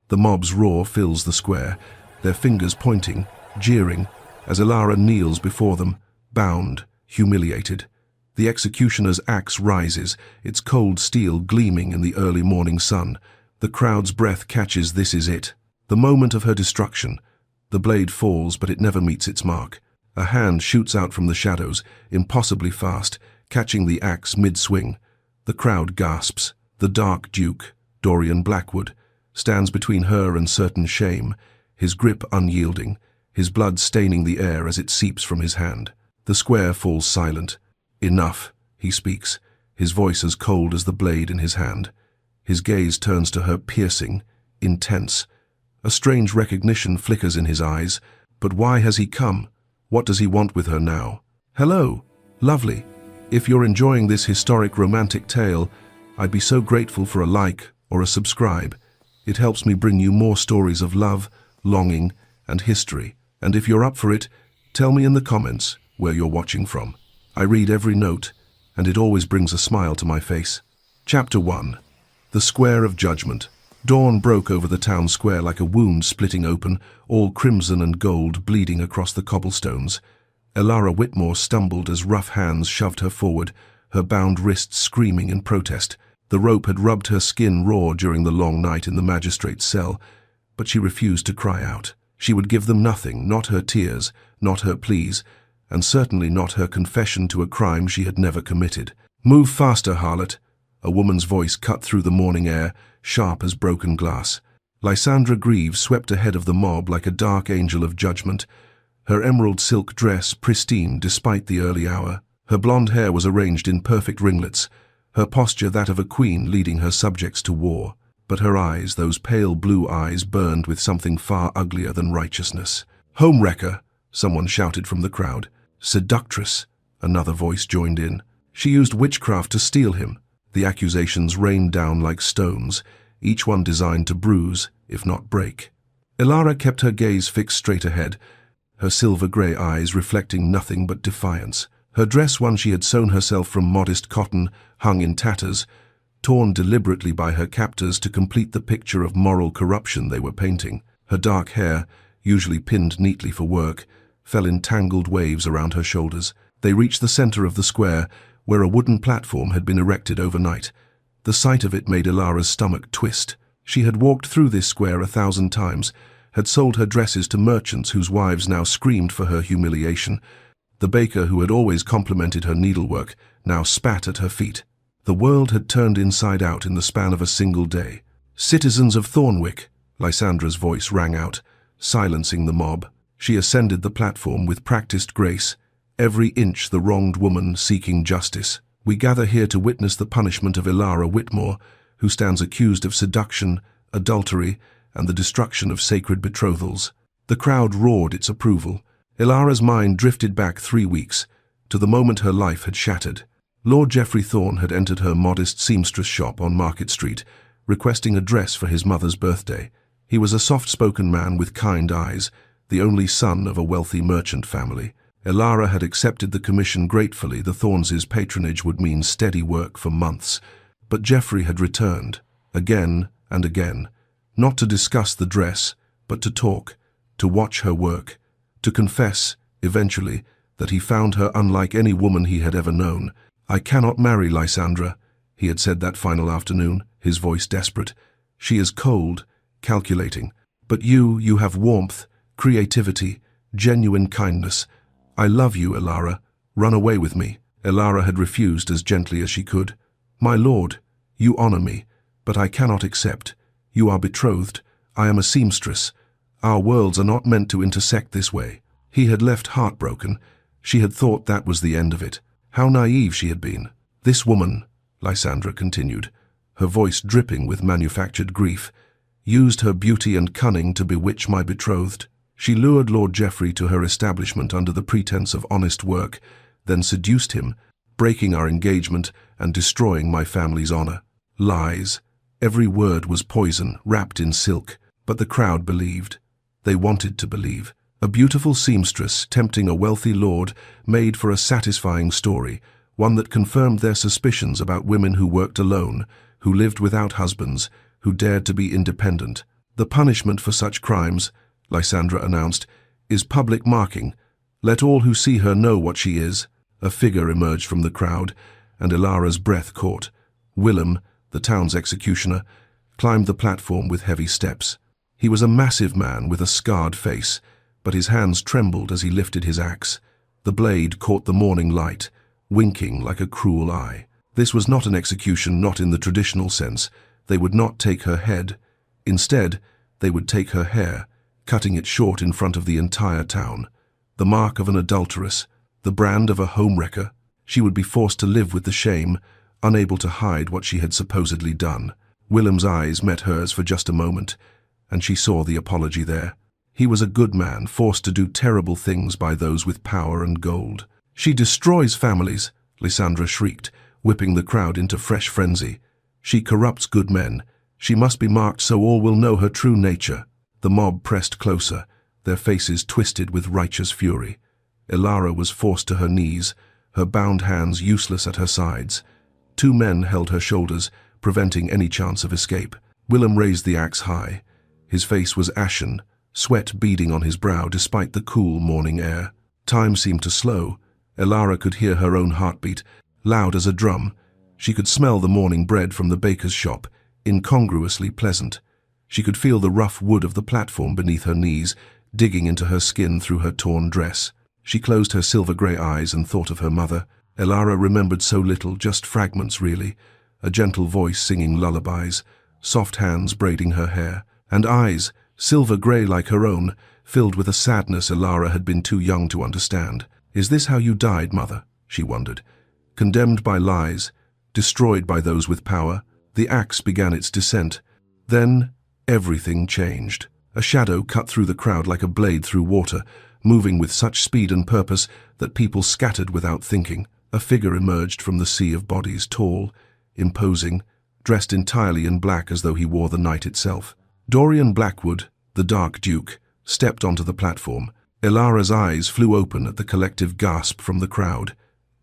The mob's roar fills the square, their fingers pointing, jeering, as Ilara kneels before them, bound, humiliated. The executioner's axe rises, its cold steel gleaming in the early morning sun. The crowd's breath catches this is it. The moment of her destruction. The blade falls, but it never meets its mark. A hand shoots out from the shadows, impossibly fast, catching the axe mid-swing. The crowd gasps. The dark Duke, Dorian Blackwood, stands between her and certain shame, his grip unyielding, his blood staining the air as it seeps from his hand. The square falls silent. "Enough," he speaks, his voice as cold as the blade in his hand. His gaze turns to her, piercing, intense. A strange recognition flickers in his eyes. But why has he come? What does he want with her now? "Hello, lovely. If you're enjoying this historic romantic tale, I'd be so grateful for a like or a subscribe. It helps me bring you more stories of love, longing, and history. And if you're up for it, tell me in the comments where you're watching from. I read every note, and it always brings a smile to my face. Chapter 1. The Square of Judgment. Dawn broke over the town square like a wound splitting open, all crimson and gold bleeding across the cobblestones. Ilara Whitmore stumbled as rough hands shoved her forward, her bound wrists screaming in protest. The rope had rubbed her skin raw during the long night in the magistrate's cell, but she refused to cry out. She would give them nothing, not her tears, not her pleas, and certainly not her confession to a crime she had never committed. "Move faster, harlot," a woman's voice cut through the morning air, sharp as broken glass. Lysandra Greaves swept ahead of the mob like a dark angel of judgment, her emerald silk dress pristine despite the early hour. Her blonde hair was arranged in perfect ringlets, her posture that of a queen leading her subjects to war. But her eyes, those pale blue eyes, burned with something far uglier than righteousness. "Homewrecker," someone shouted from the crowd. "Seductress," another voice joined in. "She used witchcraft to steal him." The accusations rained down like stones, each one designed to bruise, if not break. Ilara kept her gaze fixed straight ahead, her silver-grey eyes reflecting nothing but defiance. Her dress, one she had sewn herself from modest cotton, hung in tatters, torn deliberately by her captors to complete the picture of moral corruption they were painting. Her dark hair, usually pinned neatly for work, fell in tangled waves around her shoulders. They reached the center of the square, where a wooden platform had been erected overnight. The sight of it made Ilara's stomach twist. She had walked through this square 1,000 times, had sold her dresses to merchants whose wives now screamed for her humiliation. The baker who had always complimented her needlework now spat at her feet. The world had turned inside out in the span of a single day. "Citizens of Thornwick," Lysandra's voice rang out, silencing the mob. She ascended the platform with practiced grace, every inch the wronged woman seeking justice. "We gather here to witness the punishment of Ilara Whitmore, who stands accused of seduction, adultery, and the destruction of sacred betrothals." The crowd roared its approval. Ilara's mind drifted back 3 weeks, to the moment her life had shattered. Lord Geoffrey Thorne had entered her modest seamstress shop on Market Street, requesting a dress for his mother's birthday. He was a soft-spoken man with kind eyes, the only son of a wealthy merchant family. Ilara had accepted the commission gratefully. The Thornes' patronage would mean steady work for months. But Geoffrey had returned, again and again, not to discuss the dress, but to talk, to watch her work, to confess, eventually, that he found her unlike any woman he had ever known. "I cannot marry Lysandra," he had said that final afternoon, his voice desperate. "She is cold, calculating. But you have warmth, creativity, genuine kindness. I love you, Ilara. Run away with me." Ilara had refused as gently as she could. "My lord, you honor me, but I cannot accept. You are betrothed. I am a seamstress. Our worlds are not meant to intersect this way." He had left heartbroken. She had thought that was the end of it. How naive she had been. "This woman," Lysandra continued, her voice dripping with manufactured grief, "used her beauty and cunning to bewitch my betrothed. She lured Lord Geoffrey to her establishment under the pretense of honest work, then seduced him, breaking our engagement and destroying my family's honor." Lies. Every word was poison, wrapped in silk. But the crowd believed. They wanted to believe. A beautiful seamstress tempting a wealthy lord made for a satisfying story, one that confirmed their suspicions about women who worked alone, who lived without husbands, who dared to be independent. "The punishment for such crimes," Lysandra announced, "is public marking. Let all who see her know what she is." A figure emerged from the crowd, and Ilara's breath caught. Willem, the town's executioner, climbed the platform with heavy steps. He was a massive man with a scarred face, but his hands trembled as he lifted his axe. The blade caught the morning light, winking like a cruel eye. This was not an execution, not in the traditional sense. They would not take her head. Instead, they would take her hair, cutting it short in front of the entire town. The mark of an adulteress, the brand of a homewrecker. She would be forced to live with the shame, unable to hide what she had supposedly done. Willem's eyes met hers for just a moment, and she saw the apology there. He was a good man, forced to do terrible things by those with power and gold. "She destroys families," Lysandra shrieked, whipping the crowd into fresh frenzy. "She corrupts good men. She must be marked so all will know her true nature." The mob pressed closer, their faces twisted with righteous fury. Ilara was forced to her knees, her bound hands useless at her sides. Two men held her shoulders, preventing any chance of escape. Willem raised the axe high. His face was ashen, sweat beading on his brow despite the cool morning air. Time seemed to slow. Ilara could hear her own heartbeat, loud as a drum. She could smell the morning bread from the baker's shop, incongruously pleasant. She could feel the rough wood of the platform beneath her knees, digging into her skin through her torn dress. She closed her silver-grey eyes and thought of her mother. Ilara remembered so little, just fragments really. A gentle voice singing lullabies, soft hands braiding her hair, and eyes, silver-grey like her own, filled with a sadness Ilara had been too young to understand. "Is this how you died, mother?" she wondered. Condemned by lies, destroyed by those with power. The axe began its descent. Then everything changed. A shadow cut through the crowd like a blade through water, moving with such speed and purpose that people scattered without thinking. A figure emerged from the sea of bodies, tall, imposing, dressed entirely in black as though he wore the night itself. Dorian Blackwood, the Dark Duke, stepped onto the platform. Ilara's eyes flew open at the collective gasp from the crowd.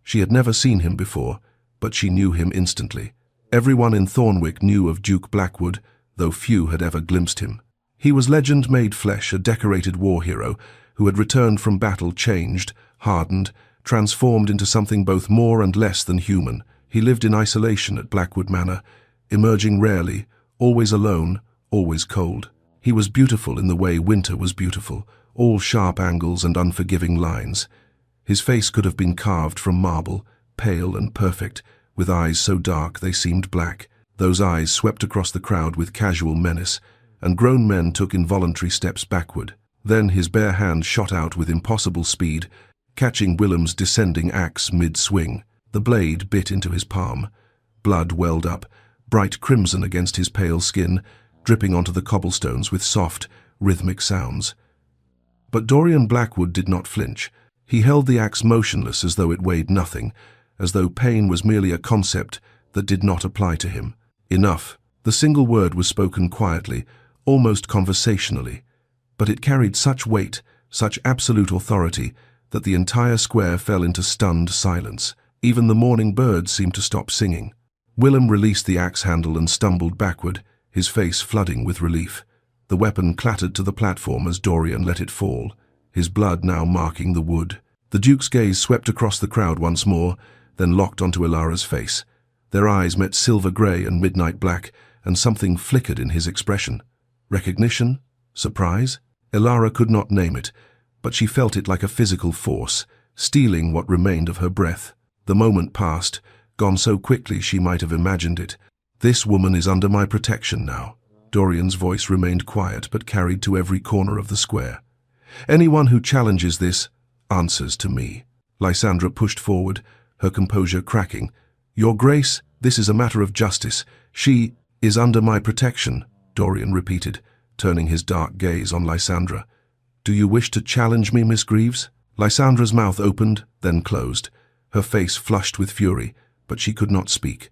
She had never seen him before, but she knew him instantly. Everyone in Thornwick knew of Duke Blackwood, though few had ever glimpsed him. He was legend made flesh, a decorated war hero who had returned from battle changed, hardened, transformed into something both more and less than human. He lived in isolation at Blackwood Manor, emerging rarely, always alone, always cold. He was beautiful in the way winter was beautiful, all sharp angles and unforgiving lines. His face could have been carved from marble, pale and perfect, with eyes so dark they seemed black. Those eyes swept across the crowd with casual menace, and grown men took involuntary steps backward. Then his bare hand shot out with impossible speed, catching Willem's descending axe mid-swing. The blade bit into his palm. Blood welled up, bright crimson against his pale skin, dripping onto the cobblestones with soft, rhythmic sounds. But Dorian Blackwood did not flinch. He held the axe motionless as though it weighed nothing, as though pain was merely a concept that did not apply to him. Enough. The single word was spoken quietly, almost conversationally, but it carried such weight, such absolute authority, that the entire square fell into stunned silence. Even the morning birds seemed to stop singing. Willem released the axe handle and stumbled backward, his face flooding with relief. The weapon clattered to the platform as Dorian let it fall, his blood now marking the wood. The Duke's gaze swept across the crowd once more, then locked onto Ilara's face. Their eyes met silver-grey and midnight black, and something flickered in his expression. Recognition? Surprise? Ilara could not name it, but she felt it like a physical force, stealing what remained of her breath. The moment passed, gone so quickly she might have imagined it. "This woman is under my protection now." Dorian's voice remained quiet but carried to every corner of the square. "Anyone who challenges this answers to me." Lysandra pushed forward, her composure cracking. "Your Grace, this is a matter of justice. She is under my protection," Dorian repeated, turning his dark gaze on Lysandra. "Do you wish to challenge me, Miss Greaves?" Lysandra's mouth opened, then closed. Her face flushed with fury, but she could not speak.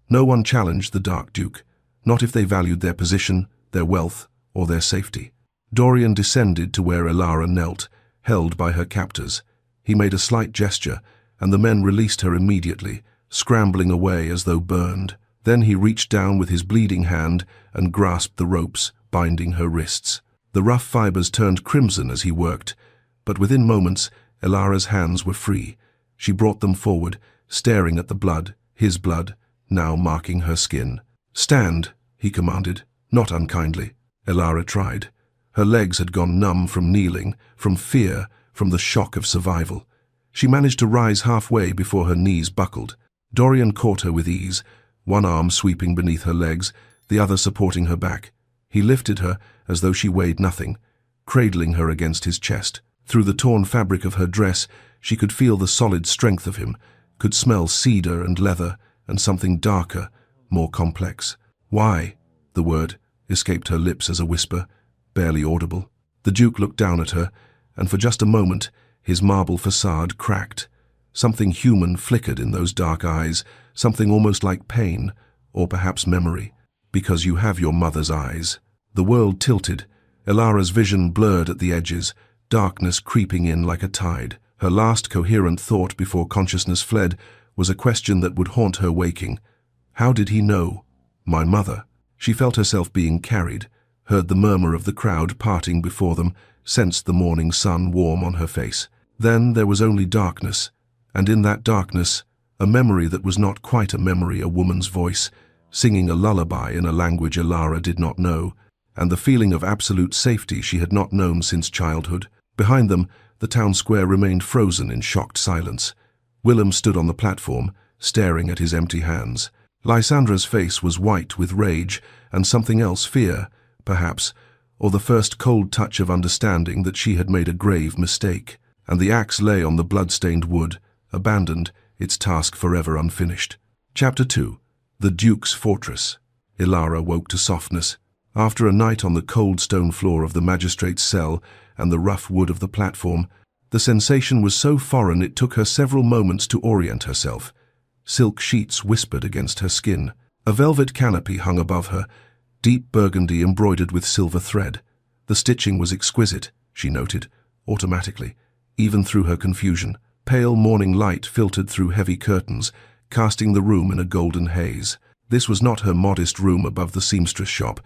No one challenged the Dark Duke, not if they valued their position, their wealth, or their safety. Dorian descended to where Ilara knelt, held by her captors. He made a slight gesture, and the men released her immediately, scrambling away as though burned. Then he reached down with his bleeding hand and grasped the ropes, binding her wrists. The rough fibers turned crimson as he worked, but within moments, Elara's hands were free. She brought them forward, staring at the blood, his blood, now marking her skin. "Stand," he commanded, not unkindly. Elara tried. Her legs had gone numb from kneeling, from fear, from the shock of survival. She managed to rise halfway before her knees buckled. Dorian caught her with ease, one arm sweeping beneath her legs, the other supporting her back. He lifted her as though she weighed nothing, cradling her against his chest. Through the torn fabric of her dress, she could feel the solid strength of him, could smell cedar and leather and something darker, more complex. "Why?" the word escaped her lips as a whisper, barely audible. The Duke looked down at her, and for just a moment, his marble facade cracked. Something human flickered in those dark eyes, something almost like pain, or perhaps memory. "Because you have your mother's eyes." The world tilted. Elara's vision blurred at the edges, darkness creeping in like a tide. Her last coherent thought before consciousness fled was a question that would haunt her waking. How did he know? My mother. She felt herself being carried, heard the murmur of the crowd parting before them, sensed the morning sun warm on her face. Then there was only darkness, and in that darkness, a memory that was not quite a memory, a woman's voice, singing a lullaby in a language Elara did not know, and the feeling of absolute safety she had not known since childhood. Behind them, the town square remained frozen in shocked silence. Willem stood on the platform, staring at his empty hands. Lysandra's face was white with rage and something else, fear, perhaps, or the first cold touch of understanding that she had made a grave mistake. And the axe lay on the blood-stained wood, abandoned, its task forever unfinished. Chapter 2. The Duke's Fortress. Elara woke to softness. After a night on the cold stone floor of the magistrate's cell and the rough wood of the platform, the sensation was so foreign it took her several moments to orient herself. Silk sheets whispered against her skin. A velvet canopy hung above her, deep burgundy embroidered with silver thread. The stitching was exquisite, she noted, automatically, even through her confusion. Pale morning light filtered through heavy curtains, casting the room in a golden haze. This was not her modest room above the seamstress shop.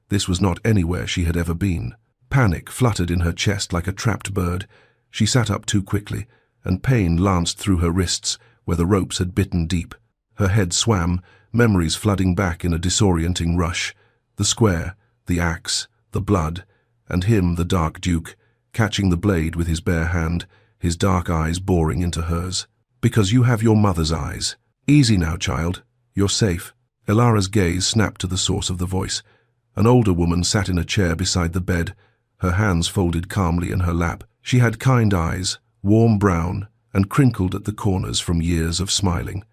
This was not anywhere she had ever been. Panic fluttered in her chest like a trapped bird. She sat up too quickly, and pain lanced through her wrists where the ropes had bitten deep. Her head swam, memories flooding back in a disorienting rush. The square, the axe, the blood, and him, the dark Duke, catching the blade with his bare hand, his dark eyes boring into hers. "Because you have your mother's eyes. Easy now, child. You're safe." Elara's gaze snapped to the source of the voice. An older woman sat in a chair beside the bed, her hands folded calmly in her lap. She had kind eyes, warm brown, and crinkled at the corners from years of smiling.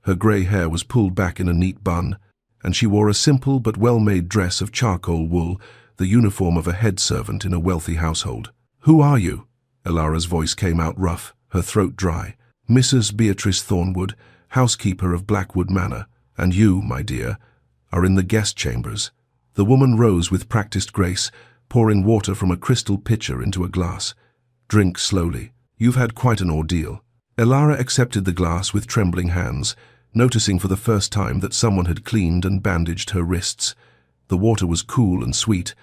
Her grey hair was pulled back in a neat bun, and she wore a simple but well-made dress of charcoal wool, the uniform of a head servant in a wealthy household. "Who are you?" Elara's voice came out rough, her throat dry. "Mrs. Beatrice Thornwood, housekeeper of Blackwood Manor, and you, my dear, are in the guest chambers." The woman rose with practiced grace, pouring water from a crystal pitcher into a glass. "Drink slowly. You've had quite an ordeal." Elara accepted the glass with trembling hands, noticing for the first time that someone had cleaned and bandaged her wrists. The water was cool and sweet,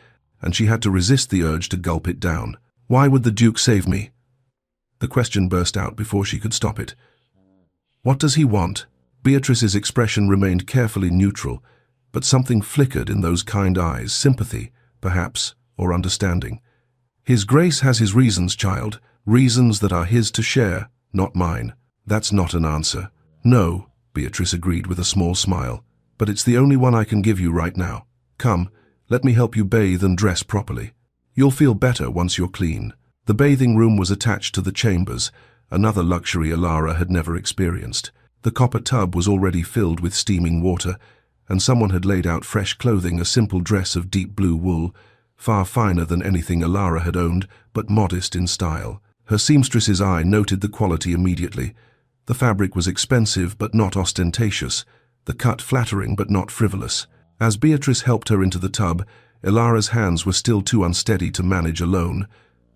and she had to resist the urge to gulp it down. "Why would the Duke save me?" The question burst out before she could stop it. "What does he want?" Beatrice's expression remained carefully neutral, but something flickered in those kind eyes, sympathy, perhaps, or understanding. "His Grace has his reasons, child, reasons that are his to share, not mine." "That's not an answer." "No," Beatrice agreed with a small smile, "but it's the only one I can give you right now. Come, let me help you bathe and dress properly. You'll feel better once you're clean." The bathing room was attached to the chambers, another luxury Elara had never experienced. The copper tub was already filled with steaming water, and someone had laid out fresh clothing, a simple dress of deep blue wool, far finer than anything Elara had owned, but modest in style. Her seamstress's eye noted the quality immediately. The fabric was expensive but not ostentatious, the cut flattering but not frivolous. As Beatrice helped her into the tub, Elara's hands were still too unsteady to manage alone.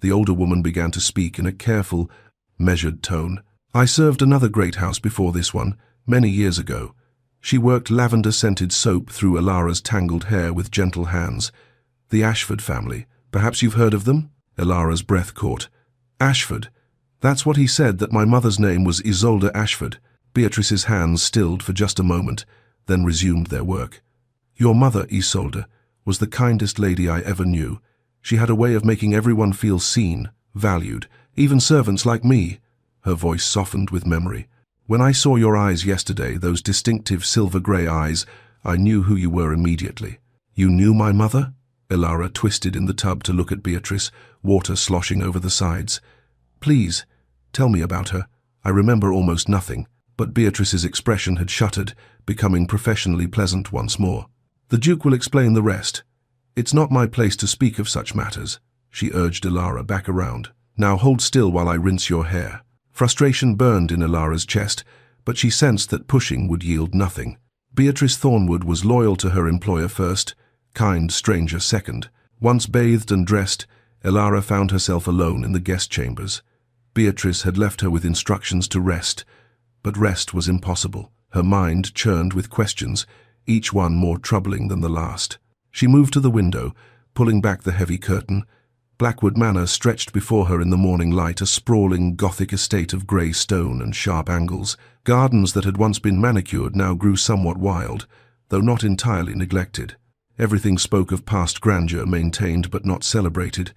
The older woman began to speak in a careful, measured tone. "I served another great house before this one, many years ago." She worked lavender-scented soap through Elara's tangled hair with gentle hands. The Ashford family. Perhaps you've heard of them? Ilara's breath caught. Ashford. That's what he said, that my mother's name was Isolde Ashford. Beatrice's hands stilled for just a moment, then resumed their work. Your mother, Isolde, was the kindest lady I ever knew. She had a way of making everyone feel seen, valued, even servants like me. Her voice softened with memory. When I saw your eyes yesterday, those distinctive silver-grey eyes, I knew who you were immediately. You knew my mother? Ilara twisted in the tub to look at Beatrice, water sloshing over the sides. Please, tell me about her. I remember almost nothing. But Beatrice's expression had shuttered, becoming professionally pleasant once more. The Duke will explain the rest. It's not my place to speak of such matters, she urged Ilara back around. Now hold still while I rinse your hair. Frustration burned in Ilara's chest, but she sensed that pushing would yield nothing. Beatrice Thornwood was loyal to her employer first, kind stranger second. Once bathed and dressed, Ilara found herself alone in the guest chambers. Beatrice had left her with instructions to rest, but rest was impossible. Her mind churned with questions, each one more troubling than the last. She moved to the window, pulling back the heavy curtain. Blackwood Manor stretched before her in the morning light, a sprawling Gothic estate of grey stone and sharp angles. Gardens that had once been manicured now grew somewhat wild, though not entirely neglected. Everything spoke of past grandeur maintained but not celebrated,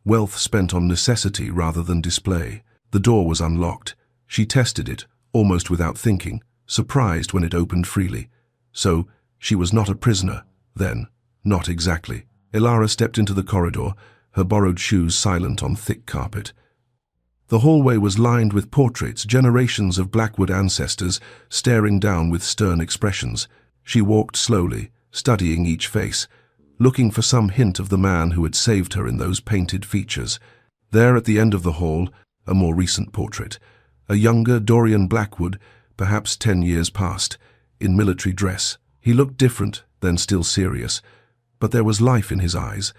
wealth spent on necessity rather than display. The door was unlocked. She tested it, almost without thinking, surprised when it opened freely. So, she was not a prisoner, then. Not exactly. Ilara stepped into the corridor, her borrowed shoes silent on thick carpet. The hallway was lined with portraits, generations of Blackwood ancestors, staring down with stern expressions. She walked slowly, studying each face, looking for some hint of the man who had saved her in those painted features. There at the end of the hall, a more recent portrait. A younger Dorian Blackwood, perhaps 10 years past, in military dress. He looked different, then still serious. But there was life in his eyes,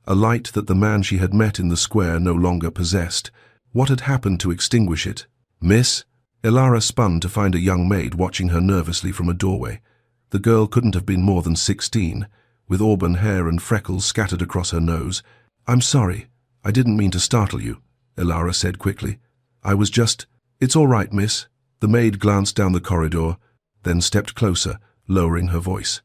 a light that the man she had met in the square no longer possessed. What had happened to extinguish it? Miss? Ilara spun to find a young maid watching her nervously from a doorway. The girl couldn't have been more than 16, with auburn hair and freckles scattered across her nose. I'm sorry, I didn't mean to startle you, Ilara said quickly. I was just... It's all right, miss. The maid glanced down the corridor, then stepped closer, lowering her voice.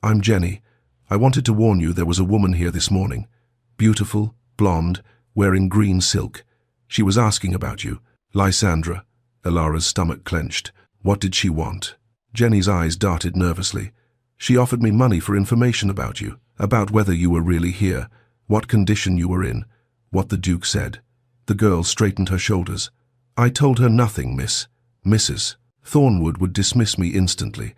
I'm Jenny. I wanted to warn you there was a woman here this morning. Beautiful, blonde, wearing green silk. She was asking about you. Lysandra. Ilara's stomach clenched. What did she want? Jenny's eyes darted nervously. She offered me money for information about you, about whether you were really here, what condition you were in, what the Duke said. The girl straightened her shoulders. I told her nothing, miss. Mrs. Thornwood would dismiss me instantly.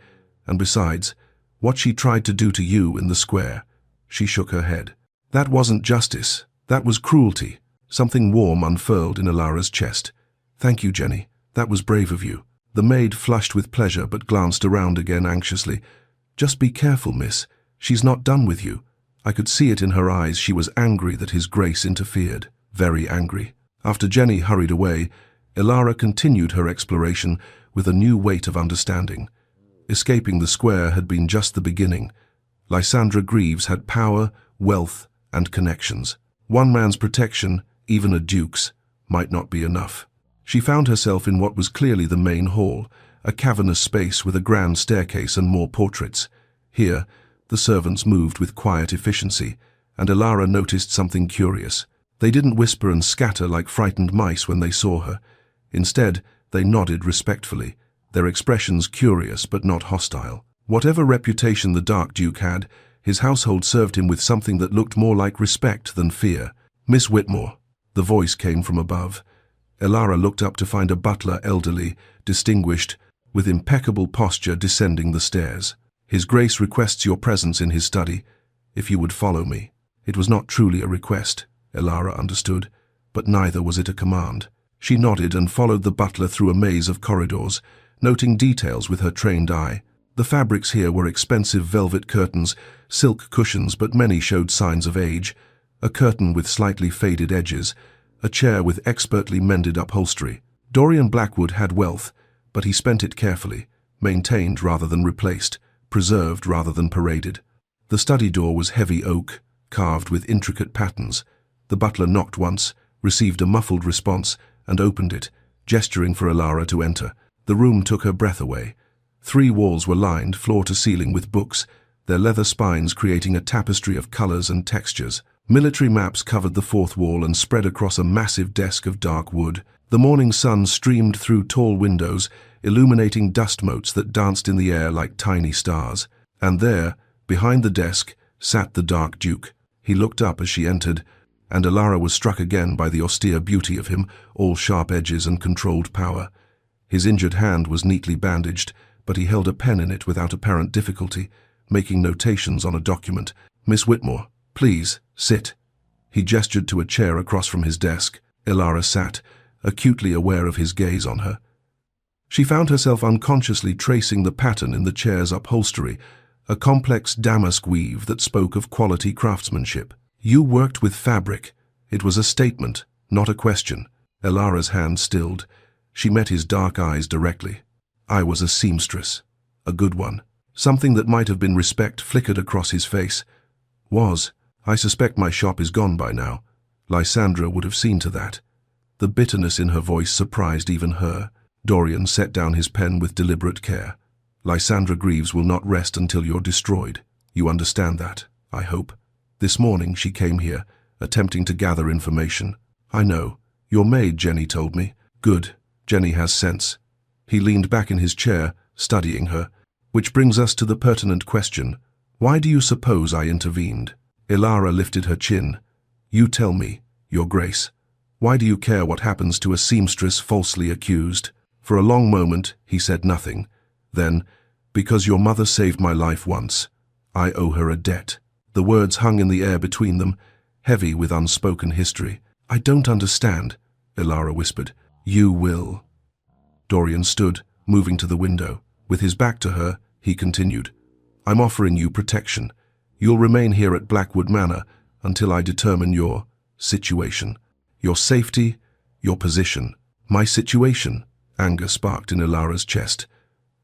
And besides, what she tried to do to you in the square. She shook her head. That wasn't justice. That was cruelty. Something warm unfurled in Ilara's chest. Thank you, Jenny. That was brave of you. The maid flushed with pleasure but glanced around again anxiously. Just be careful, miss. She's not done with you. I could see it in her eyes. She was angry that His Grace interfered. Very angry. After Jenny hurried away, Ilara continued her exploration with a new weight of understanding. Escaping the square had been just the beginning. Lysandra Greaves had power, wealth, and connections. One man's protection, even a duke's, might not be enough. She found herself in what was clearly the main hall, a cavernous space with a grand staircase and more portraits. Here, the servants moved with quiet efficiency, and Ilara noticed something curious. They didn't whisper and scatter like frightened mice when they saw her. Instead, they nodded respectfully, their expressions curious but not hostile. Whatever reputation the Dark Duke had, his household served him with something that looked more like respect than fear. Miss Whitmore. The voice came from above. Ilara looked up to find a butler, elderly, distinguished, with impeccable posture, descending the stairs. His Grace requests your presence in his study, if you would follow me. It was not truly a request, Ilara understood, but neither was it a command. She nodded and followed the butler through a maze of corridors, noting details with her trained eye. The fabrics here were expensive velvet curtains, silk cushions, but many showed signs of age, a curtain with slightly faded edges, a chair with expertly mended upholstery. Dorian Blackwood had wealth, but he spent it carefully, maintained rather than replaced, preserved rather than paraded. The study door was heavy oak, carved with intricate patterns. The butler knocked once, received a muffled response, and opened it, gesturing for Alara to enter. The room took her breath away. 3 walls were lined, floor to ceiling, with books, their leather spines creating a tapestry of colors and textures. Military maps covered the 4th wall and spread across a massive desk of dark wood. The morning sun streamed through tall windows, illuminating dust motes that danced in the air like tiny stars. And there, behind the desk, sat the Dark Duke. He looked up as she entered, and Alara was struck again by the austere beauty of him, all sharp edges and controlled power. His injured hand was neatly bandaged, but he held a pen in it without apparent difficulty, making notations on a document. "Miss Whitmore, please, sit." He gestured to a chair across from his desk. Alara sat, acutely aware of his gaze on her. She found herself unconsciously tracing the pattern in the chair's upholstery, a complex damask weave that spoke of quality craftsmanship. "You worked with fabric." It was a statement, not a question. Alara's hand stilled. She met his dark eyes directly. "I was a seamstress. A good one." Something that might have been respect flickered across his face. I suspect my shop is gone by now. Lysandra would have seen to that." The bitterness in her voice surprised even her. Dorian set down his pen with deliberate care. "Lysandra Greaves will not rest until you're destroyed. You understand that, I hope. This morning she came here, attempting to gather information." "I know. Your maid, Jenny, told me." "Good. Jenny has sense." He leaned back in his chair, studying her. "Which brings us to the pertinent question. Why do you suppose I intervened?" Alara lifted her chin. "You tell me, Your Grace. Why do you care what happens to a seamstress falsely accused?" For a long moment, he said nothing. Then, "Because your mother saved my life once. I owe her a debt." The words hung in the air between them, heavy with unspoken history. "I don't understand," Alara whispered. "You will." Dorian stood, moving to the window. With his back to her, he continued, "I'm offering you protection. You'll remain here at Blackwood Manor until I determine your situation. Your safety, your position." "My situation?" Anger sparked in Alara's chest.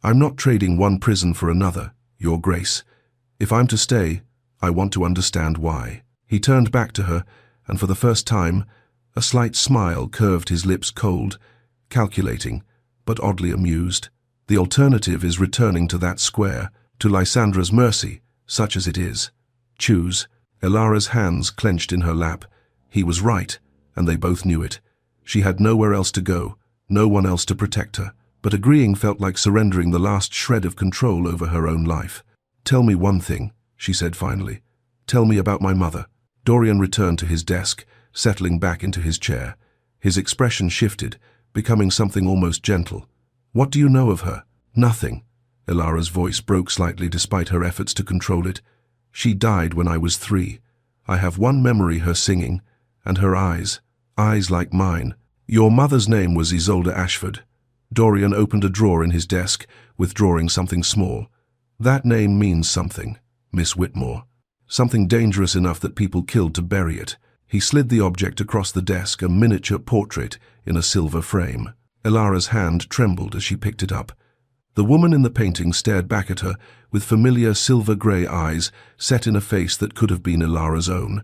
"I'm not trading one prison for another, Your Grace. If I'm to stay, I want to understand why." He turned back to her, and for the first time, a slight smile curved his lips, cold, calculating, but oddly amused. "The alternative is returning to that square, to Lysandra's mercy, such as it is. Choose." Alara's hands clenched in her lap. He was right, and they both knew it. She had nowhere else to go, no one else to protect her. But agreeing felt like surrendering the last shred of control over her own life. "Tell me one thing," she said finally. "Tell me about my mother." Dorian returned to his desk, settling back into his chair. His expression shifted, becoming something almost gentle. "What do you know of her?" "Nothing." Alara's voice broke slightly despite her efforts to control it. "She died when I was 3. I have one memory, her singing, and her eyes like mine." "Your mother's name was Isolde Ashford." Dorian opened a drawer in his desk, withdrawing something small. "That name means something, Miss Whitmore. Something dangerous enough that people killed to bury it." He slid the object across the desk, a miniature portrait in a silver frame. Alara's hand trembled as she picked it up. The woman in the painting stared back at her with familiar silver-grey eyes set in a face that could have been Alara's own,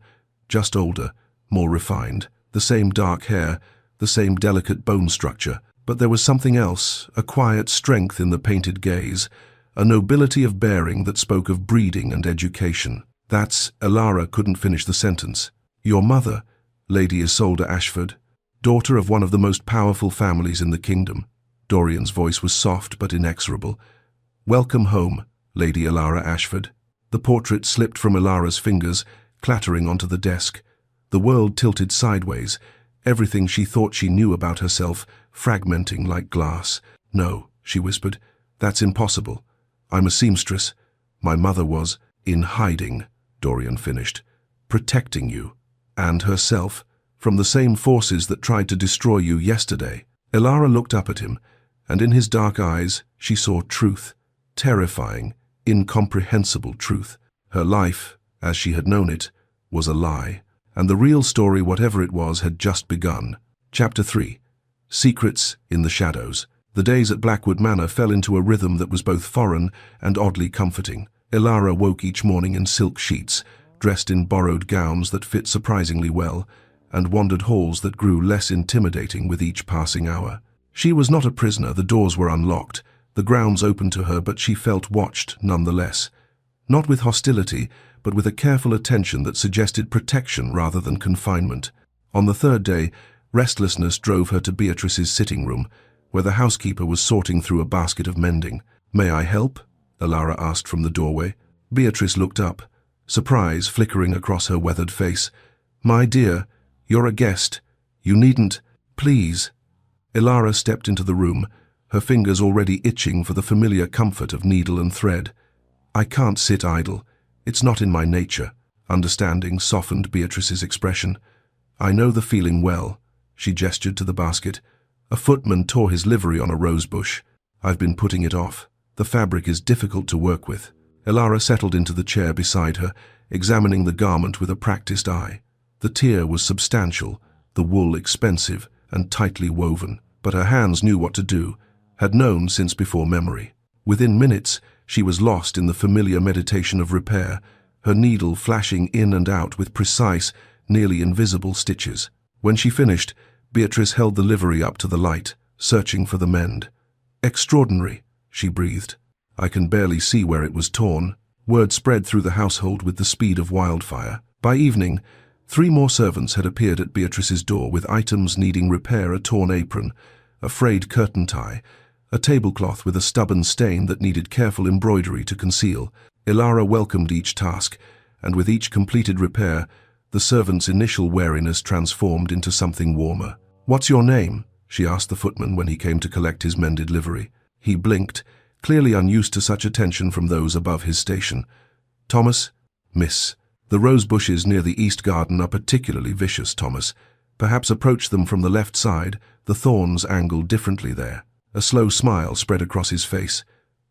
just older, more refined, the same dark hair, the same delicate bone structure. But there was something else, a quiet strength in the painted gaze, a nobility of bearing that spoke of breeding and education. Alara couldn't finish the sentence. "Your mother, Lady Isolde Ashford, daughter of one of the most powerful families in the kingdom." Dorian's voice was soft but inexorable. "Welcome home, Lady Alara Ashford." The portrait slipped from Alara's fingers, clattering onto the desk. The world tilted sideways, everything she thought she knew about herself fragmenting like glass. "No," she whispered, "that's impossible. I'm a seamstress. My mother was in hiding," Dorian finished, "protecting you, and herself, from the same forces that tried to destroy you yesterday." Alara looked up at him, and in his dark eyes she saw truth, terrifying, incomprehensible truth. Her life, as she had known it, was a lie, and the real story, whatever it was, had just begun. Chapter 3. Secrets in the Shadows. The days at Blackwood Manor fell into a rhythm that was both foreign and oddly comforting. Alara woke each morning in silk sheets, dressed in borrowed gowns that fit surprisingly well, and wandered halls that grew less intimidating with each passing hour. She was not a prisoner, the doors were unlocked, the grounds open to her, but she felt watched nonetheless. Not with hostility, but with a careful attention that suggested protection rather than confinement. On the third day, restlessness drove her to Beatrice's sitting room, where the housekeeper was sorting through a basket of mending. "May I help?" Elara asked from the doorway. Beatrice looked up, surprise flickering across her weathered face. "My dear, you're a guest. You needn't. Please." Elara stepped into the room, her fingers already itching for the familiar comfort of needle and thread. "I can't sit idle. It's not in my nature." Understanding softened Beatrice's expression. "I know the feeling well." She gestured to the basket. "A footman tore his livery on a rosebush. I've been putting it off. The fabric is difficult to work with." Elara settled into the chair beside her, examining the garment with a practiced eye. The tier was substantial, the wool expensive and tightly woven, but her hands knew what to do, had known since before memory. Within minutes, she was lost in the familiar meditation of repair, her needle flashing in and out with precise, nearly invisible stitches. When she finished, Beatrice held the livery up to the light, searching for the mend. "Extraordinary," she breathed. "I can barely see where it was torn." Word spread through the household with the speed of wildfire. By evening, 3 more servants had appeared at Beatrice's door with items needing repair: a torn apron, a frayed curtain tie, a tablecloth with a stubborn stain that needed careful embroidery to conceal. Elara welcomed each task, and with each completed repair, the servant's initial wariness transformed into something warmer. "What's your name?" she asked the footman when he came to collect his mended livery. He blinked, clearly unused to such attention from those above his station. "Thomas." "Miss. The rose bushes near the east garden are particularly vicious, Thomas. Perhaps approach them from the left side, the thorns angle differently there." A slow smile spread across his face.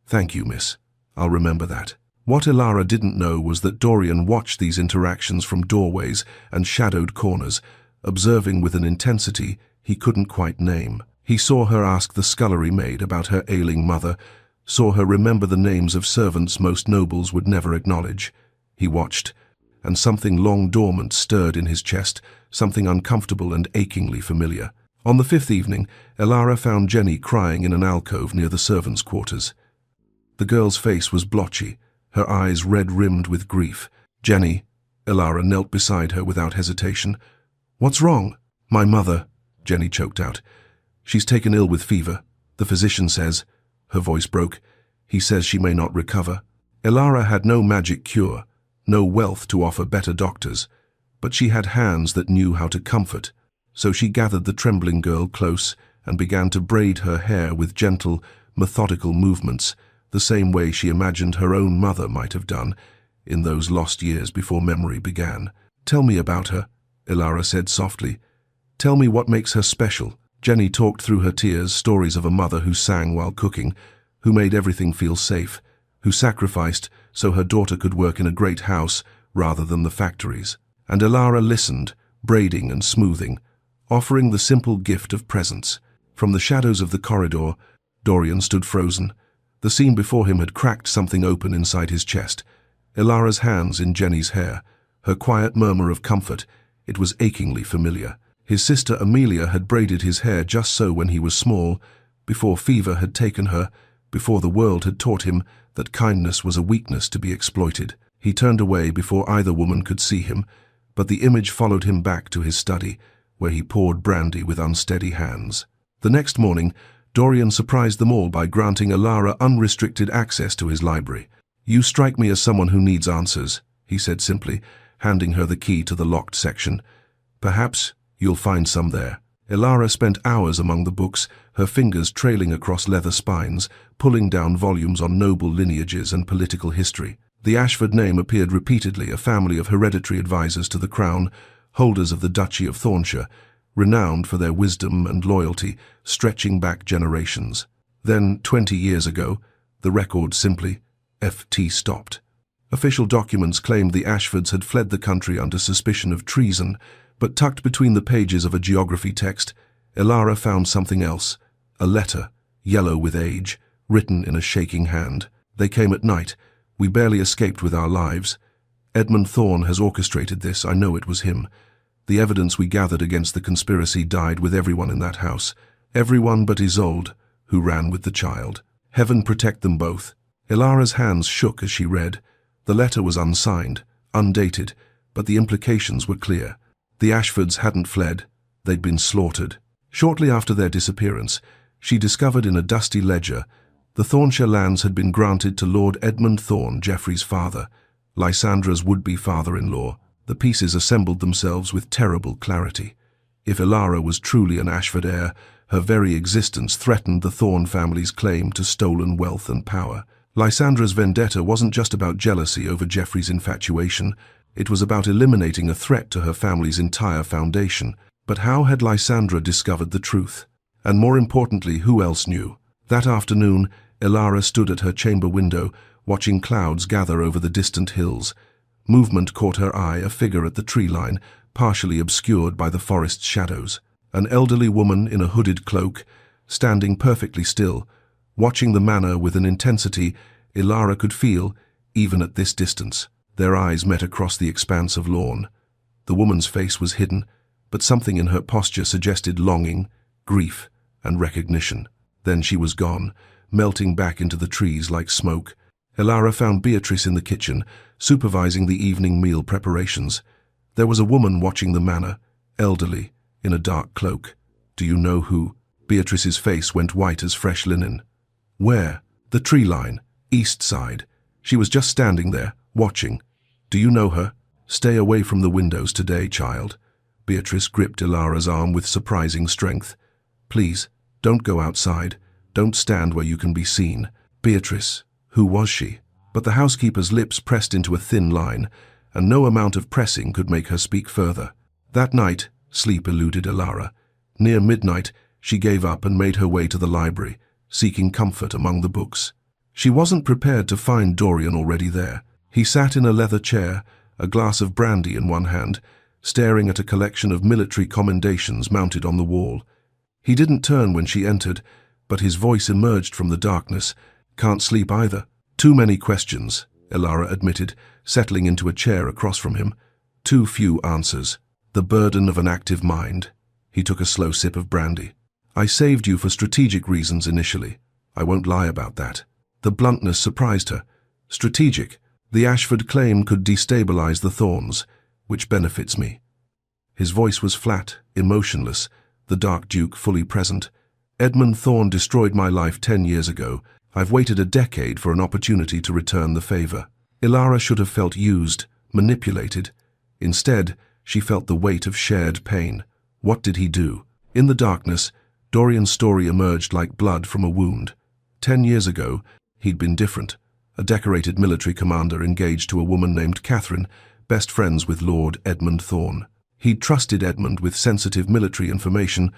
"Thank you, miss. I'll remember that." What Elara didn't know was that Dorian watched these interactions from doorways and shadowed corners, observing with an intensity he couldn't quite name. He saw her ask the scullery maid about her ailing mother, saw her remember the names of servants most nobles would never acknowledge. He watched, and something long dormant stirred in his chest, something uncomfortable and achingly familiar. On the 5th evening, Elara found Jenny crying in an alcove near the servants' quarters. The girl's face was blotchy, her eyes red-rimmed with grief. "Jenny," Elara knelt beside her without hesitation. "What's wrong?" "My mother," Jenny choked out. "She's taken ill with fever. The physician says—" Her voice broke. "He says she may not recover." Elara had no magic cure, no wealth to offer better doctors, but she had hands that knew how to comfort. So she gathered the trembling girl close and began to braid her hair with gentle, methodical movements, the same way she imagined her own mother might have done in those lost years before memory began. "Tell me about her," Elara said softly. "Tell me what makes her special." Jenny talked through her tears stories of a mother who sang while cooking, who made everything feel safe, who sacrificed so her daughter could work in a great house rather than the factories. And Elara listened, braiding and smoothing, offering the simple gift of presence. From the shadows of the corridor, Dorian stood frozen. The scene before him had cracked something open inside his chest. Elara's hands in Jenny's hair, her quiet murmur of comfort, it was achingly familiar. His sister Amelia had braided his hair just so when he was small, before fever had taken her, before the world had taught him that kindness was a weakness to be exploited. He turned away before either woman could see him, but the image followed him back to his study, where he poured brandy with unsteady hands. The next morning, Dorian surprised them all by granting Elara unrestricted access to his library. "You strike me as someone who needs answers," he said simply, handing her the key to the locked section. "Perhaps you'll find some there." Elara spent hours among the books, her fingers trailing across leather spines, pulling down volumes on noble lineages and political history. The Ashford name appeared repeatedly, a family of hereditary advisors to the crown, holders of the Duchy of Thornshire, renowned for their wisdom and loyalty, stretching back generations. Then, 20 years ago, the record simply, F.T. stopped. Official documents claimed the Ashfords had fled the country under suspicion of treason, but tucked between the pages of a geography text, Elara found something else, a letter, yellow with age, written in a shaking hand. "They came at night. We barely escaped with our lives." Edmund Thorne has orchestrated this. I know it was him. The evidence we gathered against the conspiracy died with everyone in that house. Everyone but Isolde, who ran with the child. Heaven protect them both. Ilara's hands shook as she read. The letter was unsigned, undated, but the implications were clear. The Ashfords hadn't fled. They'd been slaughtered. Shortly after their disappearance, she discovered in a dusty ledger the Thornshire lands had been granted to Lord Edmund Thorne, Geoffrey's father, Lysandra's would-be father-in-law. The pieces assembled themselves with terrible clarity. If Ilara was truly an Ashford heir, her very existence threatened the Thorne family's claim to stolen wealth and power. Lysandra's vendetta wasn't just about jealousy over Geoffrey's infatuation. It was about eliminating a threat to her family's entire foundation. But how had Lysandra discovered the truth? And more importantly, who else knew? That afternoon, Ilara stood at her chamber window, watching clouds gather over the distant hills. Movement caught her eye, a figure at the tree line, partially obscured by the forest's shadows. An elderly woman in a hooded cloak, standing perfectly still, watching the manor with an intensity Ilara could feel, even at this distance. Their eyes met across the expanse of lawn. The woman's face was hidden, but something in her posture suggested longing, grief, and recognition. Then she was gone, melting back into the trees like smoke. Ilara found Beatrice in the kitchen, supervising the evening meal preparations. There was a woman watching the manor, elderly, in a dark cloak. Do you know who? Beatrice's face went white as fresh linen. Where? The tree line, east side. She was just standing there, watching. Do you know her? Stay away from the windows today, child. Beatrice gripped Ilara's arm with surprising strength. Please, don't go outside. Don't stand where you can be seen. Beatrice, who was she? But the housekeeper's lips pressed into a thin line, and no amount of pressing could make her speak further. That night, sleep eluded Ilara. Near midnight, she gave up and made her way to the library, seeking comfort among the books. She wasn't prepared to find Dorian already there. He sat in a leather chair, a glass of brandy in one hand, staring at a collection of military commendations mounted on the wall. He didn't turn when she entered, but his voice emerged from the darkness. Can't sleep either. Too many questions, Ilara admitted, settling into a chair across from him. Too few answers. The burden of an active mind. He took a slow sip of brandy. I saved you for strategic reasons initially. I won't lie about that. The bluntness surprised her. Strategic. The Ashford claim could destabilize the Thornes, which benefits me. His voice was flat, emotionless, the Dark Duke fully present. Edmund Thorne destroyed my life 10 years ago. I've waited a decade for an opportunity to return the favor. Ilara should have felt used, manipulated. Instead, she felt the weight of shared pain. What did he do? In the darkness, Dorian's story emerged like blood from a wound. 10 years ago, he'd been different. A decorated military commander engaged to a woman named Catherine, best friends with Lord Edmund Thorne. He'd trusted Edmund with sensitive military information,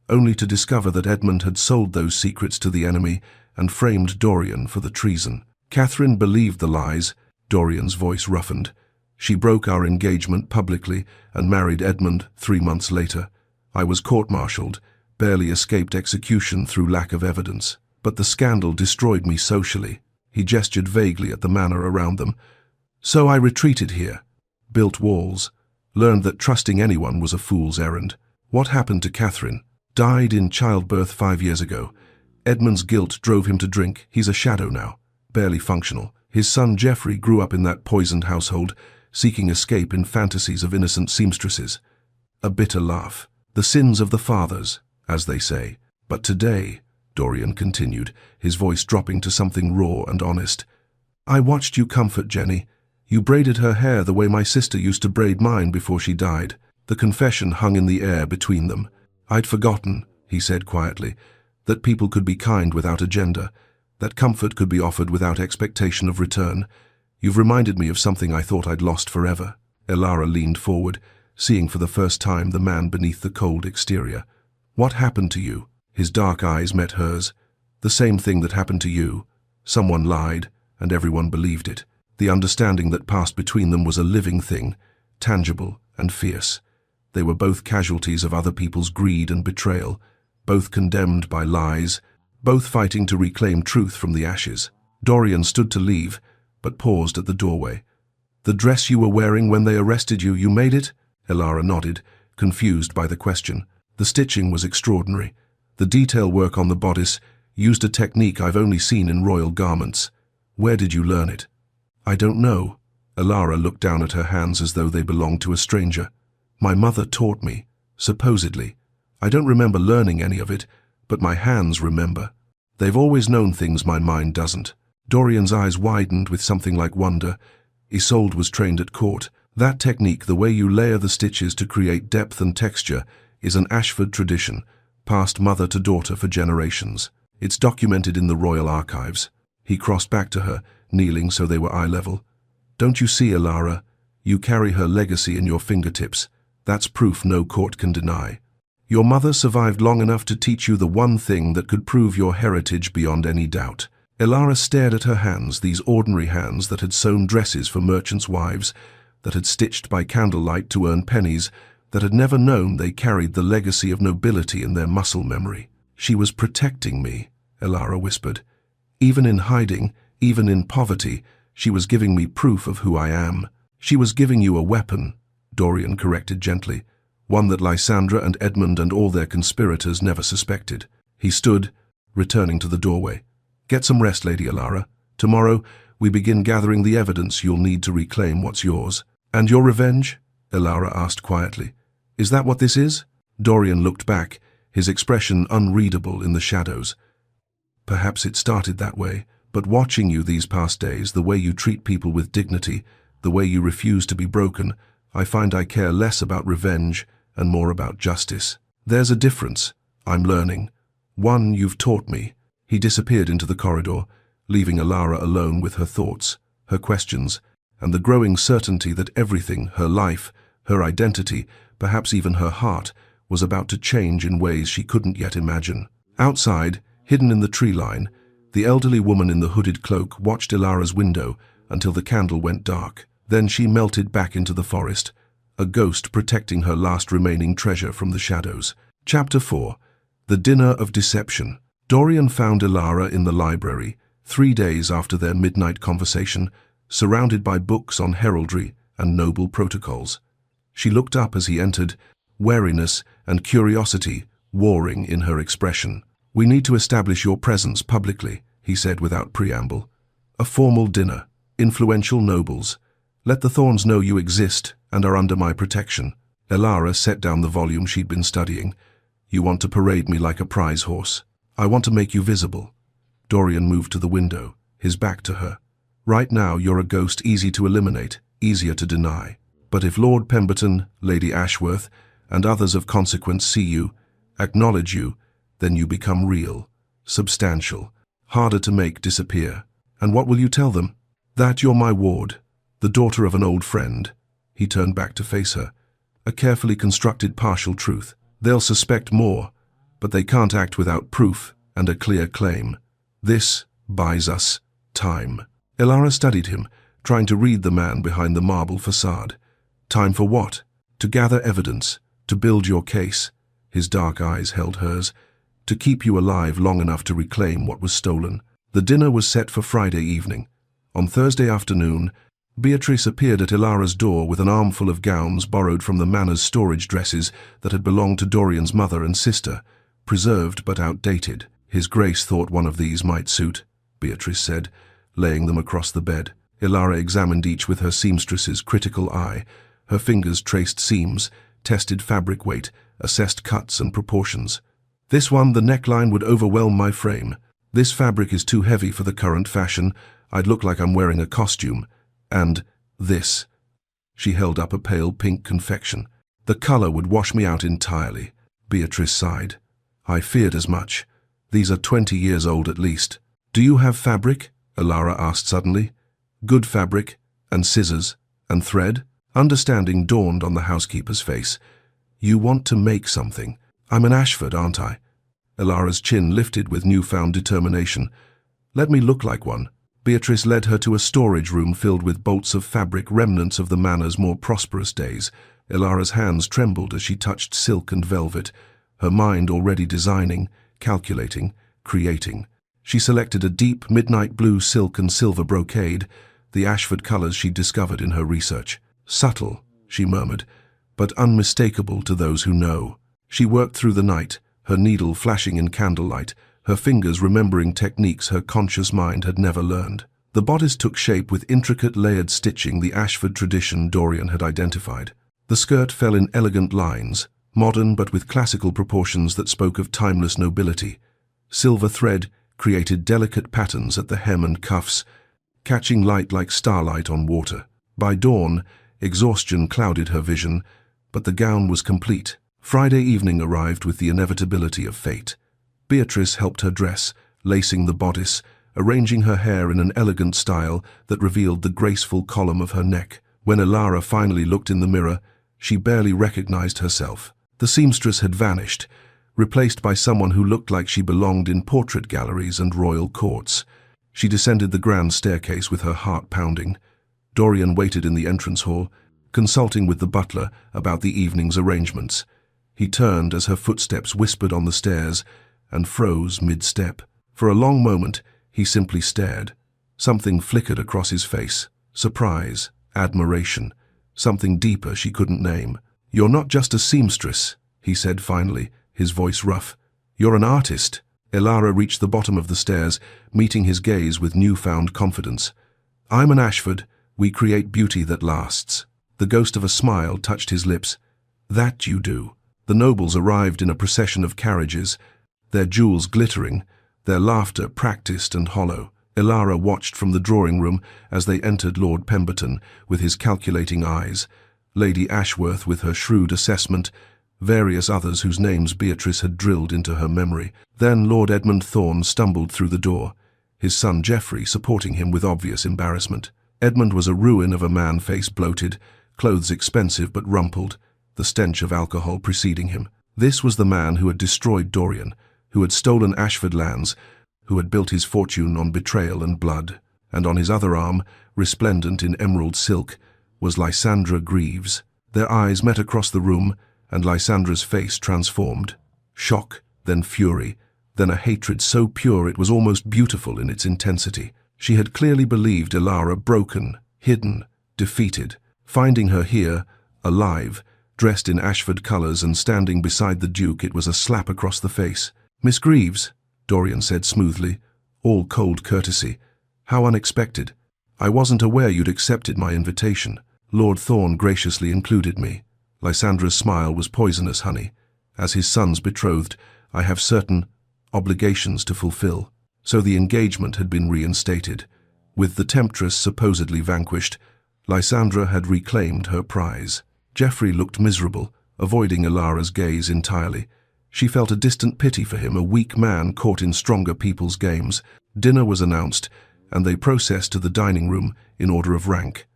only to discover that Edmund had sold those secrets to the enemy and framed Dorian for the treason. Catherine believed the lies. Dorian's voice roughened. She broke our engagement publicly and married Edmund 3 months later. I was court-martialed, barely escaped execution through lack of evidence. But the scandal destroyed me socially. He gestured vaguely at the manor around them. So I retreated here, built walls, learned that trusting anyone was a fool's errand. What happened to Catherine? Died in childbirth 5 years ago. Edmund's guilt drove him to drink. He's a shadow now, barely functional. His son Geoffrey grew up in that poisoned household, seeking escape in fantasies of innocent seamstresses. A bitter laugh. The sins of the fathers, as they say. But today, Dorian continued, his voice dropping to something raw and honest, I watched you comfort Jenny. You braided her hair the way my sister used to braid mine before she died. The confession hung in the air between them. I'd forgotten, he said quietly, that people could be kind without agenda, that comfort could be offered without expectation of return. You've reminded me of something I thought I'd lost forever. Ilara leaned forward, seeing for the first time the man beneath the cold exterior. What happened to you? His dark eyes met hers. The same thing that happened to you. Someone lied, and everyone believed it. The understanding that passed between them was a living thing, tangible and fierce. They were both casualties of other people's greed and betrayal, both condemned by lies, both fighting to reclaim truth from the ashes. Dorian stood to leave, but paused at the doorway. The dress you were wearing when they arrested you, you made it? Elara nodded, confused by the question. The stitching was extraordinary. The detail work on the bodice used a technique I've only seen in royal garments. Where did you learn it? I don't know. Elara looked down at her hands as though they belonged to a stranger. My mother taught me, supposedly. I don't remember learning any of it, but my hands remember. They've always known things my mind doesn't. Dorian's eyes widened with something like wonder. Isolde was trained at court. That technique, the way you layer the stitches to create depth and texture, is an Ashford tradition, passed mother to daughter for generations. It's documented in the royal archives. He crossed back to her, kneeling so they were eye level. Don't you see, Elara? You carry her legacy in your fingertips. That's proof no court can deny. Your mother survived long enough to teach you the one thing that could prove your heritage beyond any doubt. Elara stared at her hands, these ordinary hands that had sewn dresses for merchants' wives, that had stitched by candlelight to earn pennies, that had never known they carried the legacy of nobility in their muscle memory. She was protecting me, Elara whispered. Even in hiding, even in poverty, she was giving me proof of who I am. She was giving you a weapon, Dorian corrected gently, one that Lysandra and Edmund and all their conspirators never suspected. He stood, returning to the doorway. Get some rest, Lady Elara. Tomorrow, we begin gathering the evidence you'll need to reclaim what's yours. And your revenge? Elara asked quietly. Is that what this is? Dorian looked back, his expression unreadable in the shadows. Perhaps it started that way, but watching you these past days, the way you treat people with dignity, the way you refuse to be broken, I find I care less about revenge and more about justice. There's a difference, I'm learning. One you've taught me. He disappeared into the corridor, leaving Elara alone with her thoughts, her questions, and the growing certainty that everything, her life, her identity, perhaps even her heart, was about to change in ways she couldn't yet imagine. Outside, hidden in the tree line, the elderly woman in the hooded cloak watched Elara's window until the candle went dark. Then she melted back into the forest, a ghost protecting her last remaining treasure from the shadows. Chapter 4. The Dinner of Deception. Dorian found Elara in the library, 3 days after their midnight conversation, surrounded by books on heraldry and noble protocols. She looked up as he entered, wariness and curiosity warring in her expression. We need to establish your presence publicly, he said without preamble. A formal dinner, influential nobles. Let the Thorns know you exist and are under my protection. Elara set down the volume she'd been studying. You want to parade me like a prize horse. I want to make you visible. Dorian moved to the window, his back to her. Right now you're a ghost easy to eliminate, easier to deny. But if Lord Pemberton, Lady Ashworth, and others of consequence see you, acknowledge you, then you become real, substantial, harder to make disappear. And what will you tell them? That you're my ward, the daughter of an old friend. He turned back to face her. A carefully constructed partial truth. They'll suspect more, but they can't act without proof and a clear claim. This buys us time. Elara studied him, trying to read the man behind the marble facade. Time for what? To gather evidence, to build your case. His dark eyes held hers. To keep you alive long enough to reclaim what was stolen. The dinner was set for Friday evening. On Thursday afternoon, Beatrice appeared at Elara's door with an armful of gowns borrowed from the manor's storage dresses that had belonged to Dorian's mother and sister, preserved but outdated. His Grace thought one of these might suit, Beatrice said, laying them across the bed. Elara examined each with her seamstress's critical eye. Her fingers traced seams, tested fabric weight, assessed cuts and proportions. This one, the neckline would overwhelm my frame. This fabric is too heavy for the current fashion. I'd look like I'm wearing a costume. And this. She held up a pale pink confection. The color would wash me out entirely. Beatrice sighed. I feared as much. These are 20 years old at least. Do you have fabric? Elara asked suddenly. Good fabric, and scissors, and thread? Understanding dawned on the housekeeper's face. You want to make something. I'm an Ashford, aren't I? Elara's chin lifted with newfound determination. Let me look like one. Beatrice led her to a storage room filled with bolts of fabric, remnants of the manor's more prosperous days. Elara's hands trembled as she touched silk and velvet, her mind already designing, calculating, creating. She selected a deep midnight blue silk and silver brocade, the Ashford colours she'd discovered in her research. Subtle, she murmured, but unmistakable to those who know. She worked through the night, her needle flashing in candlelight, her fingers remembering techniques her conscious mind had never learned. The bodice took shape with intricate layered stitching, the Ashford tradition Dorian had identified. The skirt fell in elegant lines, modern but with classical proportions that spoke of timeless nobility. Silver thread created delicate patterns at the hem and cuffs, catching light like starlight on water. By dawn, exhaustion clouded her vision, but the gown was complete. Friday evening arrived with the inevitability of fate. Beatrice helped her dress, lacing the bodice, arranging her hair in an elegant style that revealed the graceful column of her neck. When Elara finally looked in the mirror, she barely recognized herself. The seamstress had vanished, replaced by someone who looked like she belonged in portrait galleries and royal courts. She descended the grand staircase with her heart pounding. Dorian waited in the entrance hall, consulting with the butler about the evening's arrangements. He turned as her footsteps whispered on the stairs and froze mid-step. For a long moment, he simply stared. Something flickered across his face. Surprise, admiration, something deeper she couldn't name. "You're not just a seamstress," he said finally, his voice rough. "You're an artist." Elara reached the bottom of the stairs, meeting his gaze with newfound confidence. "I'm an Ashford. We create beauty that lasts." The ghost of a smile touched his lips. "That you do." The nobles arrived in a procession of carriages, their jewels glittering, their laughter practiced and hollow. Elara watched from the drawing-room as they entered Lord Pemberton with his calculating eyes, Lady Ashworth with her shrewd assessment, various others whose names Beatrice had drilled into her memory. Then Lord Edmund Thorne stumbled through the door, his son Geoffrey supporting him with obvious embarrassment. Edmund was a ruin of a man, face bloated, clothes expensive but rumpled, the stench of alcohol preceding him. This was the man who had destroyed Dorian, who had stolen Ashford lands, who had built his fortune on betrayal and blood. And on his other arm, resplendent in emerald silk, was Lysandra Greaves. Their eyes met across the room, and Lysandra's face transformed. Shock, then fury, then a hatred so pure it was almost beautiful in its intensity. She had clearly believed Elara broken, hidden, defeated. Finding her here, alive, dressed in Ashford colours and standing beside the Duke, it was a slap across the face. "Miss Greaves," Dorian said smoothly, all cold courtesy. "How unexpected. I wasn't aware you'd accepted my invitation." Lord Thorne graciously included me. Lysandra's smile was poisonous honey. "As his son's betrothed, I have certain obligations to fulfill." So the engagement had been reinstated. With the temptress supposedly vanquished, Lysandra had reclaimed her prize. Geoffrey looked miserable, avoiding Elara's gaze entirely. She felt a distant pity for him, a weak man caught in stronger people's games. Dinner was announced, and they processed to the dining room in order of rank.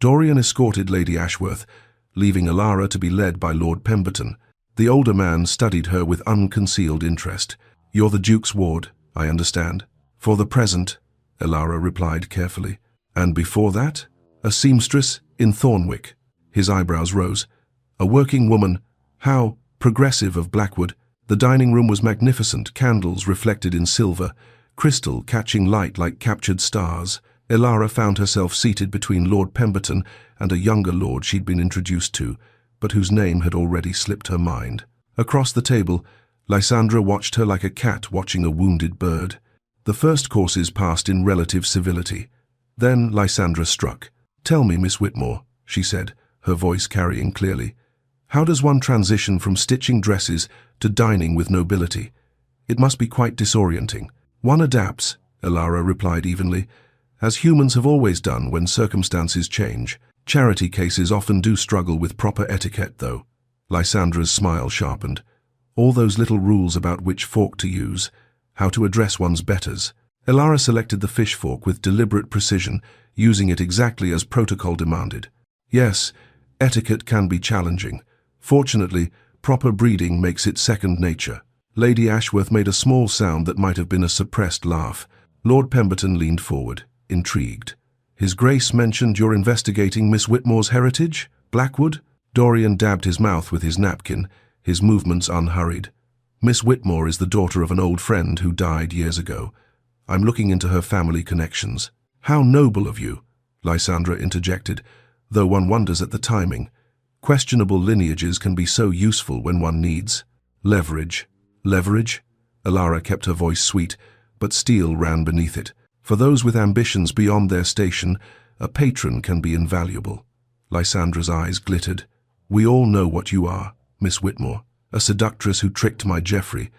Dorian escorted Lady Ashworth, leaving Elara to be led by Lord Pemberton. The older man studied her with unconcealed interest. "You're the Duke's ward, I understand." "For the present," Elara replied carefully. "And before that?" "A seamstress in Thornwick." His eyebrows rose. "A working woman. How progressive of Blackwood." The dining room was magnificent, candles reflected in silver, crystal catching light like captured stars. Elara found herself seated between Lord Pemberton and a younger lord she'd been introduced to, but whose name had already slipped her mind. Across the table, Lysandra watched her like a cat watching a wounded bird. The first courses passed in relative civility. Then Lysandra struck. "Tell me, Miss Whitmore," she said, her voice carrying clearly, "how does one transition from stitching dresses to dining with nobility? It must be quite disorienting." "One adapts," Elara replied evenly, "as humans have always done when circumstances change. Charity cases often do struggle with proper etiquette, though." Lysandra's smile sharpened. "All those little rules about which fork to use, how to address one's betters." Elara selected the fish fork with deliberate precision, using it exactly as protocol demanded. "Yes, etiquette can be challenging. Fortunately, proper breeding makes it second nature." Lady Ashworth made a small sound that might have been a suppressed laugh. Lord Pemberton leaned forward, intrigued. "His Grace mentioned you're investigating Miss Whitmore's heritage? Blackwood?" Dorian dabbed his mouth with his napkin, his movements unhurried. "Miss Whitmore is the daughter of an old friend who died years ago. I'm looking into her family connections." "How noble of you!" Lysandra interjected, though one wonders at the timing. Questionable lineages can be so useful when one needs leverage. Leverage? Elara kept her voice sweet, but steel ran beneath it. For those with ambitions beyond their station, a patron can be invaluable. Lysandra's eyes glittered. We all know what you are, Miss Whitmore, a seductress who tricked my Geoffrey,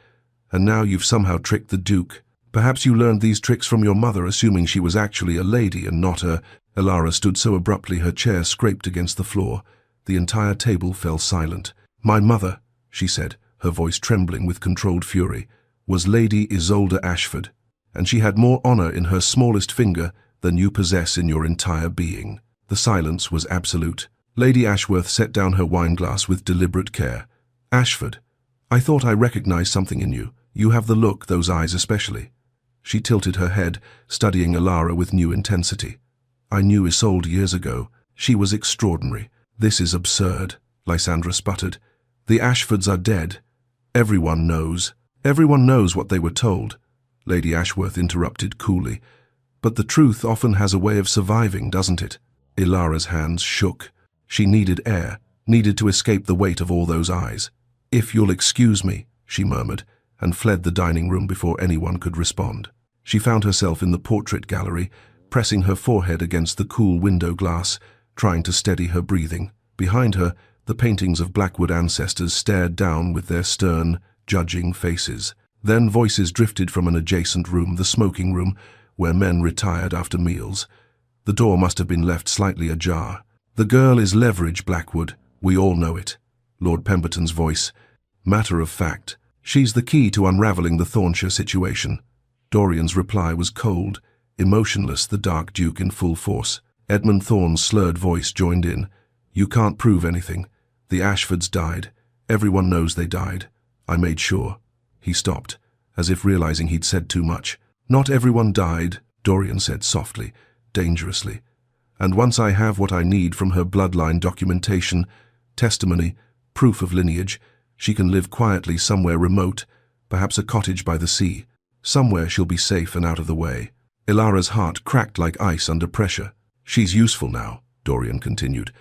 and now you've somehow tricked the Duke. Perhaps you learned these tricks from your mother, assuming she was actually a lady and not a... Elara stood so abruptly her chair scraped against the floor. The entire table fell silent. My mother, she said, her voice trembling with controlled fury, was Lady Isolde Ashford, and she had more honor in her smallest finger than you possess in your entire being. The silence was absolute. Lady Ashworth set down her wineglass with deliberate care. Ashford, I thought I recognized something in you. You have the look, those eyes especially. She tilted her head, studying Elara with new intensity. I knew Isolde years ago. She was extraordinary. This is absurd, Lysandra sputtered. The Ashfords are dead. Everyone knows. Everyone knows what they were told, Lady Ashworth interrupted coolly. But the truth often has a way of surviving, doesn't it? Elara's hands shook. She needed air, needed to escape the weight of all those eyes. If you'll excuse me, she murmured, and fled the dining room before anyone could respond. She found herself in the portrait gallery, pressing her forehead against the cool window glass, trying to steady her breathing. Behind her, the paintings of Blackwood ancestors stared down with their stern, judging faces. Then voices drifted from an adjacent room, the smoking room, where men retired after meals. The door must have been left slightly ajar. The girl is leverage, Blackwood. We all know it. Lord Pemberton's voice. Matter of fact, she's the key to unraveling the Thornshire situation. Dorian's reply was cold, emotionless, the Dark Duke in full force. Edmund Thorne's slurred voice joined in. You can't prove anything. The Ashfords died. Everyone knows they died. I made sure. He stopped, as if realizing he'd said too much. Not everyone died, Dorian said softly, dangerously. And once I have what I need from her bloodline documentation, testimony, proof of lineage, she can live quietly somewhere remote, perhaps a cottage by the sea. Somewhere she'll be safe and out of the way. Elara's heart cracked like ice under pressure. She's useful now, Dorian continued,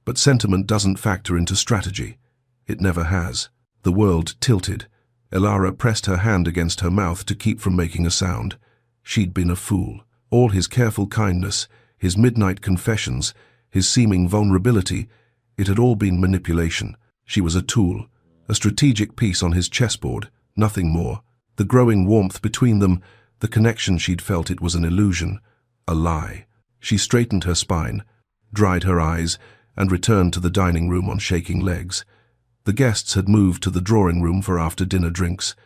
but sentiment doesn't factor into strategy. It never has. The world tilted. Elara pressed her hand against her mouth to keep from making a sound. She'd been a fool. All his careful kindness, his midnight confessions, his seeming vulnerability, it had all been manipulation. She was a tool, a strategic piece on his chessboard, nothing more. The growing warmth between them, the connection she'd felt, it was an illusion, a lie. She straightened her spine, dried her eyes, and returned to the dining room on shaking legs. The guests had moved to the drawing room for after-dinner drinks.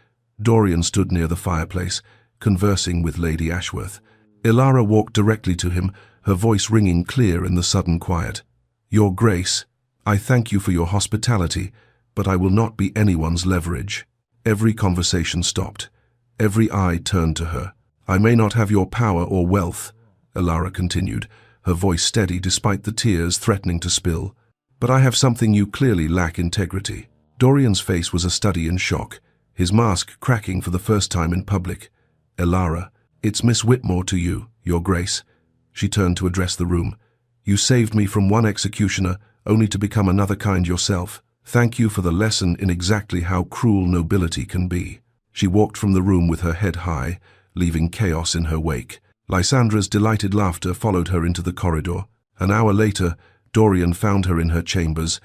Dorian stood near the fireplace, conversing with Lady Ashworth. Elara walked directly to him, her voice ringing clear in the sudden quiet. Your Grace, I thank you for your hospitality, but I will not be anyone's leverage. Every conversation stopped. Every eye turned to her. I may not have your power or wealth, Elara continued, her voice steady despite the tears threatening to spill. But I have something you clearly lack: integrity. Dorian's face was a study in shock, his mask cracking for the first time in public. Elara, it's Miss Whitmore to you, Your Grace. She turned to address the room. You saved me from one executioner, only to become another kind yourself. Thank you for the lesson in exactly how cruel nobility can be. She walked from the room with her head high, leaving chaos in her wake. Lysandra's delighted laughter followed her into the corridor. An hour later, Dorian found her in her chambers,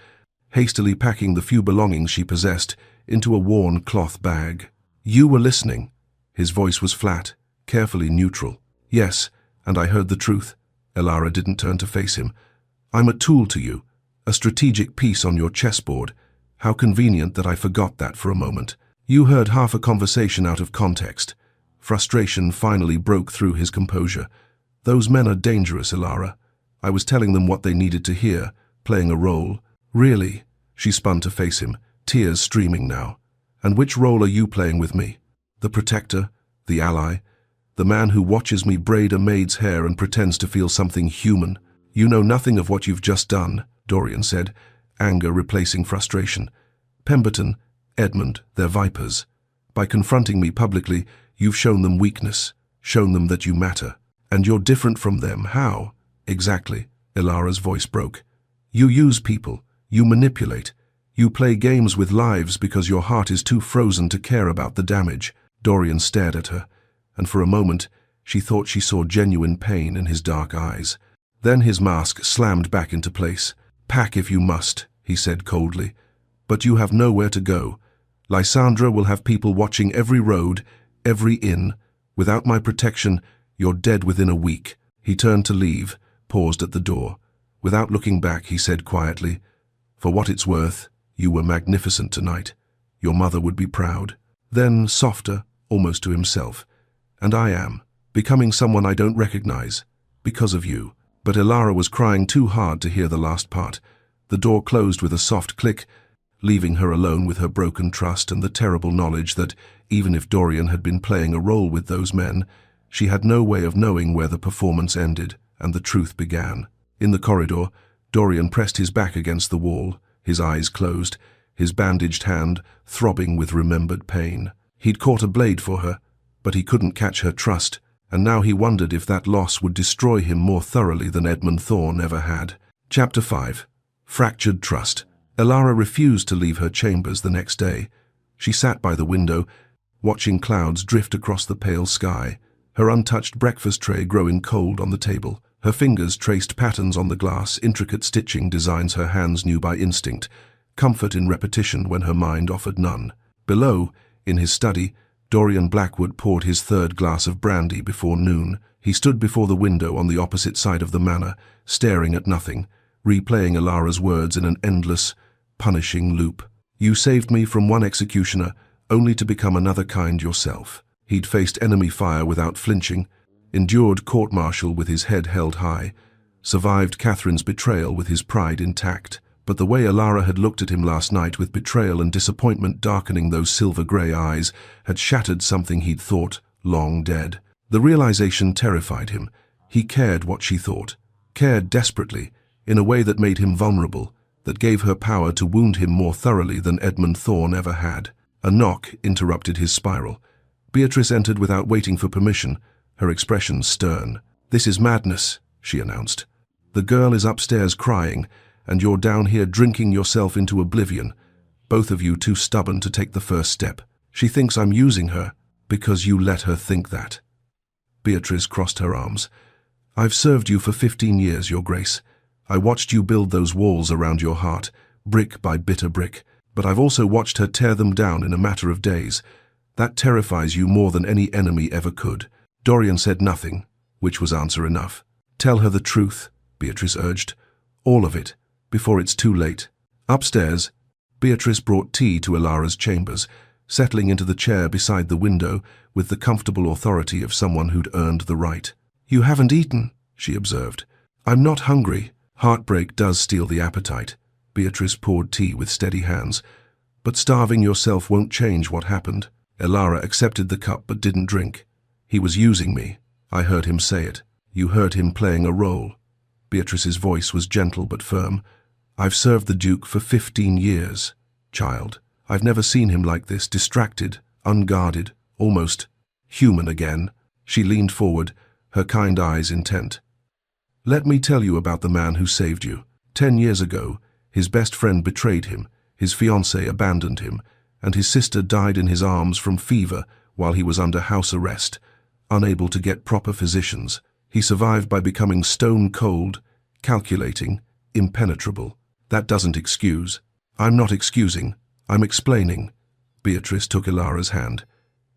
hastily packing the few belongings she possessed into a worn cloth bag. You were listening. His voice was flat, carefully neutral. Yes, and I heard the truth. Elara didn't turn to face him. I'm a tool to you, a strategic piece on your chessboard. How convenient that I forgot that for a moment. You heard half a conversation out of context. Frustration finally broke through his composure. Those men are dangerous, Elara. I was telling them what they needed to hear, playing a role. Really? She spun to face him, tears streaming now. And which role are you playing with me? The protector? The ally? The man who watches me braid a maid's hair and pretends to feel something human? You know nothing of what you've just done, Dorian said, anger replacing frustration. Pemberton, Edmund, they're vipers. By confronting me publicly, you've shown them weakness, shown them that you matter. And you're different from them. How? Exactly, Ilara's voice broke. You use people, you manipulate, you play games with lives because your heart is too frozen to care about the damage. Dorian stared at her, and for a moment she thought she saw genuine pain in his dark eyes. Then his mask slammed back into place. Pack if you must, he said coldly, but you have nowhere to go. Lysandra will have people watching every road, every inn. Without my protection, you're dead within a week. He turned to leave, paused at the door. Without looking back, he said quietly, for what it's worth, you were magnificent tonight. Your mother would be proud. Then, softer, almost to himself, and I am, becoming someone I don't recognize, because of you. But Ilara was crying too hard to hear the last part. The door closed with a soft click, leaving her alone with her broken trust and the terrible knowledge that, even if Dorian had been playing a role with those men, she had no way of knowing where the performance ended and the truth began. In the corridor, Dorian pressed his back against the wall, his eyes closed, his bandaged hand throbbing with remembered pain. He'd caught a blade for her, but he couldn't catch her trust, and now he wondered if that loss would destroy him more thoroughly than Edmund Thorne ever had. Chapter 5. Fractured Trust. Ilara refused to leave her chambers the next day. She sat by the window, watching clouds drift across the pale sky, her untouched breakfast tray growing cold on the table. Her fingers traced patterns on the glass, intricate stitching designs her hands knew by instinct, comfort in repetition when her mind offered none. Below, in his study, Dorian Blackwood poured his third glass of brandy before noon. He stood before the window on the opposite side of the manor, staring at nothing, replaying Ilara's words in an endless, punishing loop. You saved me from one executioner, only to become another kind yourself. He'd faced enemy fire without flinching, endured court-martial with his head held high, survived Catherine's betrayal with his pride intact. But the way Ilara had looked at him last night, with betrayal and disappointment darkening those silver-grey eyes, had shattered something he'd thought long dead. The realization terrified him. He cared what she thought, cared desperately, in a way that made him vulnerable, that gave her power to wound him more thoroughly than Edmund Thorne ever had. A knock interrupted his spiral. Beatrice entered without waiting for permission, her expression stern. "This is madness," she announced. "The girl is upstairs crying, and you're down here drinking yourself into oblivion, both of you too stubborn to take the first step. She thinks I'm using her, because you let her think that." Beatrice crossed her arms. "I've served you for 15 years, Your Grace. I watched you build those walls around your heart, brick by bitter brick, but I've also watched her tear them down in a matter of days. That terrifies you more than any enemy ever could." Dorian said nothing, which was answer enough. "Tell her the truth," Beatrice urged. "All of it, before it's too late." Upstairs, Beatrice brought tea to Ilara's chambers, settling into the chair beside the window with the comfortable authority of someone who'd earned the right. "You haven't eaten," she observed. "I'm not hungry." "Heartbreak does steal the appetite." Beatrice poured tea with steady hands. "But starving yourself won't change what happened." Ilara accepted the cup but didn't drink. "He was using me. I heard him say it." "You heard him playing a role." Beatrice's voice was gentle but firm. "I've served the Duke for 15 years, child. I've never seen him like this, distracted, unguarded, almost human again." She leaned forward, her kind eyes intent. "Let me tell you about the man who saved you. 10 years ago, his best friend betrayed him, his fiancée abandoned him, and his sister died in his arms from fever while he was under house arrest, unable to get proper physicians. He survived by becoming stone cold, calculating, impenetrable. That doesn't excuse." "I'm not excusing, I'm explaining." Beatrice took Ilara's hand.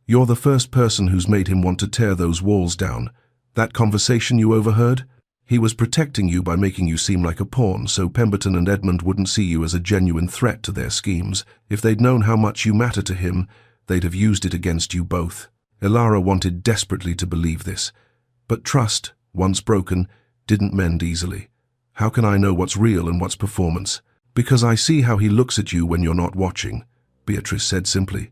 "You're the first person who's made him want to tear those walls down. That conversation you overheard? He was protecting you by making you seem like a pawn, so Pemberton and Edmund wouldn't see you as a genuine threat to their schemes. If they'd known how much you matter to him, they'd have used it against you both." Ilara wanted desperately to believe this. But trust, once broken, didn't mend easily. "How can I know what's real and what's performance?" "Because I see how he looks at you when you're not watching," Beatrice said simply.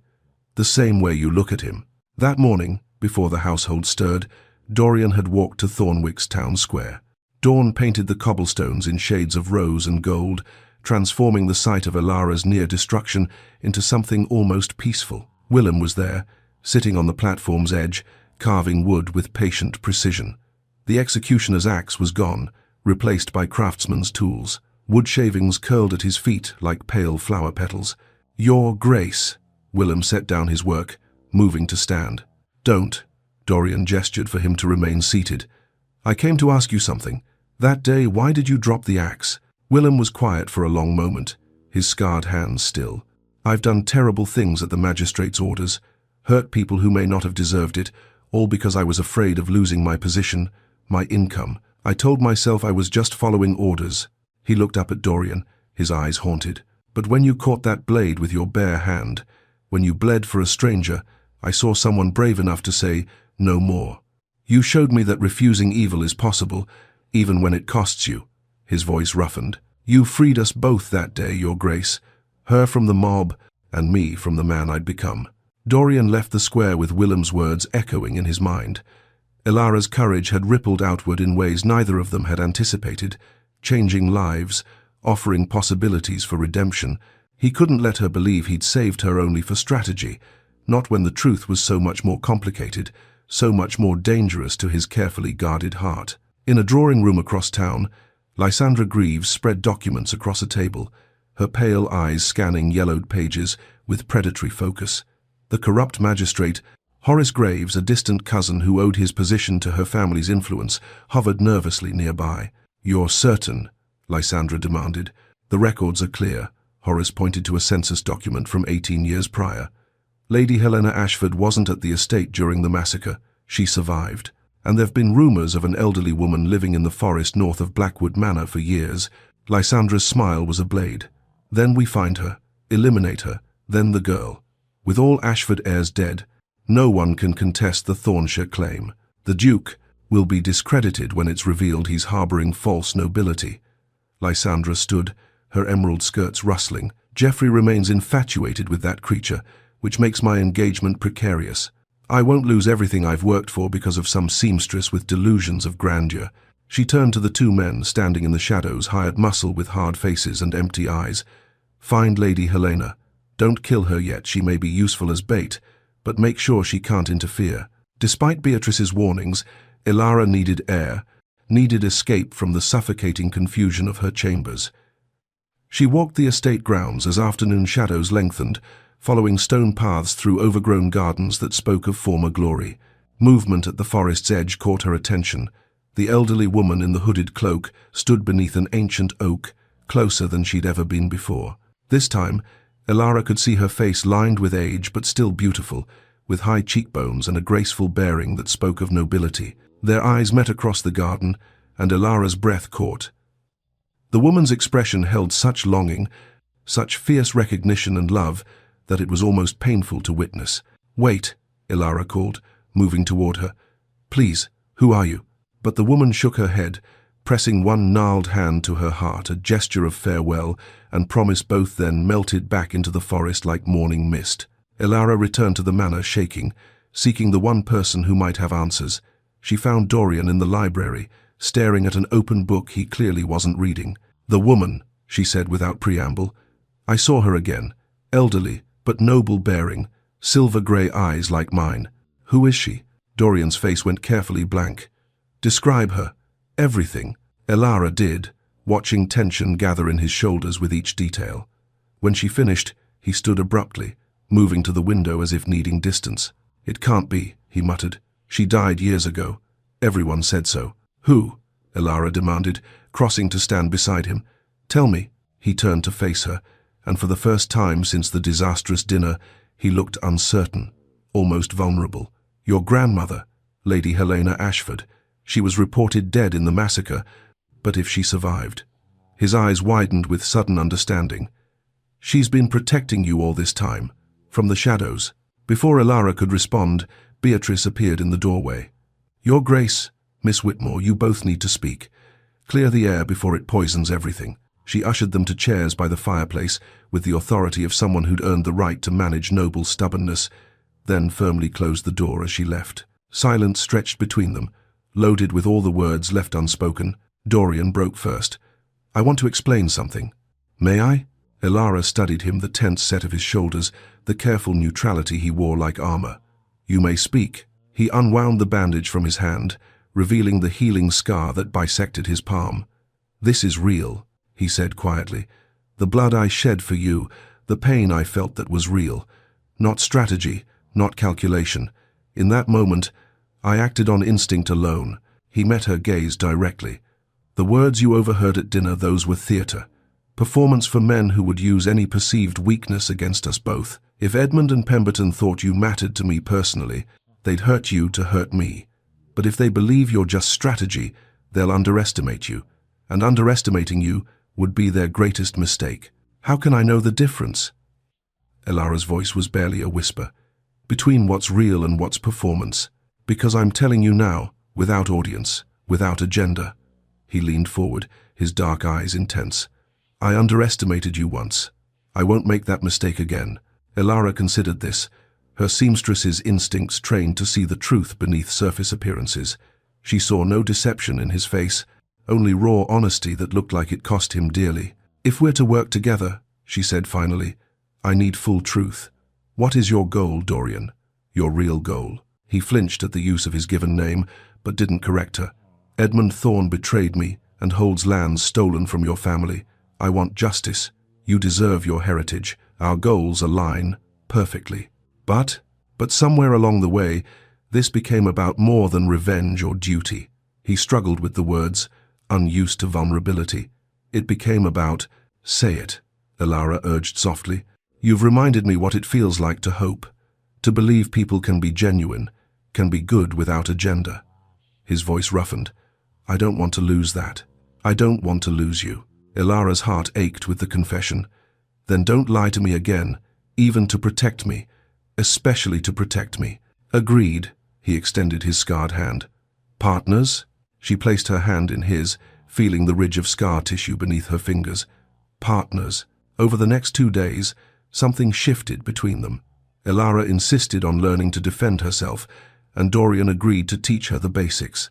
"The same way you look at him." That morning, before the household stirred, Dorian had walked to Thornwick's town square. Dawn painted the cobblestones in shades of rose and gold, transforming the sight of Ilara's near destruction into something almost peaceful. Willem was there, sitting on the platform's edge, carving wood with patient precision. The executioner's axe was gone, replaced by craftsman's tools. Wood shavings curled at his feet like pale flower petals. "Your Grace." Willem set down his work, moving to stand. "Don't." Dorian gestured for him to remain seated. "I came to ask you something. That day, why did you drop the axe?" Willem was quiet for a long moment, his scarred hands still. "I've done terrible things at the magistrate's orders, hurt people who may not have deserved it, all because I was afraid of losing my position, my income. I told myself I was just following orders." He looked up at Dorian, his eyes haunted. "But when you caught that blade with your bare hand, when you bled for a stranger, I saw someone brave enough to say, 'No more.' You showed me that refusing evil is possible, even when it costs you." His voice roughened. "You freed us both that day, Your Grace, her from the mob and me from the man I'd become." Dorian left the square with Willem's words echoing in his mind. Elara's courage had rippled outward in ways neither of them had anticipated, changing lives, offering possibilities for redemption. He couldn't let her believe he'd saved her only for strategy, not when the truth was so much more complicated, so much more dangerous to his carefully guarded heart. In a drawing room across town, Lysandra Greaves spread documents across a table, her pale eyes scanning yellowed pages with predatory focus. The corrupt magistrate, Horace Graves, a distant cousin who owed his position to her family's influence, hovered nervously nearby. "You're certain?" Lysandra demanded. "The records are clear." Horace pointed to a census document from 18 years prior. "Lady Helena Ashford wasn't at the estate during the massacre. She survived. And there've been rumors of an elderly woman living in the forest north of Blackwood Manor for years." Lysandra's smile was a blade. "Then we find her, eliminate her, then the girl. With all Ashford heirs dead, no one can contest the Thornshire claim. The Duke will be discredited when it's revealed he's harboring false nobility." Lysandra stood, her emerald skirts rustling. "Geoffrey remains infatuated with that creature, which makes my engagement precarious. I won't lose everything I've worked for because of some seamstress with delusions of grandeur." She turned to the two men standing in the shadows, hired muscle with hard faces and empty eyes. "Find Lady Helena. Don't kill her yet, she may be useful as bait, but make sure she can't interfere." Despite Beatrice's warnings, Elara needed air, needed escape from the suffocating confusion of her chambers. She walked the estate grounds as afternoon shadows lengthened, following stone paths through overgrown gardens that spoke of former glory. Movement at the forest's edge caught her attention. The elderly woman in the hooded cloak stood beneath an ancient oak, closer than she'd ever been before. This time, Elara could see her face lined with age but still beautiful, with high cheekbones and a graceful bearing that spoke of nobility. Their eyes met across the garden, and Elara's breath caught. The woman's expression held such longing, such fierce recognition and love, that it was almost painful to witness. "Wait," Elara called, moving toward her. "Please, who are you?" But the woman shook her head, pressing one gnarled hand to her heart, a gesture of farewell, and promise both then melted back into the forest like morning mist. Elara returned to the manor, shaking, seeking the one person who might have answers. She found Dorian in the library, staring at an open book he clearly wasn't reading. "The woman," she said without preamble. "I saw her again, elderly, but noble bearing, silver-grey eyes like mine. Who is she?" Dorian's face went carefully blank. "Describe her. Everything." Elara did, watching tension gather in his shoulders with each detail. When she finished, he stood abruptly, moving to the window as if needing distance. "It can't be," he muttered. "She died years ago. Everyone said so." "Who?" Elara demanded, crossing to stand beside him. "Tell me." He turned to face her, and for the first time since the disastrous dinner, he looked uncertain, almost vulnerable. "Your grandmother, Lady Helena Ashford. She was reported dead in the massacre, but if she survived." His eyes widened with sudden understanding. "She's been protecting you all this time, from the shadows." Before Elara could respond, Beatrice appeared in the doorway. "Your Grace, Miss Whitmore, you both need to speak. Clear the air before it poisons everything." She ushered them to chairs by the fireplace with the authority of someone who'd earned the right to manage noble stubbornness, then firmly closed the door as she left. Silence stretched between them, loaded with all the words left unspoken. Dorian broke first. "I want to explain something." "May I?" Elara studied him, the tense set of his shoulders, the careful neutrality he wore like armor. "You may speak." He unwound the bandage from his hand, revealing the healing scar that bisected his palm. "This is real," he said quietly. "The blood I shed for you, the pain I felt that was real. Not strategy, not calculation. In that moment, I acted on instinct alone." He met her gaze directly. "The words you overheard at dinner, those were theatre. Performance for men who would use any perceived weakness against us both. If Edmund and Pemberton thought you mattered to me personally, they'd hurt you to hurt me. But if they believe you're just strategy, they'll underestimate you. And underestimating you would be their greatest mistake." "How can I know the difference?" Elara's voice was barely a whisper. "Between what's real and what's performance. Because I'm telling you now, without audience, without agenda." He leaned forward, his dark eyes intense. "I underestimated you once. I won't make that mistake again." Elara considered this, her seamstress's instincts trained to see the truth beneath surface appearances. She saw no deception in his face, only raw honesty that looked like it cost him dearly. "If we're to work together," she said finally, "I need full truth. What is your goal, Dorian? Your real goal?" He flinched at the use of his given name, but didn't correct her. "Edmund Thorne betrayed me and holds lands stolen from your family. I want justice. You deserve your heritage. Our goals align perfectly. But somewhere along the way, this became about more than revenge or duty." He struggled with the words, unused to vulnerability. "It became about—" "Say it," Elara urged softly. "You've reminded me what it feels like to hope, to believe people can be genuine, can be good without agenda." His voice roughened. "I don't want to lose that. I don't want to lose you." Elara's heart ached with the confession. "Then don't lie to me again, even to protect me, especially to protect me." "Agreed," he extended his scarred hand. "Partners?" She placed her hand in his, feeling the ridge of scar tissue beneath her fingers. "Partners." Over the next 2 days, something shifted between them. Elara insisted on learning to defend herself, and Dorian agreed to teach her the basics.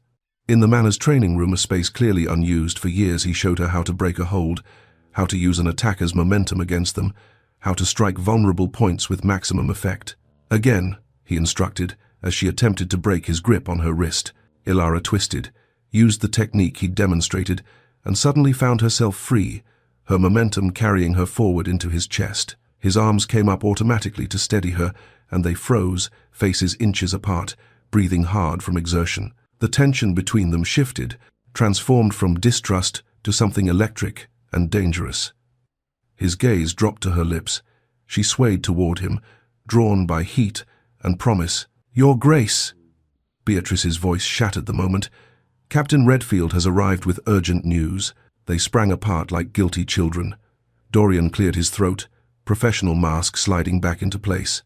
In the Manor's training room, a space clearly unused for years, he showed her how to break a hold, how to use an attacker's momentum against them, how to strike vulnerable points with maximum effect. "Again," he instructed, as she attempted to break his grip on her wrist. Elara twisted, used the technique he'd demonstrated, and suddenly found herself free, her momentum carrying her forward into his chest. His arms came up automatically to steady her, and they froze, faces inches apart, breathing hard from exertion. The tension between them shifted, transformed from distrust to something electric and dangerous. His gaze dropped to her lips. She swayed toward him, drawn by heat and promise. "Your Grace!" Beatrice's voice shattered the moment. "Captain Redfield has arrived with urgent news." They sprang apart like guilty children. Dorian cleared his throat, professional mask sliding back into place.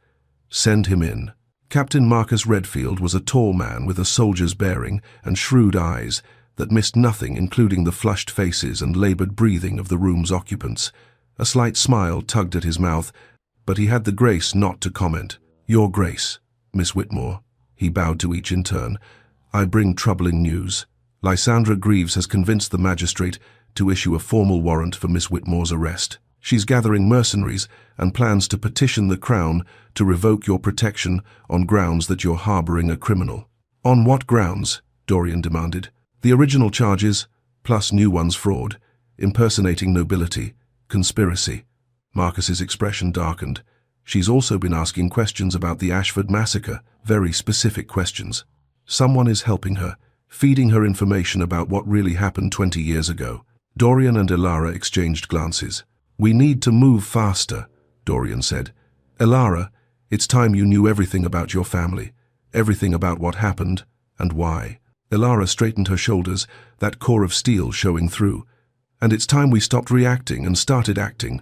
"Send him in." Captain Marcus Redfield was a tall man with a soldier's bearing and shrewd eyes that missed nothing, including the flushed faces and labored breathing of the room's occupants. A slight smile tugged at his mouth, but he had the grace not to comment. "Your Grace, Miss Whitmore," he bowed to each in turn, "I bring troubling news. Lysandra Greaves has convinced the magistrate to issue a formal warrant for Miss Whitmore's arrest. She's gathering mercenaries and plans to petition the Crown to revoke your protection on grounds that you're harboring a criminal." "On what grounds?" Dorian demanded. "The original charges, plus new ones: fraud, impersonating nobility, conspiracy." Marcus's expression darkened. "She's also been asking questions about the Ashford massacre, very specific questions. Someone is helping her, feeding her information about what really happened 20 years ago." Dorian and Elara exchanged glances. "We need to move faster," Dorian said. "Elara, it's time you knew everything about your family, everything about what happened and why." Elara straightened her shoulders, that core of steel showing through. "And it's time we stopped reacting and started acting.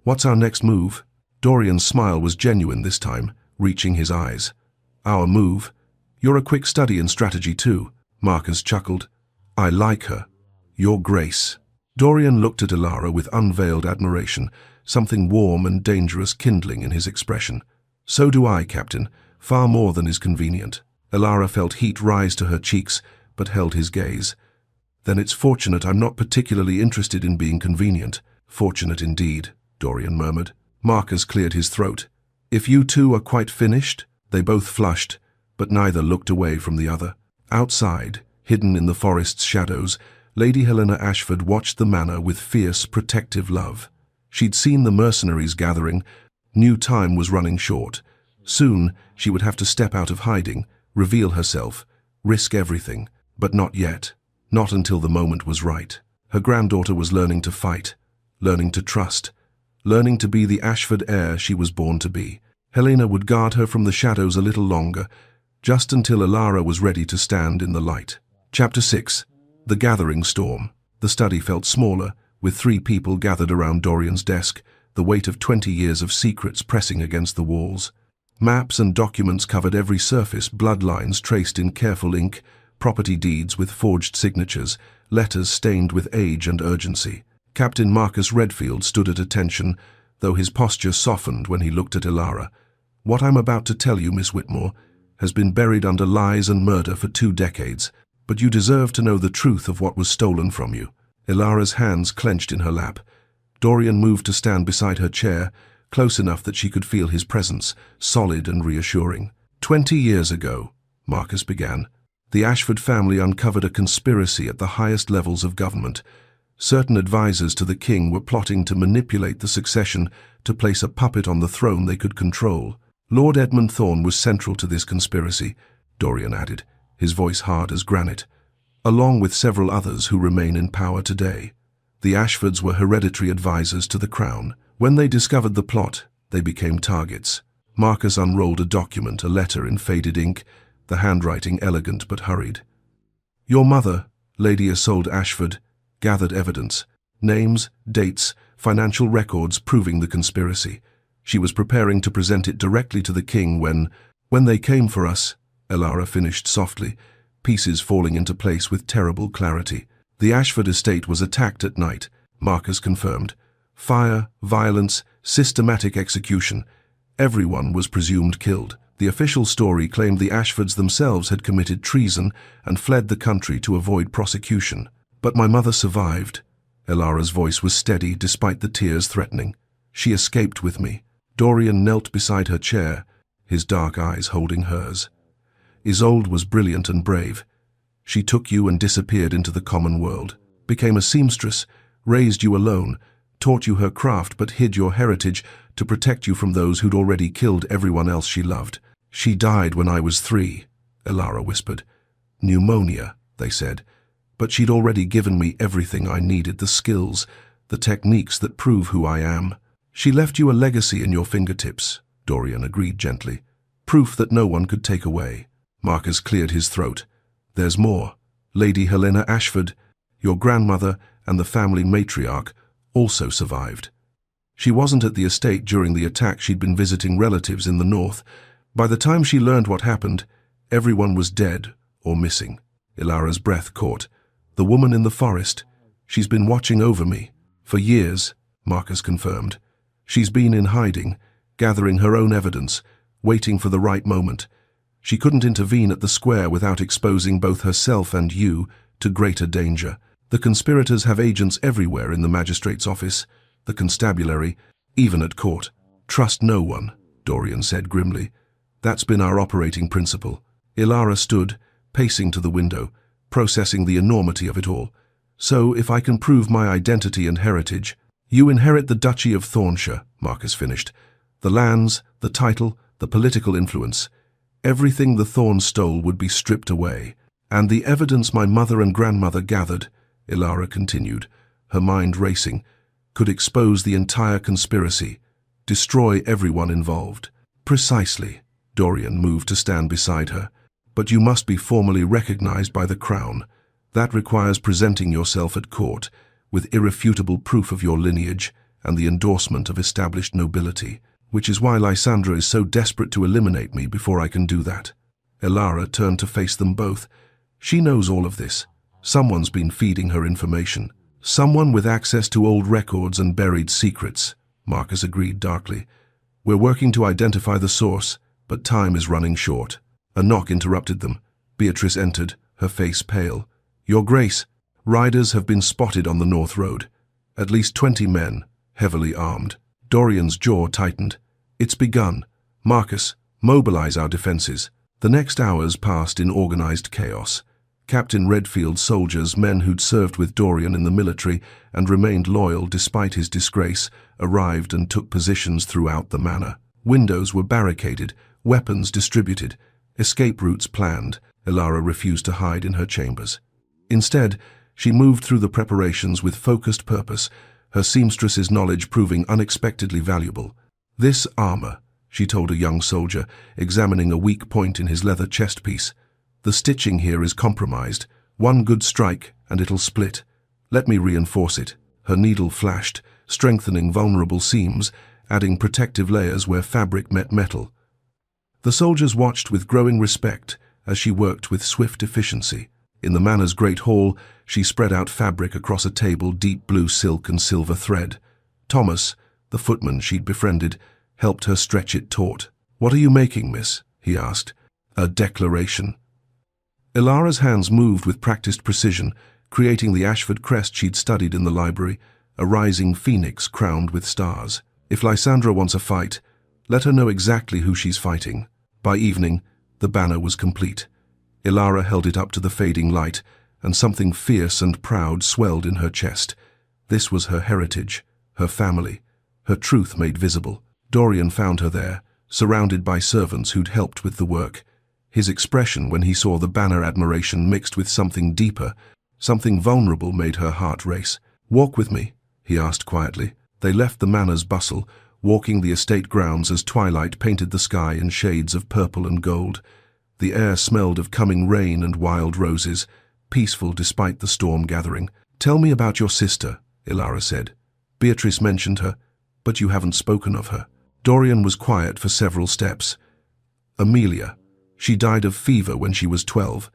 What's our next move?" Dorian's smile was genuine this time, reaching his eyes. "Our move? You're a quick study in strategy too," Marcus chuckled. "I like her. Your Grace." Dorian looked at Elara with unveiled admiration, something warm and dangerous kindling in his expression. "So do I, Captain, far more than is convenient." Elara felt heat rise to her cheeks, but held his gaze. "Then it's fortunate I'm not particularly interested in being convenient." "Fortunate indeed," Dorian murmured. Marcus cleared his throat. "If you two are quite finished?" They both flushed, but neither looked away from the other. Outside, Hidden in the forest's shadows, Lady Helena Ashford watched the manor with fierce, protective love. She'd seen the mercenaries gathering, knew time was running short. Soon, she would have to step out of hiding, reveal herself, risk everything. But not yet. Not until the moment was right. Her granddaughter was learning to fight, learning to trust, learning to be the Ashford heir she was born to be. Helena would guard her from the shadows a little longer, just until Elara was ready to stand in the light. Chapter 6. The Gathering Storm. The study felt smaller, with 3 people gathered around Dorian's desk, the weight of 20 years of secrets pressing against the walls. Maps and documents covered every surface, bloodlines traced in careful ink, property deeds with forged signatures, letters stained with age and urgency. Captain Marcus Redfield stood at attention, though his posture softened when he looked at Elara. "What I'm about to tell you, Miss Whitmore, has been buried under lies and murder for 2 decades, but you deserve to know the truth of what was stolen from you." Elara's hands clenched in her lap. Dorian moved to stand beside her chair, close enough that she could feel his presence, solid and reassuring. 20 years ago, Marcus began, the Ashford family uncovered a conspiracy at the highest levels of government. Certain advisors to the king were plotting to manipulate the succession to place a puppet on the throne they could control. Lord Edmund Thorne was central to this conspiracy, Dorian added, his voice hard as granite, along with several others who remain in power today. The Ashfords were hereditary advisors to the crown. When they discovered the plot, they became targets. Marcus unrolled a document, a letter in faded ink, the handwriting elegant but hurried. "Your mother, Lady Isolde Ashford, gathered evidence, names, dates, financial records proving the conspiracy. She was preparing to present it directly to the king when they came for us," Elara finished softly, pieces falling into place with terrible clarity. "The Ashford estate was attacked at night," Marcus confirmed. "Fire, violence, systematic execution. Everyone was presumed killed. The official story claimed the Ashfords themselves had committed treason and fled the country to avoid prosecution. But my mother survived." Elara's voice was steady despite the tears threatening. "She escaped with me." Dorian knelt beside her chair, his dark eyes holding hers. "Isolde was brilliant and brave. She took you and disappeared into the common world, became a seamstress, raised you alone, taught you her craft but hid your heritage to protect you from those who'd already killed everyone else she loved. She died when I was 3, Elara whispered. "Pneumonia," they said. "But she'd already given me everything I needed, the skills, the techniques that prove who I am. She left you a legacy in your fingertips," Dorian agreed gently. "Proof that no one could take away." Marcus cleared his throat. "There's more. Lady Helena Ashford, your grandmother and the family matriarch, also survived. She wasn't at the estate during the attack. She'd been visiting relatives in the north. By the time she learned what happened, everyone was dead or missing." Elara's breath caught. "The woman in the forest. She's been watching over me." "For years," Marcus confirmed. "She's been in hiding, gathering her own evidence, waiting for the right moment. She couldn't intervene at the square without exposing both herself and you to greater danger. The conspirators have agents everywhere in the magistrate's office, the constabulary, even at court. Trust no one," Dorian said grimly. "That's been our operating principle." Elara stood, pacing to the window, processing the enormity of it all. "So, if I can prove my identity and heritage—" "You inherit the Duchy of Thornshire," Marcus finished. "The lands, the title, the political influence. Everything the Thorns stole would be stripped away. And the evidence my mother and grandmother gathered," Elara continued, her mind racing, "could expose the entire conspiracy, destroy everyone involved." "Precisely." Dorian moved to stand beside her. "But you must be formally recognized by the crown. That requires presenting yourself at court, with irrefutable proof of your lineage and the endorsement of established nobility, which is why Lysandra is so desperate to eliminate me before I can do that." Elara turned to face them both. "She knows all of this. Someone's been feeding her information. Someone with access to old records and buried secrets," Marcus agreed darkly. "We're working to identify the source, but time is running short." A knock interrupted them. Beatrice entered, her face pale. "Your Grace, riders have been spotted on the North Road. At least 20 men, heavily armed." Dorian's jaw tightened. "It's begun. Marcus, mobilize our defenses." The next hours passed in organized chaos. Captain Redfield's soldiers, men who'd served with Dorian in the military and remained loyal despite his disgrace, arrived and took positions throughout the manor. Windows were barricaded, weapons distributed, escape routes planned. Elara refused to hide in her chambers. Instead, she moved through the preparations with focused purpose, her seamstress's knowledge proving unexpectedly valuable. "This armor," she told a young soldier, examining a weak point in his leather chest piece. "The stitching here is compromised. One good strike and it'll split. Let me reinforce it." Her needle flashed, strengthening vulnerable seams, adding protective layers where fabric met metal. The soldiers watched with growing respect as she worked with swift efficiency. In the manor's great hall, she spread out fabric across a table, deep blue silk and silver thread. Thomas, the footman she'd befriended, helped her stretch it taut. "What are you making, miss?" he asked. "A declaration." Elara's hands moved with practiced precision, creating the Ashford crest she'd studied in the library, a rising phoenix crowned with stars. If Lysandra wants a fight, let her know exactly who she's fighting. By evening, the banner was complete. Elara held it up to the fading light, and something fierce and proud swelled in her chest. This was her heritage, her family, her truth made visible. Dorian found her there, surrounded by servants who'd helped with the work. His expression when he saw the banner admiration mixed with something deeper, something vulnerable, made her heart race. "Walk with me," he asked quietly. They left the manor's bustle, walking the estate grounds as twilight painted the sky in shades of purple and gold. The air smelled of coming rain and wild roses, peaceful despite the storm gathering. "Tell me about your sister," Elara said. "Beatrice mentioned her, but you haven't spoken of her." Dorian was quiet for several steps. "Amelia. She died of fever when she was 12.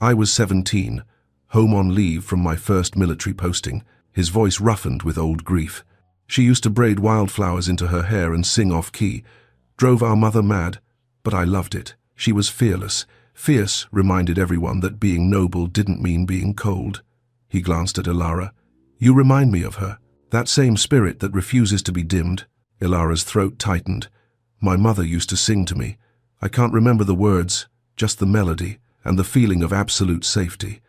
I was 17, home on leave from my first military posting." His voice roughened with old grief. "She used to braid wildflowers into her hair and sing off-key. Drove our mother mad, but I loved it. She was fearless. Fierce reminded everyone that being noble didn't mean being cold." He glanced at Elara. "You remind me of her. That same spirit that refuses to be dimmed." Elara's throat tightened. "My mother used to sing to me. I can't remember the words, just the melody and the feeling of absolute safety.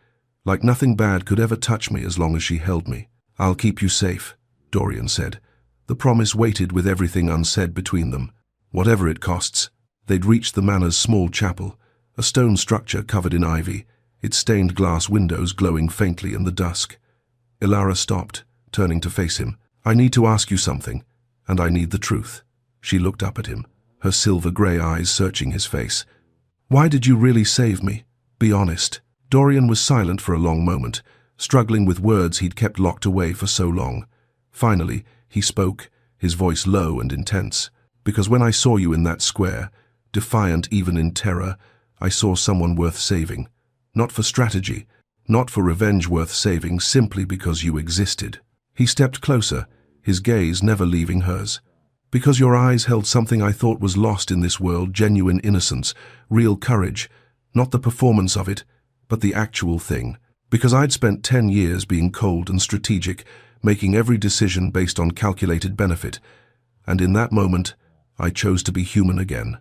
Like nothing bad could ever touch me as long as she held me." "I'll keep you safe," Dorian said. The promise waited with everything unsaid between them. Whatever it costs. They'd reached the manor's small chapel, a stone structure covered in ivy, its stained glass windows glowing faintly in the dusk. Elara stopped, turning to face him. "I need to ask you something, and I need the truth." She looked up at him, her silver-grey eyes searching his face. "Why did you really save me? Be honest." Dorian was silent for a long moment, struggling with words he'd kept locked away for so long. Finally, he spoke, his voice low and intense. "Because when I saw you in that square, defiant even in terror, I saw someone worth saving. Not for strategy, not for revenge, worth saving simply because you existed." He stepped closer, his gaze never leaving hers. "Because your eyes held something I thought was lost in this world, genuine innocence, real courage, not the performance of it, but the actual thing. Because I'd spent 10 years being cold and strategic, making every decision based on calculated benefit, and in that moment, I chose to be human again."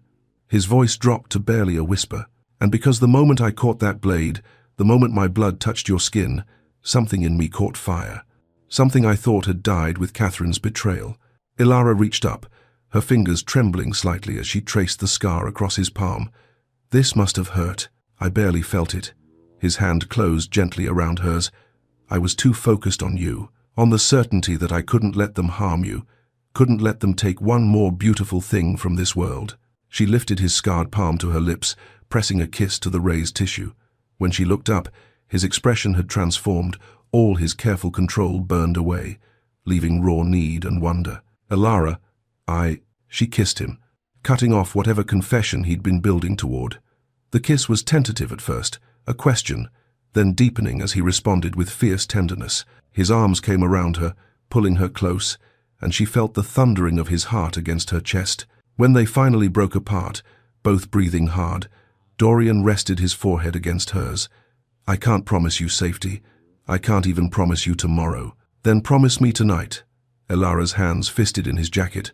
His voice dropped to barely a whisper. "And because the moment I caught that blade, the moment my blood touched your skin, something in me caught fire. Something I thought had died with Catherine's betrayal." Elara reached up, her fingers trembling slightly as she traced the scar across his palm. "This must have hurt. I barely felt it." His hand closed gently around hers. "I was too focused on you, on the certainty that I couldn't let them harm you, couldn't let them take one more beautiful thing from this world." She lifted his scarred palm to her lips, pressing a kiss to the raised tissue. When she looked up, his expression had transformed, all his careful control burned away, leaving raw need and wonder. "Elara, She kissed him, cutting off whatever confession he'd been building toward. The kiss was tentative at first, a question, then deepening as he responded with fierce tenderness. His arms came around her, pulling her close, and she felt the thundering of his heart against her chest. When they finally broke apart, both breathing hard, Dorian rested his forehead against hers. "I can't promise you safety. I can't even promise you tomorrow." "Then promise me tonight." Elara's hands fisted in his jacket.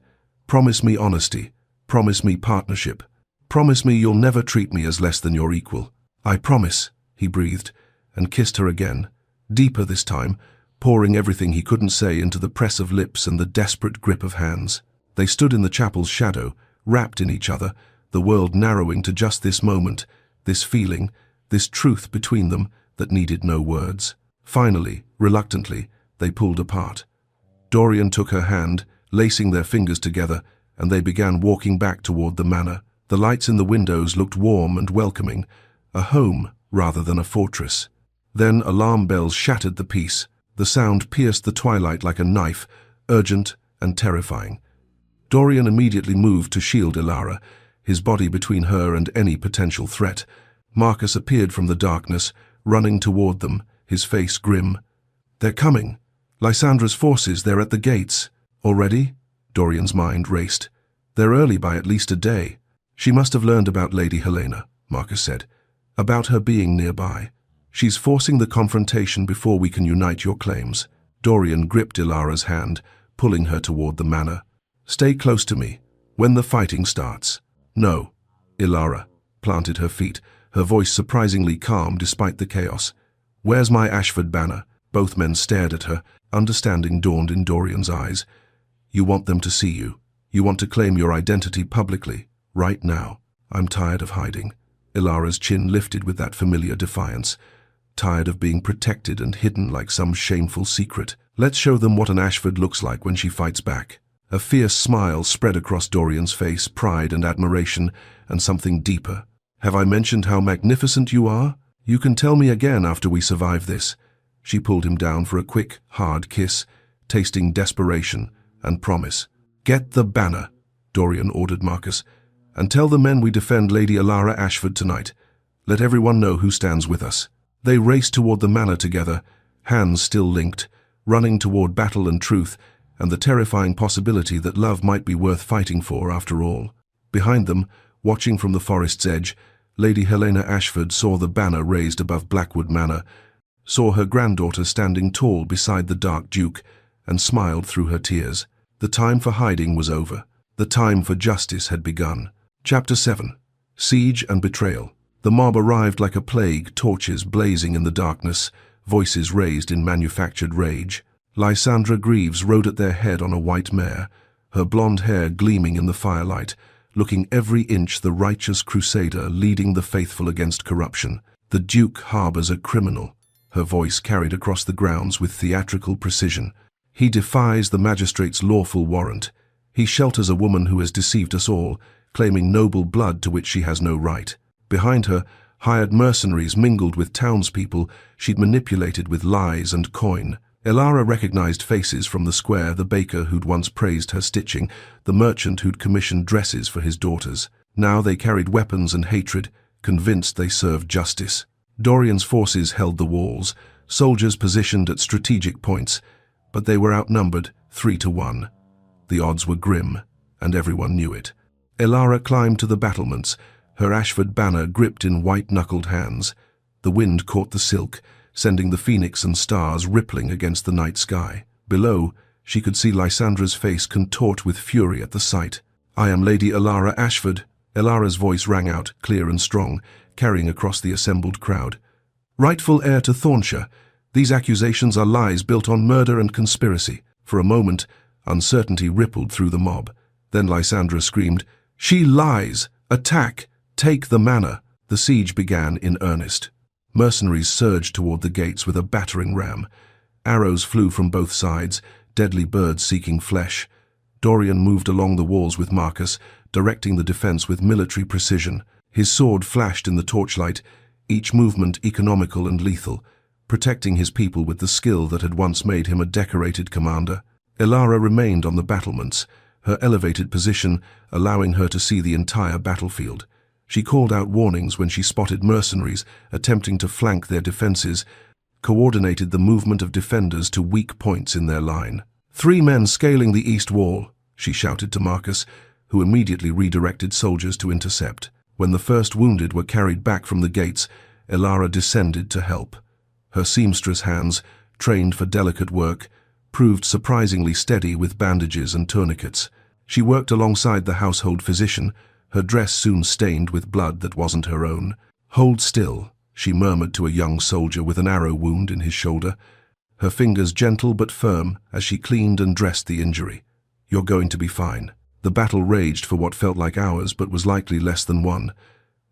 "Promise me honesty. Promise me partnership. Promise me you'll never treat me as less than your equal." "I promise," he breathed, and kissed her again, deeper this time, pouring everything he couldn't say into the press of lips and the desperate grip of hands. They stood in the chapel's shadow, wrapped in each other, the world narrowing to just this moment, this feeling, this truth between them that needed no words. Finally, reluctantly, they pulled apart. Dorian took her hand, lacing their fingers together, and they began walking back toward the manor. The lights in the windows looked warm and welcoming, a home rather than a fortress. Then alarm bells shattered the peace. The sound pierced the twilight like a knife, urgent and terrifying. Dorian immediately moved to shield Ilara, his body between her and any potential threat. Marcus appeared from the darkness, running toward them, his face grim. "They're coming. Lysandra's forces, they're at the gates." "Already?" Dorian's mind raced. "They're early by at least a day." "She must have learned about Lady Helena," Marcus said. "About her being nearby. She's forcing the confrontation before we can unite your claims." Dorian gripped Ilara's hand, pulling her toward the manor. "Stay close to me, when the fighting starts." "No." Ilara planted her feet, her voice surprisingly calm despite the chaos. "Where's my Ashford banner?" Both men stared at her. Understanding dawned in Dorian's eyes. "You want them to see you. You want to claim your identity publicly, right now." "I'm tired of hiding." Ilara's chin lifted with that familiar defiance. "Tired of being protected and hidden like some shameful secret. Let's show them what an Ashford looks like when she fights back." A fierce smile spread across Dorian's face, pride and admiration, and something deeper. "Have I mentioned how magnificent you are? You can tell me again after we survive this." She pulled him down for a quick, hard kiss, tasting desperation and promise. "Get the banner," Dorian ordered Marcus, "and tell the men we defend Lady Ilara Ashford tonight. Let everyone know who stands with us." They raced toward the manor together, hands still linked, running toward battle and truth, and the terrifying possibility that love might be worth fighting for after all. Behind them, watching from the forest's edge, Lady Helena Ashford saw the banner raised above Blackwood Manor, saw her granddaughter standing tall beside the dark Duke, and smiled through her tears. The time for hiding was over. The time for justice had begun. Chapter 7. Siege and Betrayal. The mob arrived like a plague, torches blazing in the darkness, voices raised in manufactured rage. Lysandra Greaves rode at their head on a white mare, her blonde hair gleaming in the firelight, looking every inch the righteous crusader leading the faithful against corruption. "The Duke harbors a criminal," her voice carried across the grounds with theatrical precision. "He defies the magistrate's lawful warrant. He shelters a woman who has deceived us all, claiming noble blood to which she has no right." Behind her, hired mercenaries mingled with townspeople she'd manipulated with lies and coin. Ilara recognized faces from the square, the baker who'd once praised her stitching, the merchant who'd commissioned dresses for his daughters. Now they carried weapons and hatred, convinced they served justice. Dorian's forces held the walls, soldiers positioned at strategic points, but they were outnumbered 3-1. The odds were grim, and everyone knew it. Ilara climbed to the battlements, her Ashford banner gripped in white-knuckled hands. The wind caught the silk, sending the phoenix and stars rippling against the night sky. Below, she could see Lysandra's face contort with fury at the sight. "I am Lady Ilara Ashford." Ilara's voice rang out, clear and strong, carrying across the assembled crowd. "Rightful heir to Thornshire, these accusations are lies built on murder and conspiracy." For a moment, uncertainty rippled through the mob. Then Lysandra screamed, "She lies! Attack! Take the manor!" The siege began in earnest. Mercenaries surged toward the gates with a battering ram. Arrows flew from both sides, deadly birds seeking flesh. Dorian moved along the walls with Marcus, directing the defense with military precision. His sword flashed in the torchlight, each movement economical and lethal, protecting his people with the skill that had once made him a decorated commander. Ilara remained on the battlements, her elevated position allowing her to see the entire battlefield. She called out warnings when she spotted mercenaries attempting to flank their defenses, coordinated the movement of defenders to weak points in their line. "3 men scaling the east wall," she shouted to Marcus, who immediately redirected soldiers to intercept. When the first wounded were carried back from the gates, Ilara descended to help. Her seamstress hands, trained for delicate work, proved surprisingly steady with bandages and tourniquets. She worked alongside the household physician, her dress soon stained with blood that wasn't her own. "Hold still," she murmured to a young soldier with an arrow wound in his shoulder, her fingers gentle but firm as she cleaned and dressed the injury. "You're going to be fine." The battle raged for what felt like hours but was likely less than one.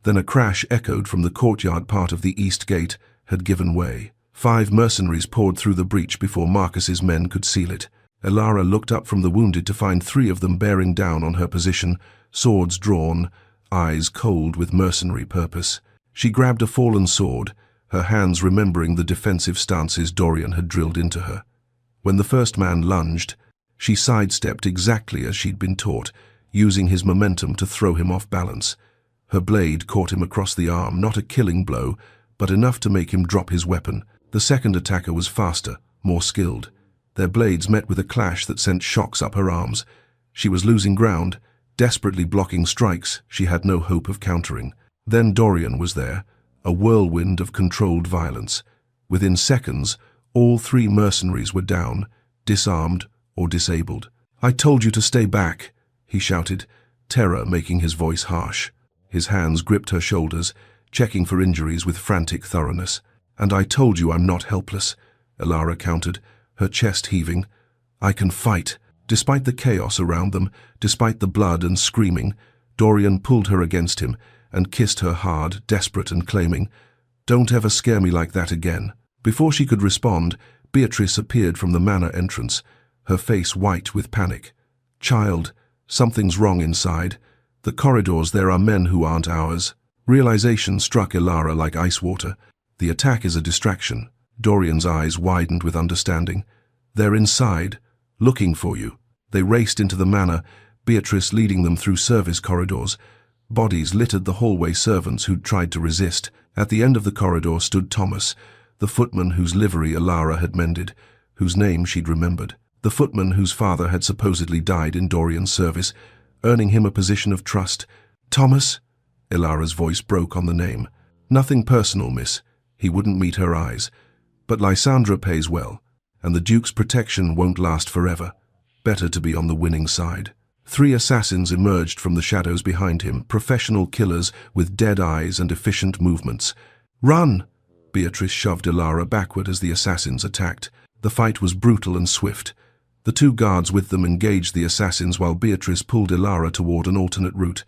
Then a crash echoed from the courtyard part of the east gate had given way. 5 mercenaries poured through the breach before Marcus's men could seal it. Elara looked up from the wounded to find 3 of them bearing down on her position, swords drawn, eyes cold with mercenary purpose. She grabbed a fallen sword, her hands remembering the defensive stances Dorian had drilled into her. When the first man lunged, she sidestepped exactly as she'd been taught, using his momentum to throw him off balance. Her blade caught him across the arm, not a killing blow, but enough to make him drop his weapon. The second attacker was faster, more skilled. Their blades met with a clash that sent shocks up her arms. She was losing ground, desperately blocking strikes she had no hope of countering. Then Dorian was there, a whirlwind of controlled violence. Within seconds, all 3 mercenaries were down, disarmed or disabled. "I told you to stay back," he shouted, terror making his voice harsh. His hands gripped her shoulders, checking for injuries with frantic thoroughness. "And I told you I'm not helpless," Elara countered, her chest heaving. "I can fight." Despite the chaos around them, despite the blood and screaming, Dorian pulled her against him and kissed her hard, desperate and claiming, "Don't ever scare me like that again." Before she could respond, Beatrice appeared from the manor entrance, her face white with panic. "Child, something's wrong inside. The corridors, there are men who aren't ours." Realization struck Elara like ice water. The attack is a distraction. Dorian's eyes widened with understanding. "They're inside, looking for you." They raced into the manor, Beatrice leading them through service corridors. Bodies littered the hallway, servants who'd tried to resist. At the end of the corridor stood Thomas, the footman whose livery Elara had mended, whose name she'd remembered. The footman whose father had supposedly died in Dorian's service, earning him a position of trust. "Thomas?" Elara's voice broke on the name. "Nothing personal, miss." He wouldn't meet her eyes. "But Lysandra pays well, and the Duke's protection won't last forever. Better to be on the winning side." 3 assassins emerged from the shadows behind him, professional killers with dead eyes and efficient movements. "Run!" Beatrice shoved Elara backward as the assassins attacked. The fight was brutal and swift. The 2 guards with them engaged the assassins while Beatrice pulled Elara toward an alternate route.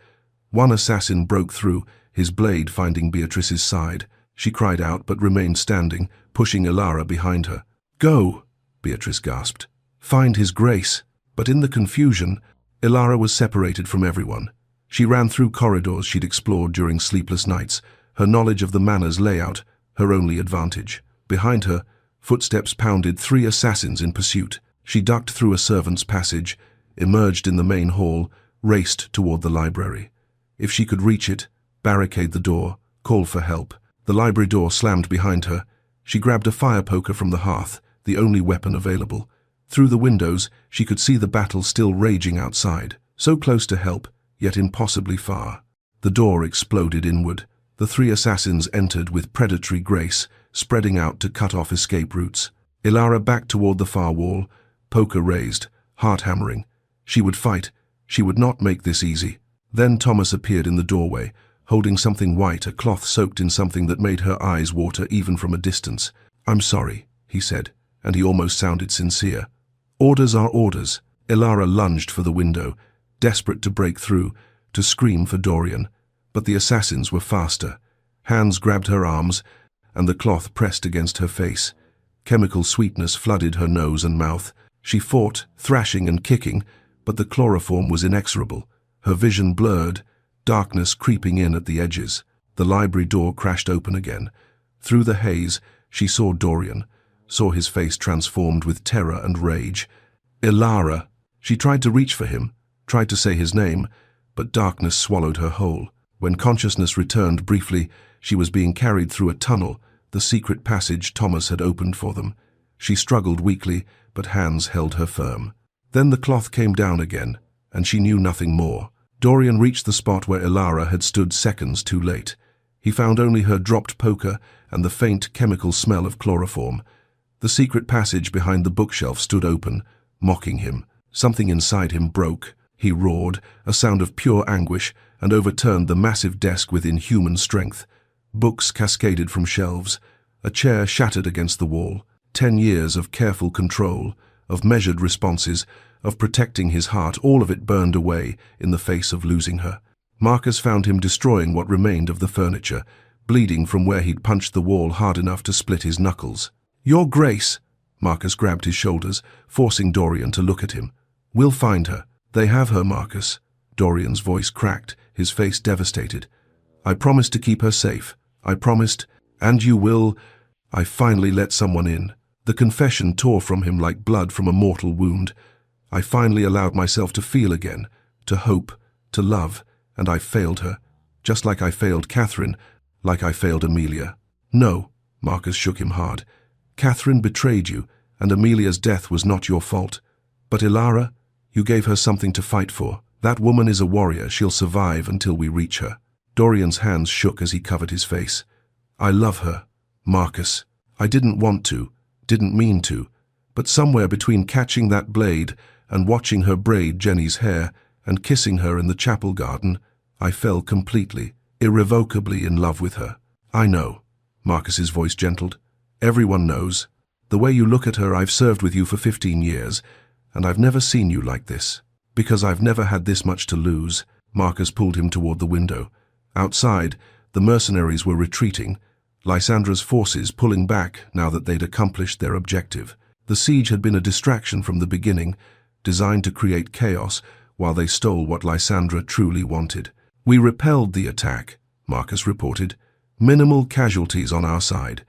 One assassin broke through, his blade finding Beatrice's side. She cried out but remained standing, pushing Elara behind her. "Go!" Beatrice gasped. "Find his grace." But in the confusion, Elara was separated from everyone. She ran through corridors she'd explored during sleepless nights, her knowledge of the manor's layout her only advantage. Behind her, footsteps pounded 3 assassins in pursuit. She ducked through a servant's passage, emerged in the main hall, raced toward the library. If she could reach it, barricade the door, call for help. The library door slammed behind her. She grabbed a fire poker from the hearth, the only weapon available. Through the windows, she could see the battle still raging outside, so close to help, yet impossibly far. The door exploded inward. The 3 assassins entered with predatory grace, spreading out to cut off escape routes. Elara backed toward the far wall, poker raised, heart hammering. She would fight. She would not make this easy. Then Thomas appeared in the doorway, holding something white, a cloth soaked in something that made her eyes water even from a distance. "I'm sorry," he said, and he almost sounded sincere. "Orders are orders." Elara lunged for the window, desperate to break through, to scream for Dorian. But the assassins were faster. Hands grabbed her arms, and the cloth pressed against her face. Chemical sweetness flooded her nose and mouth. She fought, thrashing and kicking, but the chloroform was inexorable. Her vision blurred, darkness creeping in at the edges. The library door crashed open again. Through the haze, she saw Dorian, saw his face transformed with terror and rage. "Elara!" She tried to reach for him, tried to say his name, but darkness swallowed her whole. When consciousness returned briefly, she was being carried through a tunnel, the secret passage Thomas had opened for them. She struggled weakly, but hands held her firm. Then the cloth came down again, and she knew nothing more. Dorian reached the spot where Elara had stood seconds too late. He found only her dropped poker and the faint chemical smell of chloroform. The secret passage behind the bookshelf stood open, mocking him. Something inside him broke. He roared, a sound of pure anguish, and overturned the massive desk with inhuman strength. Books cascaded from shelves, a chair shattered against the wall. 10 years of careful control, of measured responses, of protecting his heart, all of it burned away in the face of losing her. Marcus found him destroying what remained of the furniture, bleeding from where he'd punched the wall hard enough to split his knuckles. "Your Grace!" Marcus grabbed his shoulders, forcing Dorian to look at him. "We'll find her." "They have her, Marcus." Dorian's voice cracked, his face devastated. "I promised to keep her safe. I promised, and you will." I finally let someone in. The confession tore from him like blood from a mortal wound. I finally allowed myself to feel again, to hope, to love, and I failed her, just like I failed Catherine, like I failed Amelia. "No," Marcus shook him hard. "Catherine betrayed you, and Amelia's death was not your fault. But Ilara, you gave her something to fight for. That woman is a warrior. She'll survive until we reach her." Dorian's hands shook as he covered his face. "I love her, Marcus. I didn't want to, didn't mean to, but somewhere between catching that blade and watching her braid Jenny's hair and kissing her in the chapel garden, I fell completely, irrevocably in love with her." "I know," Marcus's voice gentled. "Everyone knows. The way you look at her, I've served with you for 15 years, and I've never seen you like this. Because I've never had this much to lose." Marcus pulled him toward the window. Outside, the mercenaries were retreating, Lysandra's forces pulling back now that they'd accomplished their objective. The siege had been a distraction from the beginning, designed to create chaos while they stole what Lysandra truly wanted. "We repelled the attack," Marcus reported. "Minimal casualties on our side.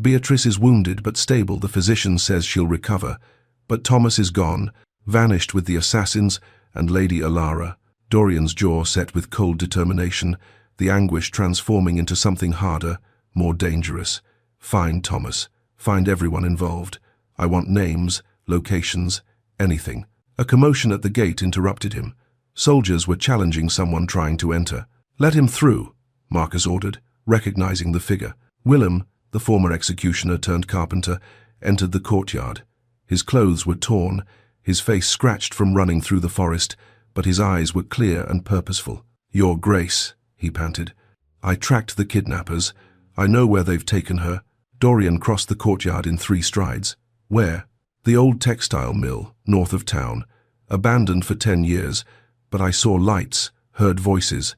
Beatrice is wounded but stable. The physician says she'll recover. But Thomas is gone, vanished with the assassins and Lady Ilara." Dorian's jaw set with cold determination, the anguish transforming into something harder, more dangerous. "Find Thomas. Find everyone involved. I want names, locations, anything." A commotion at the gate interrupted him. Soldiers were challenging someone trying to enter. "Let him through," Marcus ordered, recognizing the figure. Willem, the former executioner turned carpenter, entered the courtyard. His clothes were torn, his face scratched from running through the forest, but his eyes were clear and purposeful. "Your Grace," he panted. "I tracked the kidnappers. I know where they've taken her." Dorian crossed the courtyard in 3 strides. "Where?" "The old textile mill, north of town. Abandoned for 10 years, but I saw lights, heard voices."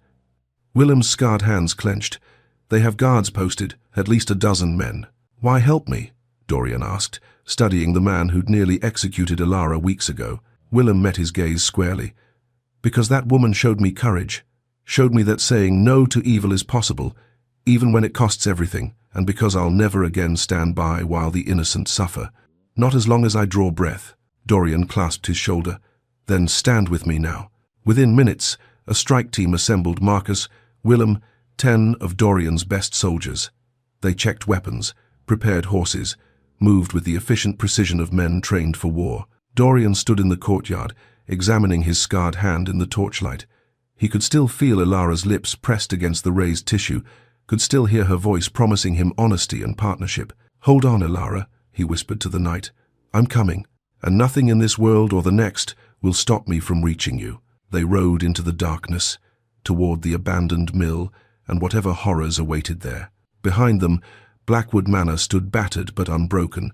Willem's scarred hands clenched. "They have guards posted, at least a dozen men." "Why help me?" Dorian asked, studying the man who'd nearly executed Ilara weeks ago. Willem met his gaze squarely. "Because that woman showed me courage, showed me that saying no to evil is possible, even when it costs everything, and because I'll never again stand by while the innocent suffer. Not as long as I draw breath." Dorian clasped his shoulder. "Then stand with me now." Within minutes, a strike team assembled. Marcus, Willem, 10 of Dorian's best soldiers. They checked weapons, prepared horses, moved with the efficient precision of men trained for war. Dorian stood in the courtyard, examining his scarred hand in the torchlight. He could still feel Ilara's lips pressed against the raised tissue, could still hear her voice promising him honesty and partnership. "Hold on, Ilara," he whispered to the night. "I'm coming, and nothing in this world or the next will stop me from reaching you." They rode into the darkness, toward the abandoned mill and whatever horrors awaited there. Behind them, Blackwood Manor stood battered but unbroken,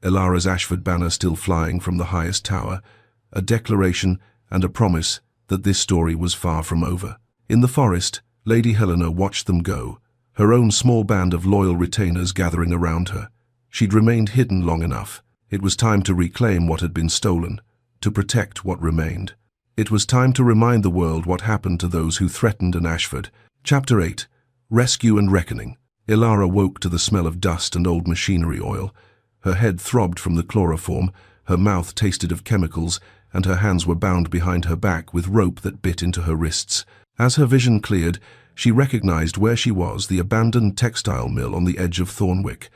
Ilara's Ashford banner still flying from the highest tower, a declaration and a promise that this story was far from over. In the forest, Lady Helena watched them go, her own small band of loyal retainers gathering around her. She'd remained hidden long enough. It was time to reclaim what had been stolen, to protect what remained. It was time to remind the world what happened to those who threatened an Ashford. Chapter 8. Rescue and Reckoning. Ilara woke to the smell of dust and old machinery oil. Her head throbbed from the chloroform, her mouth tasted of chemicals, and her hands were bound behind her back with rope that bit into her wrists. As her vision cleared, she recognized where she was, the abandoned textile mill on the edge of Thornwick,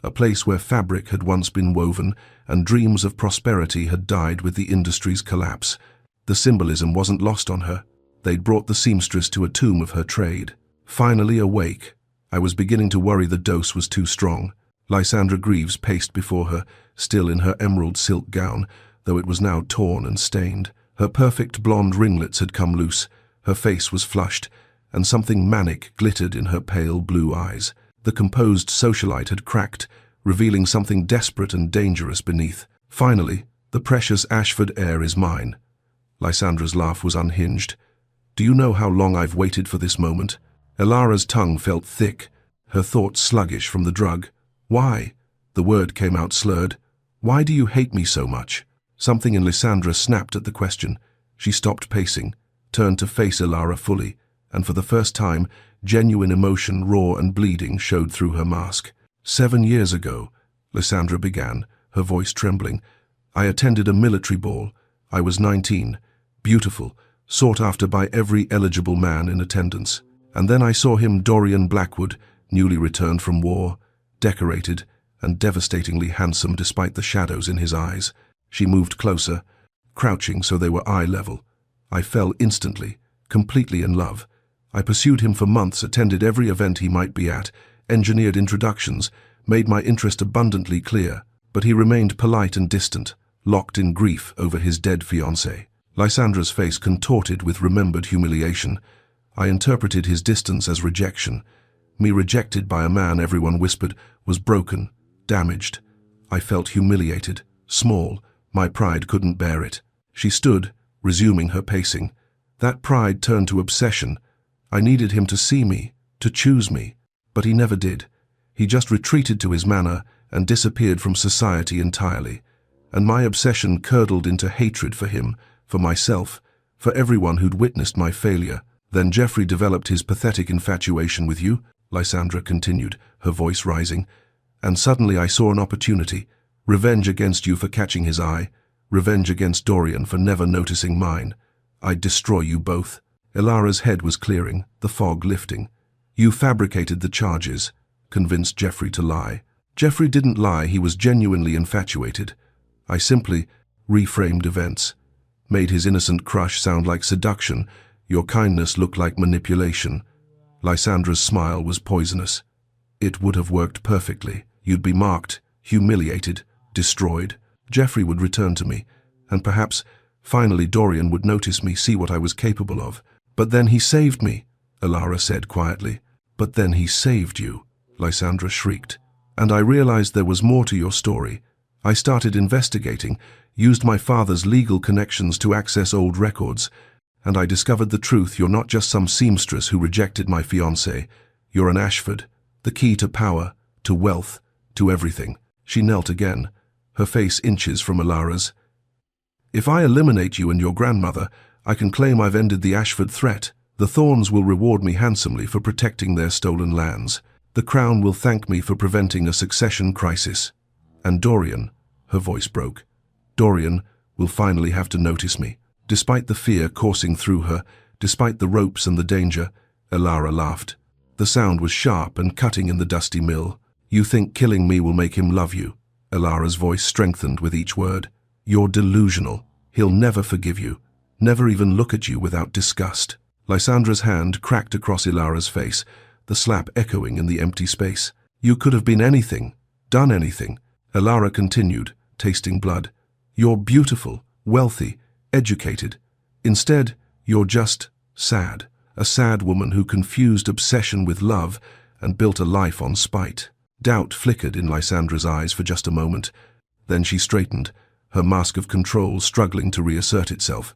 a place where fabric had once been woven and dreams of prosperity had died with the industry's collapse. The symbolism wasn't lost on her. They'd brought the seamstress to a tomb of her trade. Finally awake, I was beginning to worry the dose was too strong. Lysandra Greaves paced before her, still in her emerald silk gown, though it was now torn and stained. Her perfect blonde ringlets had come loose, her face was flushed, and something manic glittered in her pale blue eyes. The composed socialite had cracked, revealing something desperate and dangerous beneath. Finally, the precious Ashford heir is mine. Lysandra's laugh was unhinged. Do you know how long I've waited for this moment? Elara's tongue felt thick, her thoughts sluggish from the drug. Why? The word came out slurred. Why do you hate me so much? Something in Lysandra snapped at the question. She stopped pacing, turned to face Elara fully, and for the first time, genuine emotion, raw and bleeding, showed through her mask. 7 years ago, Lysandra began, her voice trembling, I attended a military ball. I was 19, beautiful, sought after by every eligible man in attendance. And then I saw him, Dorian Blackwood, newly returned from war, decorated and devastatingly handsome despite the shadows in his eyes. She moved closer, crouching so they were eye level. I fell instantly, completely in love. I pursued him for months, attended every event he might be at, engineered introductions, made my interest abundantly clear, but he remained polite and distant, locked in grief over his dead fiancée. Lysandra's face contorted with remembered humiliation. I interpreted his distance as rejection. Me rejected by a man, everyone whispered, was broken, damaged. I felt humiliated, small. My pride couldn't bear it. She stood, resuming her pacing. That pride turned to obsession. I needed him to see me, to choose me, but he never did. He just retreated to his manor and disappeared from society entirely. And my obsession curdled into hatred for him, for myself, for everyone who'd witnessed my failure. Then Geoffrey developed his pathetic infatuation with you, Lysandra continued, her voice rising. And suddenly I saw an opportunity. Revenge against you for catching his eye. Revenge against Dorian for never noticing mine. I'd destroy you both. Elara's head was clearing, the fog lifting. You fabricated the charges, convinced Geoffrey to lie. Geoffrey didn't lie, he was genuinely infatuated. I simply reframed events, made his innocent crush sound like seduction, your kindness look like manipulation. Lysandra's smile was poisonous. It would have worked perfectly. You'd be marked, humiliated, destroyed. Geoffrey would return to me, and perhaps, finally Dorian would notice me, see what I was capable of. But then he saved me, Elara said quietly. But then he saved you, Lysandra shrieked. And I realized there was more to your story. I started investigating, used my father's legal connections to access old records, and I discovered the truth. You're not just some seamstress who rejected my fiancé. You're an Ashford, the key to power, to wealth, to everything. She knelt again, her face inches from Elara's. If I eliminate you and your grandmother, I can claim I've ended the Ashford threat. The Thorns will reward me handsomely for protecting their stolen lands. The Crown will thank me for preventing a succession crisis. And Dorian, her voice broke, Dorian will finally have to notice me. Despite the fear coursing through her, despite the ropes and the danger, Elara laughed. The sound was sharp and cutting in the dusty mill. You think killing me will make him love you? Elara's voice strengthened with each word. You're delusional. He'll never forgive you, never even look at you without disgust. Lysandra's hand cracked across Elara's face, the slap echoing in the empty space. You could have been anything, done anything. Elara continued, tasting blood. You're beautiful, wealthy, educated. Instead, you're just sad. A sad woman who confused obsession with love and built a life on spite. Doubt flickered in Lysandra's eyes for just a moment. Then she straightened, her mask of control struggling to reassert itself.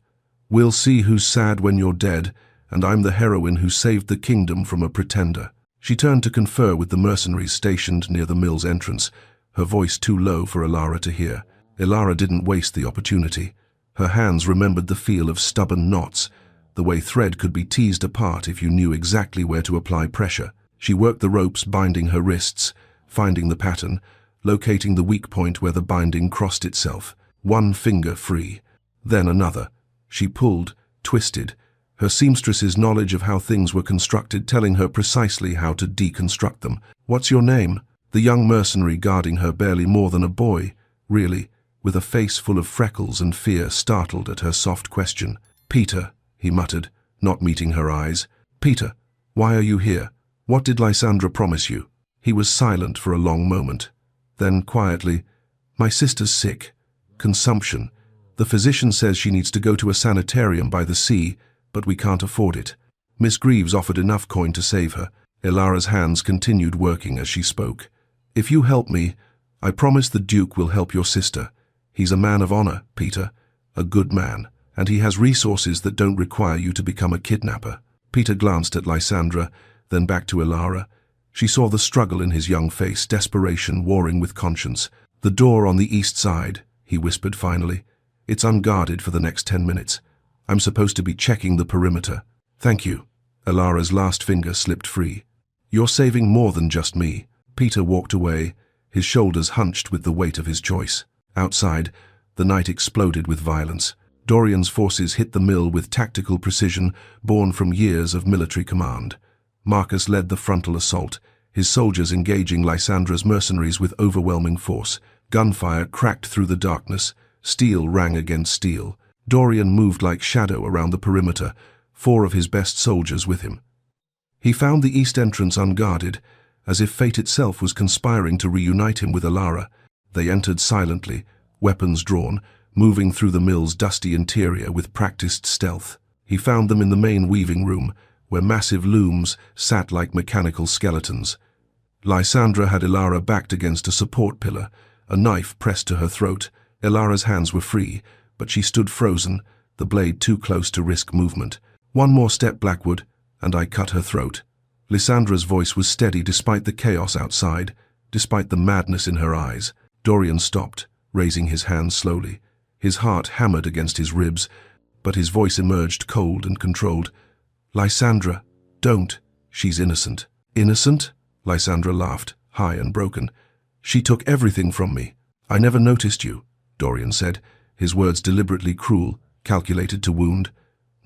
We'll see who's sad when you're dead, and I'm the heroine who saved the kingdom from a pretender. She turned to confer with the mercenaries stationed near the mill's entrance, her voice too low for Elara to hear. Elara didn't waste the opportunity. Her hands remembered the feel of stubborn knots, the way thread could be teased apart if you knew exactly where to apply pressure. She worked the ropes binding her wrists, finding the pattern, locating the weak point where the binding crossed itself, one finger free. Then another. She pulled, twisted, her seamstress's knowledge of how things were constructed telling her precisely how to deconstruct them. What's your name? The young mercenary guarding her, barely more than a boy, really, with a face full of freckles and fear, startled at her soft question. Peter, he muttered, not meeting her eyes. Peter, why are you here? What did Lysandra promise you? He was silent for a long moment. Then, quietly, my sister's sick. Consumption. The physician says she needs to go to a sanitarium by the sea, but we can't afford it. Miss Greaves offered enough coin to save her. Ilara's hands continued working as she spoke. "If you help me, I promise the Duke will help your sister. He's a man of honor, Peter, a good man, and he has resources that don't require you to become a kidnapper." Peter glanced at Lysandra, then back to Ilara. She saw the struggle in his young face, desperation warring with conscience. "The door on the east side," he whispered finally. "It's unguarded for the next 10 minutes. I'm supposed to be checking the perimeter." "Thank you." Ilara's last finger slipped free. "You're saving more than just me." Peter walked away, his shoulders hunched with the weight of his choice. Outside, the night exploded with violence. Dorian's forces hit the mill with tactical precision born from years of military command. Marcus led the frontal assault, his soldiers engaging Lysandra's mercenaries with overwhelming force. Gunfire cracked through the darkness, steel rang against steel. Dorian moved like shadow around the perimeter, 4 of his best soldiers with him. He found the east entrance unguarded, as if fate itself was conspiring to reunite him with Ilara. They entered silently, weapons drawn, moving through the mill's dusty interior with practiced stealth. He found them in the main weaving room, where massive looms sat like mechanical skeletons. Lysandra had Ilara backed against a support pillar, a knife pressed to her throat. Ilara's hands were free, but she stood frozen, the blade too close to risk movement. "One more step, Blackwood, and I cut her throat." Lysandra's voice was steady despite the chaos outside, despite the madness in her eyes. Dorian stopped, raising his hands slowly. His heart hammered against his ribs, but his voice emerged cold and controlled. "Lysandra, don't. She's innocent." "Innocent?" Lysandra laughed, high and broken. "She took everything from me." "I never noticed you," Dorian said, his words deliberately cruel, calculated to wound.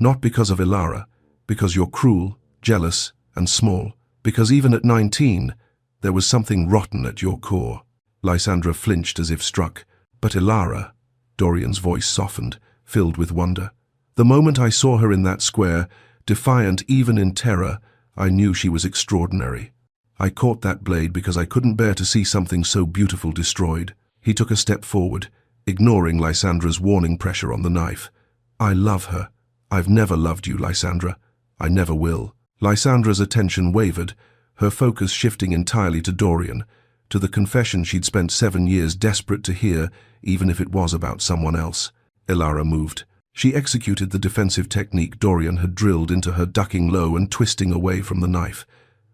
"Not because of Ilara, because you're cruel, jealous, and small. Because even at 19, there was something rotten at your core." Lysandra flinched as if struck. "But Ilara," Dorian's voice softened, filled with wonder. "The moment I saw her in that square, defiant even in terror, I knew she was extraordinary. I caught that blade because I couldn't bear to see something so beautiful destroyed." He took a step forward, ignoring Lysandra's warning pressure on the knife. "I love her. I've never loved you, Lysandra. I never will." Lysandra's attention wavered, her focus shifting entirely to Dorian, to the confession she'd spent 7 years desperate to hear, even if it was about someone else. Ilara moved. She executed the defensive technique Dorian had drilled into her, ducking low and twisting away from the knife.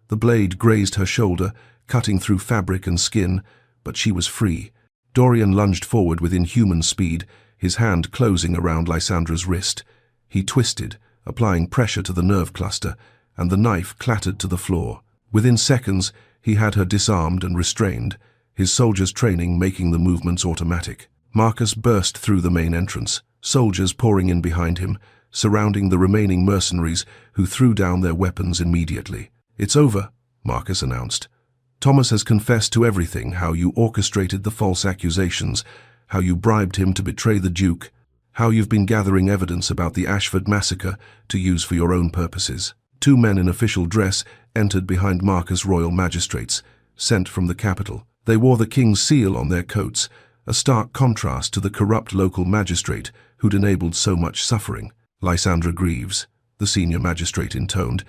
The blade grazed her shoulder, cutting through fabric and skin, but she was free. Dorian lunged forward with inhuman speed, his hand closing around Lysandra's wrist. He twisted, applying pressure to the nerve cluster, and the knife clattered to the floor. Within seconds, he had her disarmed and restrained, his soldiers' training making the movements automatic. Marcus burst through the main entrance, soldiers pouring in behind him, surrounding the remaining mercenaries who threw down their weapons immediately. "It's over," Marcus announced. "Thomas has confessed to everything, how you orchestrated the false accusations, how you bribed him to betray the Duke, how you've been gathering evidence about the Ashford massacre to use for your own purposes." 2 men in official dress entered behind Marcus' royal magistrates, sent from the capital. They wore the king's seal on their coats, a stark contrast to the corrupt local magistrate who'd enabled so much suffering. "Lysandra Greaves," the senior magistrate intoned,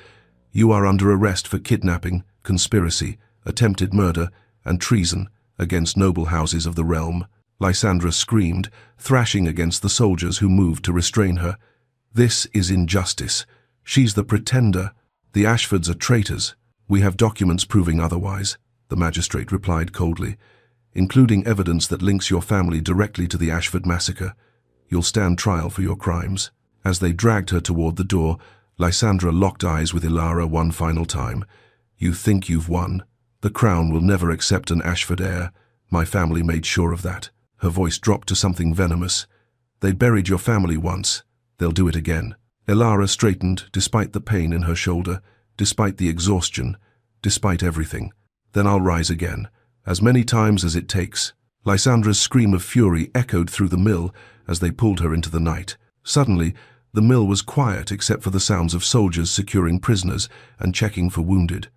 "you are under arrest for kidnapping, conspiracy, attempted murder, and treason against noble houses of the realm." Lysandra screamed, thrashing against the soldiers who moved to restrain her. "This is injustice. She's the pretender. The Ashfords are traitors." "We have documents proving otherwise," the magistrate replied coldly, "including evidence that links your family directly to the Ashford massacre. You'll stand trial for your crimes." As they dragged her toward the door, Lysandra locked eyes with Ilara one final time. "You think you've won. The crown will never accept an Ashford heir. My family made sure of that." Her voice dropped to something venomous. "They buried your family once. They'll do it again." Ilara straightened, despite the pain in her shoulder, despite the exhaustion, despite everything. "Then I'll rise again, as many times as it takes." Lysandra's scream of fury echoed through the mill as they pulled her into the night. Suddenly, the mill was quiet except for the sounds of soldiers securing prisoners and checking for wounded.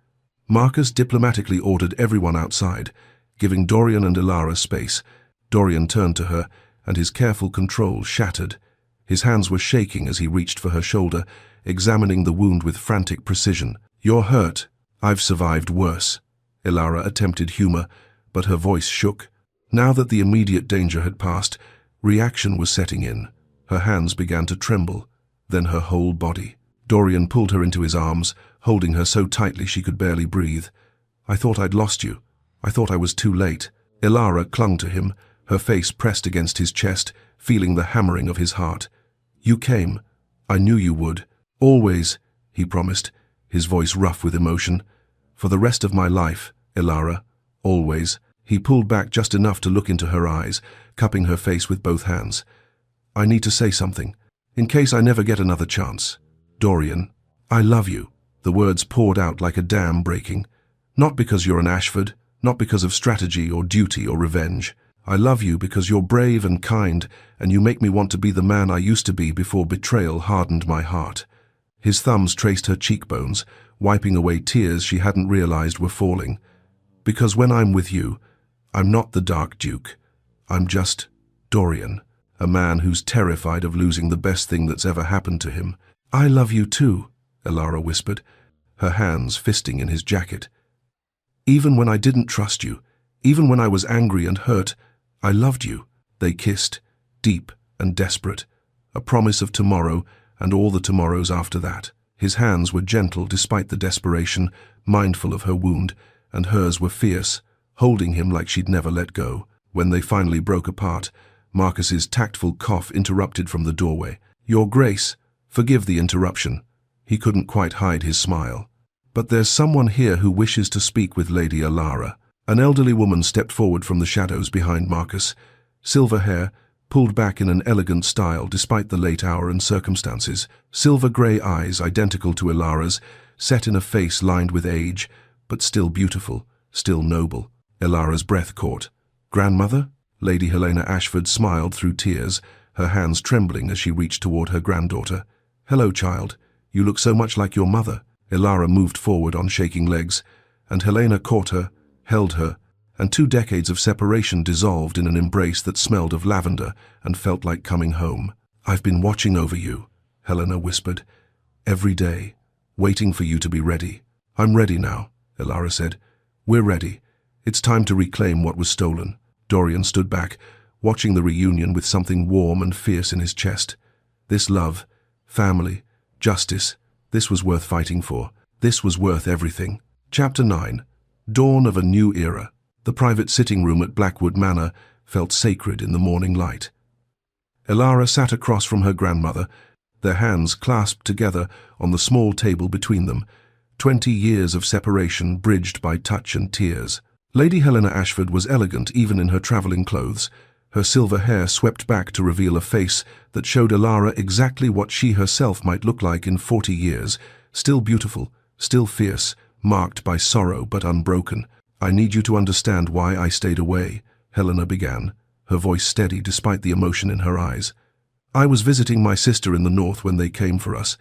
Marcus diplomatically ordered everyone outside, giving Dorian and Ilara space. Dorian turned to her, and his careful control shattered. His hands were shaking as he reached for her shoulder, examining the wound with frantic precision. "You're hurt. I've survived worse." Elara attempted humor, but her voice shook. Now that the immediate danger had passed, reaction was setting in. Her hands began to tremble, then her whole body. Dorian pulled her into his arms, holding her so tightly she could barely breathe. "I thought I'd lost you. I thought I was too late." Elara clung to him, her face pressed against his chest, feeling the hammering of his heart. "You came. I knew you would. Always," he promised, his voice rough with emotion. "For the rest of my life, Elara. Always." He pulled back just enough to look into her eyes, cupping her face with both hands. "I need to say something, in case I never get another chance. Dorian, I love you." The words poured out like a dam breaking. "Not because you're an Ashford, not because of strategy or duty or revenge. I love you because you're brave and kind, and you make me want to be the man I used to be before betrayal hardened my heart." His thumbs traced her cheekbones, wiping away tears she hadn't realized were falling. "Because when I'm with you, I'm not the Dark Duke. I'm just Dorian, a man who's terrified of losing the best thing that's ever happened to him." "I love you too," Elara whispered, her hands fisting in his jacket. "Even when I didn't trust you, even when I was angry and hurt, I loved you." They kissed, deep and desperate, a promise of tomorrow and all the tomorrows after that. His hands were gentle despite the desperation, mindful of her wound, and hers were fierce, holding him like she'd never let go. When they finally broke apart, Marcus's tactful cough interrupted from the doorway. "Your Grace, forgive the interruption." He couldn't quite hide his smile. "But there's someone here who wishes to speak with Lady Elara." An elderly woman stepped forward from the shadows behind Marcus. Silver hair, pulled back in an elegant style despite the late hour and circumstances. Silver-grey eyes, identical to Elara's, set in a face lined with age, but still beautiful, still noble. Elara's breath caught. "Grandmother?" Lady Helena Ashford smiled through tears, her hands trembling as she reached toward her granddaughter. "Hello, child. You look so much like your mother." Elara moved forward on shaking legs, and Helena caught her, held her, and 2 decades of separation dissolved in an embrace that smelled of lavender and felt like coming home. "I've been watching over you," Helena whispered. "Every day, waiting for you to be ready." "I'm ready now," Elara said. "We're ready. It's time to reclaim what was stolen." Dorian stood back, watching the reunion with something warm and fierce in his chest. This love, family, justice, this was worth fighting for. This was worth everything. Chapter 9. Dawn of a New Era. The private sitting room at Blackwood Manor felt sacred in the morning light. Elara sat across from her grandmother, their hands clasped together on the small table between them, 20 years of separation bridged by touch and tears. Lady Helena Ashford was elegant even in her travelling clothes, her silver hair swept back to reveal a face that showed Elara exactly what she herself might look like in 40 years, still beautiful, still fierce, marked by sorrow but unbroken. "I need you to understand why I stayed away," Helena began, her voice steady despite the emotion in her eyes. "I was visiting my sister in the north when they came for us.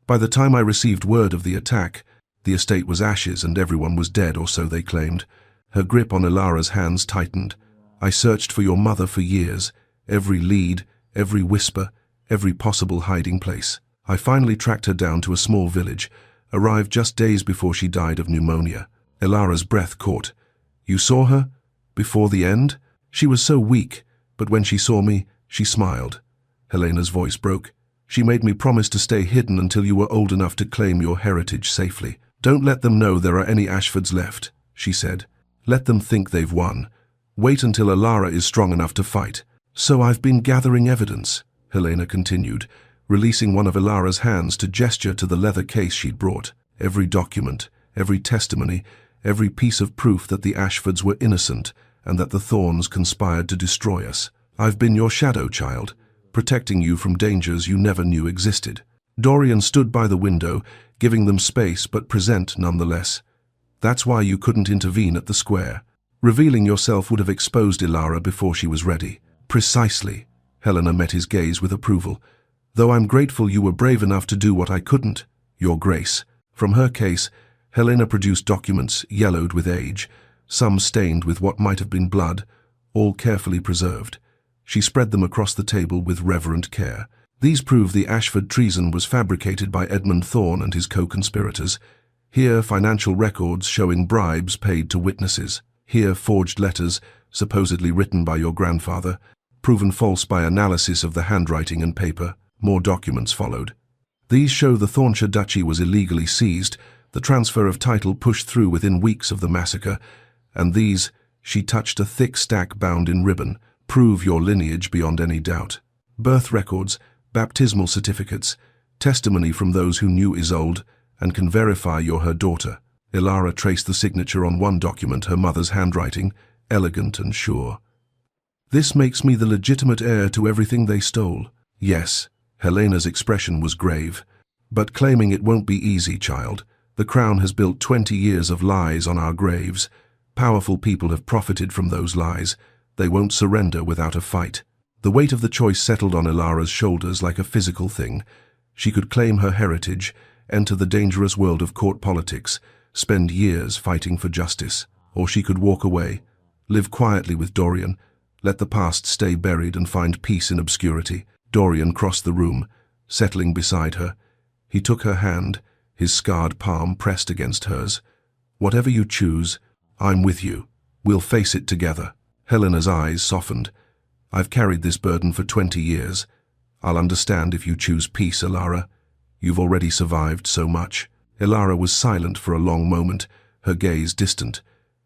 By the time I received word of the attack, the estate was ashes and everyone was dead, or so they claimed." Her grip on Elara's hands tightened. "I searched for your mother for years, every lead, every whisper, every possible hiding place. I finally tracked her down to a small village, arrived just days before she died of pneumonia." Elara's breath caught. "You saw her? Before the end?" "She was so weak, but when she saw me, she smiled." Helena's voice broke. "She made me promise to stay hidden until you were old enough to claim your heritage safely. Don't let them know there are any Ashfords left," she said. "Let them think they've won. Wait until Elara is strong enough to fight." "So I've been gathering evidence," Helena continued, releasing one of Elara's hands to gesture to the leather case she'd brought. "Every document, every testimony, every piece of proof that the Ashfords were innocent and that the Thorns conspired to destroy us. I've been your shadow, child, protecting you from dangers you never knew existed." Dorian stood by the window, giving them space but present nonetheless. "That's why you couldn't intervene at the square. Revealing yourself would have exposed Elara before she was ready." "Precisely." Helena met his gaze with approval. "Though I'm grateful you were brave enough to do what I couldn't, Your Grace." From her case, Helena produced documents yellowed with age, some stained with what might have been blood, all carefully preserved. She spread them across the table with reverent care. These prove the Ashford treason was fabricated by Edmund Thorne and his co-conspirators. Here, financial records showing bribes paid to witnesses. Here, forged letters, supposedly written by your grandfather, proven false by analysis of the handwriting and paper. More documents followed. These show the Thornshire Duchy was illegally seized, the transfer of title pushed through within weeks of the massacre, and these, she touched a thick stack bound in ribbon, prove your lineage beyond any doubt. Birth records, baptismal certificates, testimony from those who knew Isolde and can verify you're her daughter. Ilara traced the signature on one document, her mother's handwriting, elegant and sure. This makes me the legitimate heir to everything they stole. Yes, Helena's expression was grave. But claiming it won't be easy, child. The Crown has built 20 years of lies on our graves. Powerful people have profited from those lies. They won't surrender without a fight. The weight of the choice settled on Ilara's shoulders like a physical thing. She could claim her heritage, enter the dangerous world of court politics, spend years fighting for justice. Or she could walk away, live quietly with Dorian, let the past stay buried and find peace in obscurity. Dorian crossed the room, settling beside her. He took her hand, his scarred palm pressed against hers. Whatever you choose, I'm with you. We'll face it together. Helena's eyes softened. I've carried this burden for 20 years. I'll understand if you choose peace, Ilara. You've already survived so much. Ilara was silent for a long moment, her gaze distant.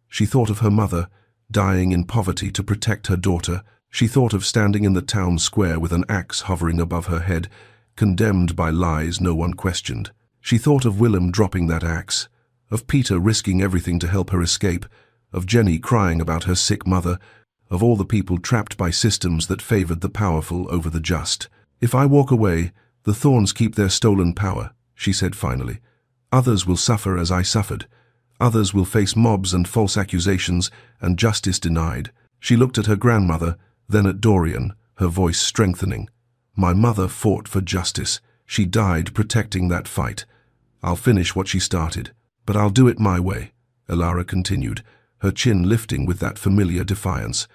She thought of her mother, dying in poverty to protect her daughter. She thought of standing in the town square with an axe hovering above her head, condemned by lies no one questioned. She thought of Willem dropping that axe, of Peter risking everything to help her escape, of Jenny crying about her sick mother, of all the people trapped by systems that favored the powerful over the just. If I walk away, the Thorns keep their stolen power, she said finally. Others will suffer as I suffered. Others will face mobs and false accusations and justice denied. She looked at her grandmother, then at Dorian, her voice strengthening. My mother fought for justice. She died protecting that fight. I'll finish what she started, but I'll do it my way, Ilara continued, her chin lifting with that familiar defiance.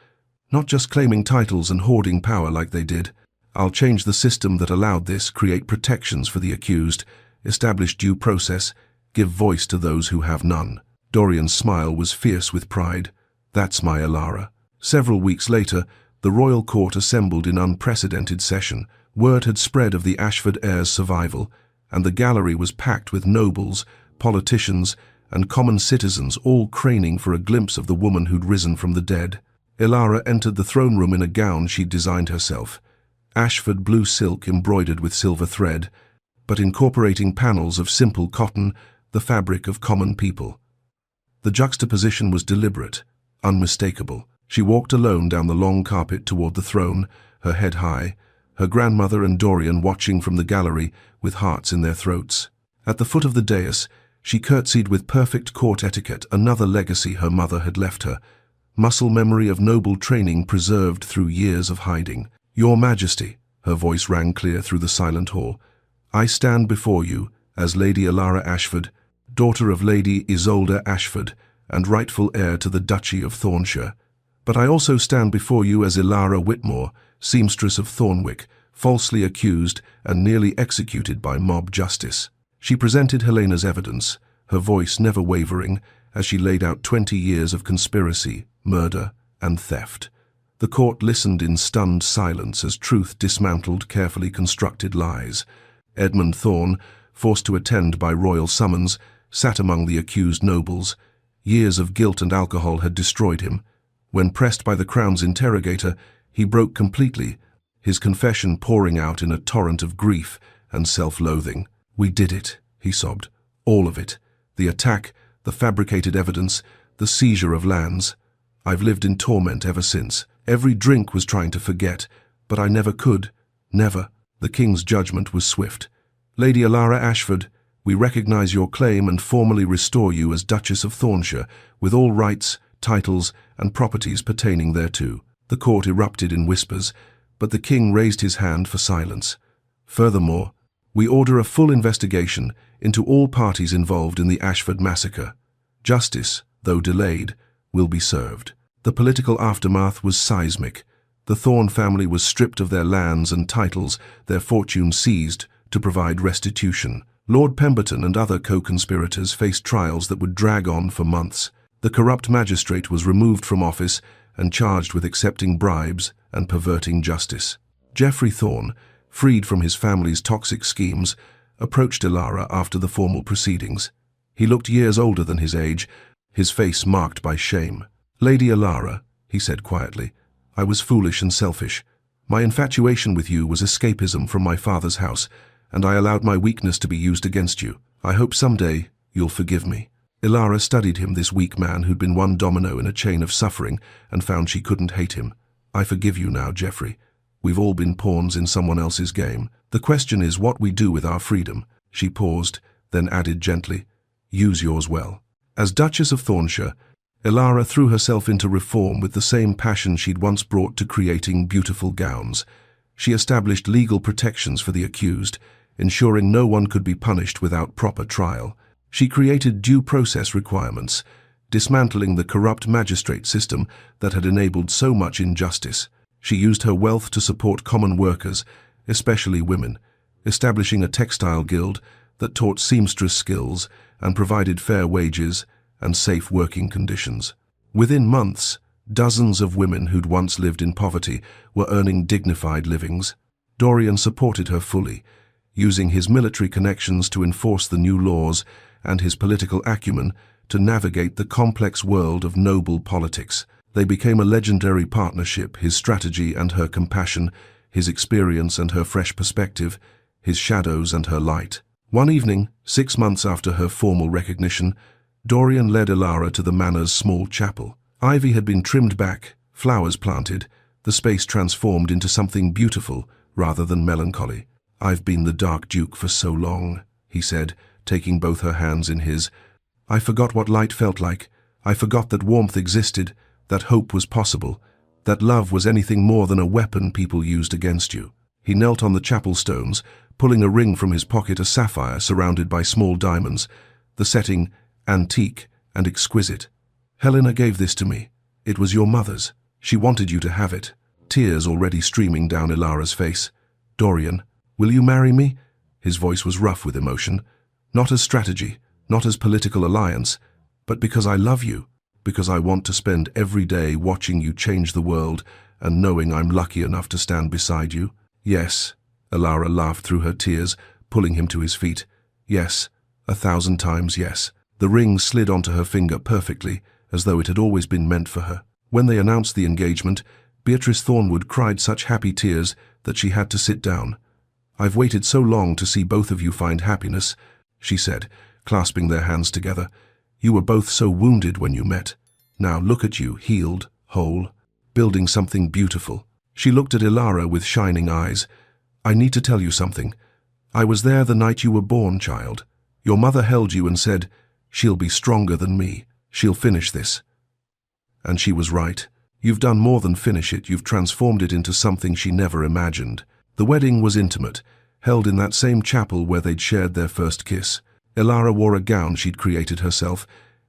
Not just claiming titles and hoarding power like they did. I'll change the system that allowed this, create protections for the accused, establish due process, give voice to those who have none. Dorian's smile was fierce with pride. That's my Ilara. Several weeks later, the royal court assembled in unprecedented session. Word had spread of the Ashford heir's survival, and the gallery was packed with nobles, politicians, and common citizens, all craning for a glimpse of the woman who'd risen from the dead. Ilara entered the throne room in a gown she'd designed herself. Ashford blue silk embroidered with silver thread, but incorporating panels of simple cotton, the fabric of common people. The juxtaposition was deliberate, unmistakable. She walked alone down the long carpet toward the throne, her head high, her grandmother and Dorian watching from the gallery with hearts in their throats. At the foot of the dais, she curtsied with perfect court etiquette, another legacy her mother had left her, muscle memory of noble training preserved through years of hiding. Your Majesty, her voice rang clear through the silent hall, I stand before you as Lady Ilara Ashford, daughter of Lady Isolde Ashford and rightful heir to the Duchy of Thornshire. But I also stand before you as Ilara Whitmore, seamstress of Thornwick, falsely accused and nearly executed by mob justice. She presented Helena's evidence, her voice never wavering, as she laid out 20 years of conspiracy, murder, and theft. The court listened in stunned silence as truth dismantled carefully constructed lies. Edmund Thorne, forced to attend by royal summons, sat among the accused nobles. Years of guilt and alcohol had destroyed him. When pressed by the Crown's interrogator, he broke completely, his confession pouring out in a torrent of grief and self-loathing. We did it, he sobbed. All of it. The attack, the fabricated evidence, the seizure of lands. I've lived in torment ever since. Every drink was trying to forget, but I never could. Never. The King's judgment was swift. Lady Ilara Ashford, we recognize your claim and formally restore you as Duchess of Thornshire, with all rights, titles, and properties pertaining thereto. The court erupted in whispers, but the King raised his hand for silence. Furthermore, we order a full investigation into all parties involved in the Ashford massacre. Justice, though delayed, will be served. The political aftermath was seismic. The Thorn family was stripped of their lands and titles, their fortunes seized to provide restitution. Lord Pemberton and other co-conspirators faced trials that would drag on for months. The corrupt magistrate was removed from office and charged with accepting bribes and perverting justice. Geoffrey Thorn, freed from his family's toxic schemes, approached Elara after the formal proceedings. He looked years older than his age, his face marked by shame. "Lady Elara," he said quietly, "I was foolish and selfish. My infatuation with you was escapism from my father's house, and I allowed my weakness to be used against you. I hope someday you'll forgive me." Elara studied him, this weak man who'd been one domino in a chain of suffering, and found she couldn't hate him. "I forgive you now, Geoffrey. We've all been pawns in someone else's game. The question is what we do with our freedom." She paused, then added gently, "Use yours well." As Duchess of Thornshire, Elara threw herself into reform with the same passion she'd once brought to creating beautiful gowns. She established legal protections for the accused, ensuring no one could be punished without proper trial. She created due process requirements, dismantling the corrupt magistrate system that had enabled so much injustice. She used her wealth to support common workers, especially women, establishing a textile guild that taught seamstress skills and provided fair wages and safe working conditions. Within months, dozens of women who'd once lived in poverty were earning dignified livings. Dorian supported her fully, using his military connections to enforce the new laws and his political acumen to navigate the complex world of noble politics. They became a legendary partnership, his strategy and her compassion, his experience and her fresh perspective, his shadows and her light. One evening, 6 months after her formal recognition, Dorian led Elara to the manor's small chapel. Ivy had been trimmed back, flowers planted, the space transformed into something beautiful rather than melancholy. "I've been the Dark Duke for so long," he said, taking both her hands in his. "I forgot what light felt like. I forgot that warmth existed, that hope was possible, that love was anything more than a weapon people used against you." He knelt on the chapel stones, pulling a ring from his pocket, a sapphire surrounded by small diamonds, the setting antique and exquisite. "Helena gave this to me. It was your mother's. She wanted you to have it." Tears already streaming down Elara's face. "Dorian, will you marry me?" His voice was rough with emotion. "Not as strategy, not as political alliance, but because I love you, because I want to spend every day watching you change the world and knowing I'm lucky enough to stand beside you." "Yes," Elara laughed through her tears, pulling him to his feet. "Yes, 1,000 times yes." The ring slid onto her finger perfectly, as though it had always been meant for her. When they announced the engagement, Beatrice Thornwood cried such happy tears that she had to sit down. "I've waited so long to see both of you find happiness," she said, clasping their hands together. "You were both so wounded when you met. Now look at you, healed, whole, building something beautiful." She looked at Elara with shining eyes. "I need to tell you something. I was there the night you were born, child. Your mother held you and said, 'She'll be stronger than me. She'll finish this.' And she was right. You've done more than finish it. You've transformed it into something she never imagined." The wedding was intimate, held in that same chapel where they'd shared their first kiss. Elara wore a gown she'd created herself,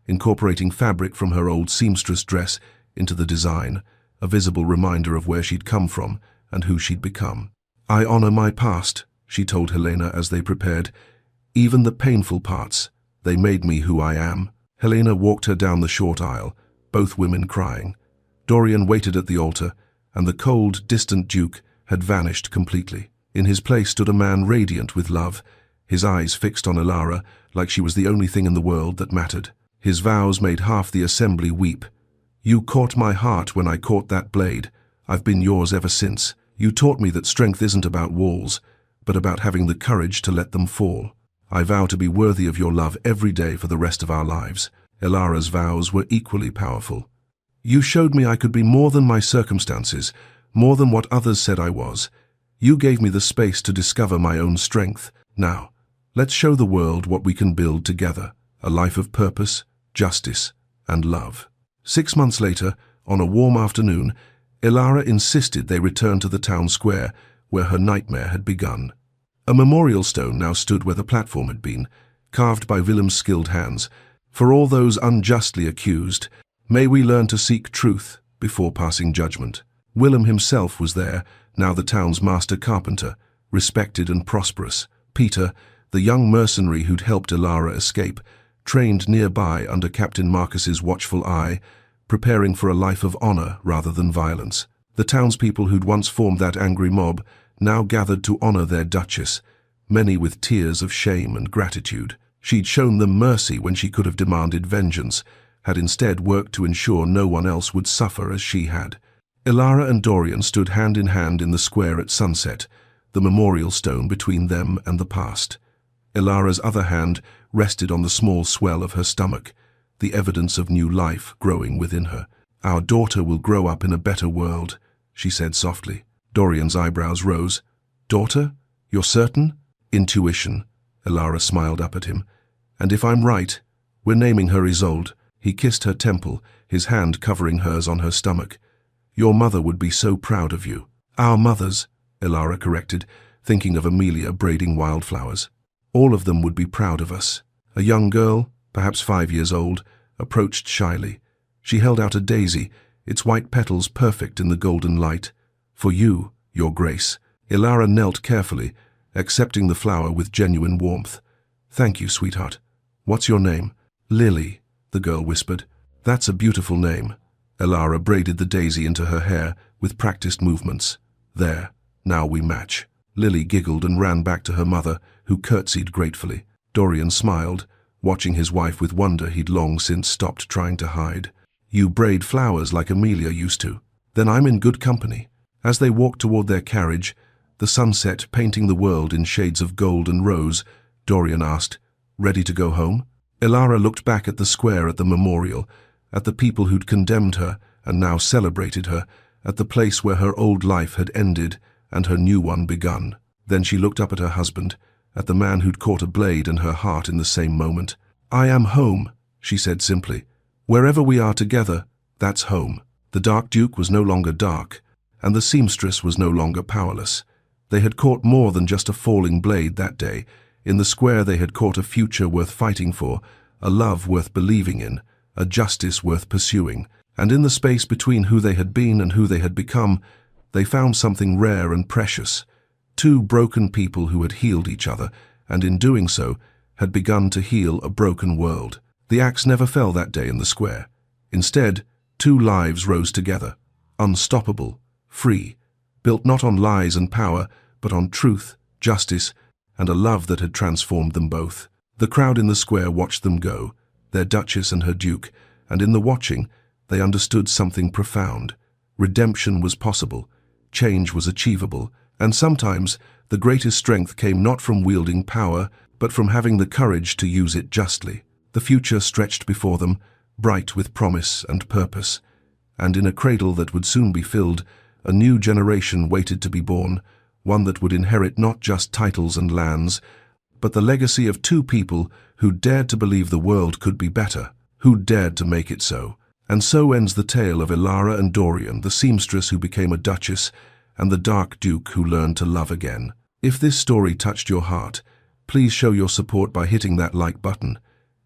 incorporating fabric from her old seamstress dress into the design, a visible reminder of where she'd come from and who she'd become. "I honor my past," she told Helena as they prepared. "Even the painful parts. They made me who I am." Helena walked her down the short aisle, both women crying. Dorian waited at the altar, and the cold, distant Duke had vanished completely. In his place stood a man radiant with love, his eyes fixed on Elara like she was the only thing in the world that mattered. His vows made half the assembly weep. "You caught my heart when I caught that blade. I've been yours ever since. You taught me that strength isn't about walls, but about having the courage to let them fall. I vow to be worthy of your love every day for the rest of our lives." Elara's vows were equally powerful. "You showed me I could be more than my circumstances, more than what others said I was. You gave me the space to discover my own strength. Now, let's show the world what we can build together, a life of purpose, justice, and love." 6 months later, on a warm afternoon, Elara insisted they return to the town square, where her nightmare had begun. A memorial stone now stood where the platform had been, carved by Willem's skilled hands. "For all those unjustly accused, may we learn to seek truth before passing judgment." Willem himself was there, now the town's master carpenter, respected and prosperous. Peter, the young mercenary who'd helped Elara escape, trained nearby under Captain Marcus's watchful eye, preparing for a life of honor rather than violence. The townspeople who'd once formed that angry mob now gathered to honor their duchess, many with tears of shame and gratitude. She'd shown them mercy when she could have demanded vengeance, had instead worked to ensure no one else would suffer as she had. Elara and Dorian stood hand in hand in the square at sunset, the memorial stone between them and the past. Elara's other hand rested on the small swell of her stomach, the evidence of new life growing within her. "Our daughter will grow up in a better world," she said softly. Dorian's eyebrows rose. "Daughter? You're certain?" "Intuition." Elara smiled up at him. "And if I'm right, we're naming her Isolde." He kissed her temple, his hand covering hers on her stomach. "Your mother would be so proud of you." "Our mothers," Elara corrected, thinking of Amelia braiding wildflowers. "All of them would be proud of us." A young girl, perhaps 5 years old, approached shyly. She held out a daisy, its white petals perfect in the golden light. "For you, Your Grace." Elara knelt carefully, accepting the flower with genuine warmth. "Thank you, sweetheart. What's your name?" "Lily," the girl whispered. "That's a beautiful name." Elara braided the daisy into her hair with practiced movements. "There, now we match." Lily giggled and ran back to her mother, who curtsied gratefully. Dorian smiled, watching his wife with wonder he'd long since stopped trying to hide. "You braid flowers like Amelia used to. Then I'm in good company." As they walked toward their carriage, the sunset painting the world in shades of gold and rose, Dorian asked, "Ready to go home?" Elara looked back at the square at the memorial, at the people who'd condemned her and now celebrated her, at the place where her old life had ended and her new one begun. Then she looked up at her husband, at the man who'd caught a blade in her heart in the same moment. "I am home," she said simply. "Wherever we are together, that's home." The Dark Duke was no longer dark, and the seamstress was no longer powerless. They had caught more than just a falling blade that day. In the square they had caught a future worth fighting for, a love worth believing in, a justice worth pursuing. And in the space between who they had been and who they had become, they found something rare and precious. Two broken people who had healed each other, and in doing so, had begun to heal a broken world. The axe never fell that day in the square. Instead, two lives rose together, unstoppable, free, built not on lies and power, but on truth, justice, and a love that had transformed them both. The crowd in the square watched them go, their duchess and her duke, and in the watching, they understood something profound. Redemption was possible, change was achievable, and sometimes the greatest strength came not from wielding power, but from having the courage to use it justly. The future stretched before them, bright with promise and purpose, and in a cradle that would soon be filled, a new generation waited to be born, one that would inherit not just titles and lands, but the legacy of two people who dared to believe the world could be better, who dared to make it so. And so ends the tale of Elara and Dorian, the seamstress who became a duchess, and the Dark Duke who learned to love again. If this story touched your heart, please show your support by hitting that like button.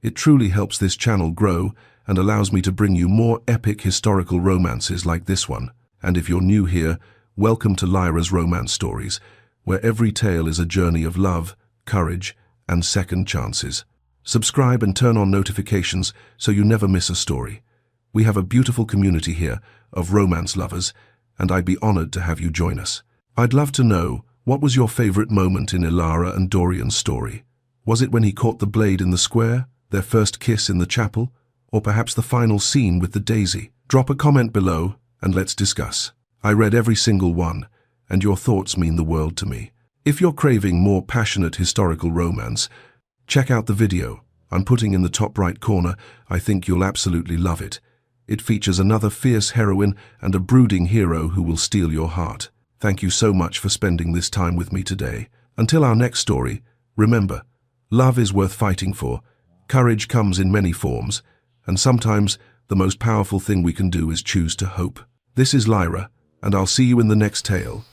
It truly helps this channel grow and allows me to bring you more epic historical romances like this one. And if you're new here, welcome to Lyra's Romance Stories, where every tale is a journey of love, courage, and second chances. Subscribe and turn on notifications so you never miss a story. We have a beautiful community here of romance lovers, and I'd be honored to have you join us. I'd love to know, what was your favorite moment in Elara and Dorian's story? Was it when he caught the blade in the square, their first kiss in the chapel, or perhaps the final scene with the daisy? Drop a comment below and let's discuss. I read every single one, and your thoughts mean the world to me. If you're craving more passionate historical romance, check out the video I'm putting in the top right corner. I think you'll absolutely love it. It features another fierce heroine and a brooding hero who will steal your heart. Thank you so much for spending this time with me today. Until our next story, remember, love is worth fighting for. Courage comes in many forms, and sometimes the most powerful thing we can do is choose to hope. This is Lyra, and I'll see you in the next tale.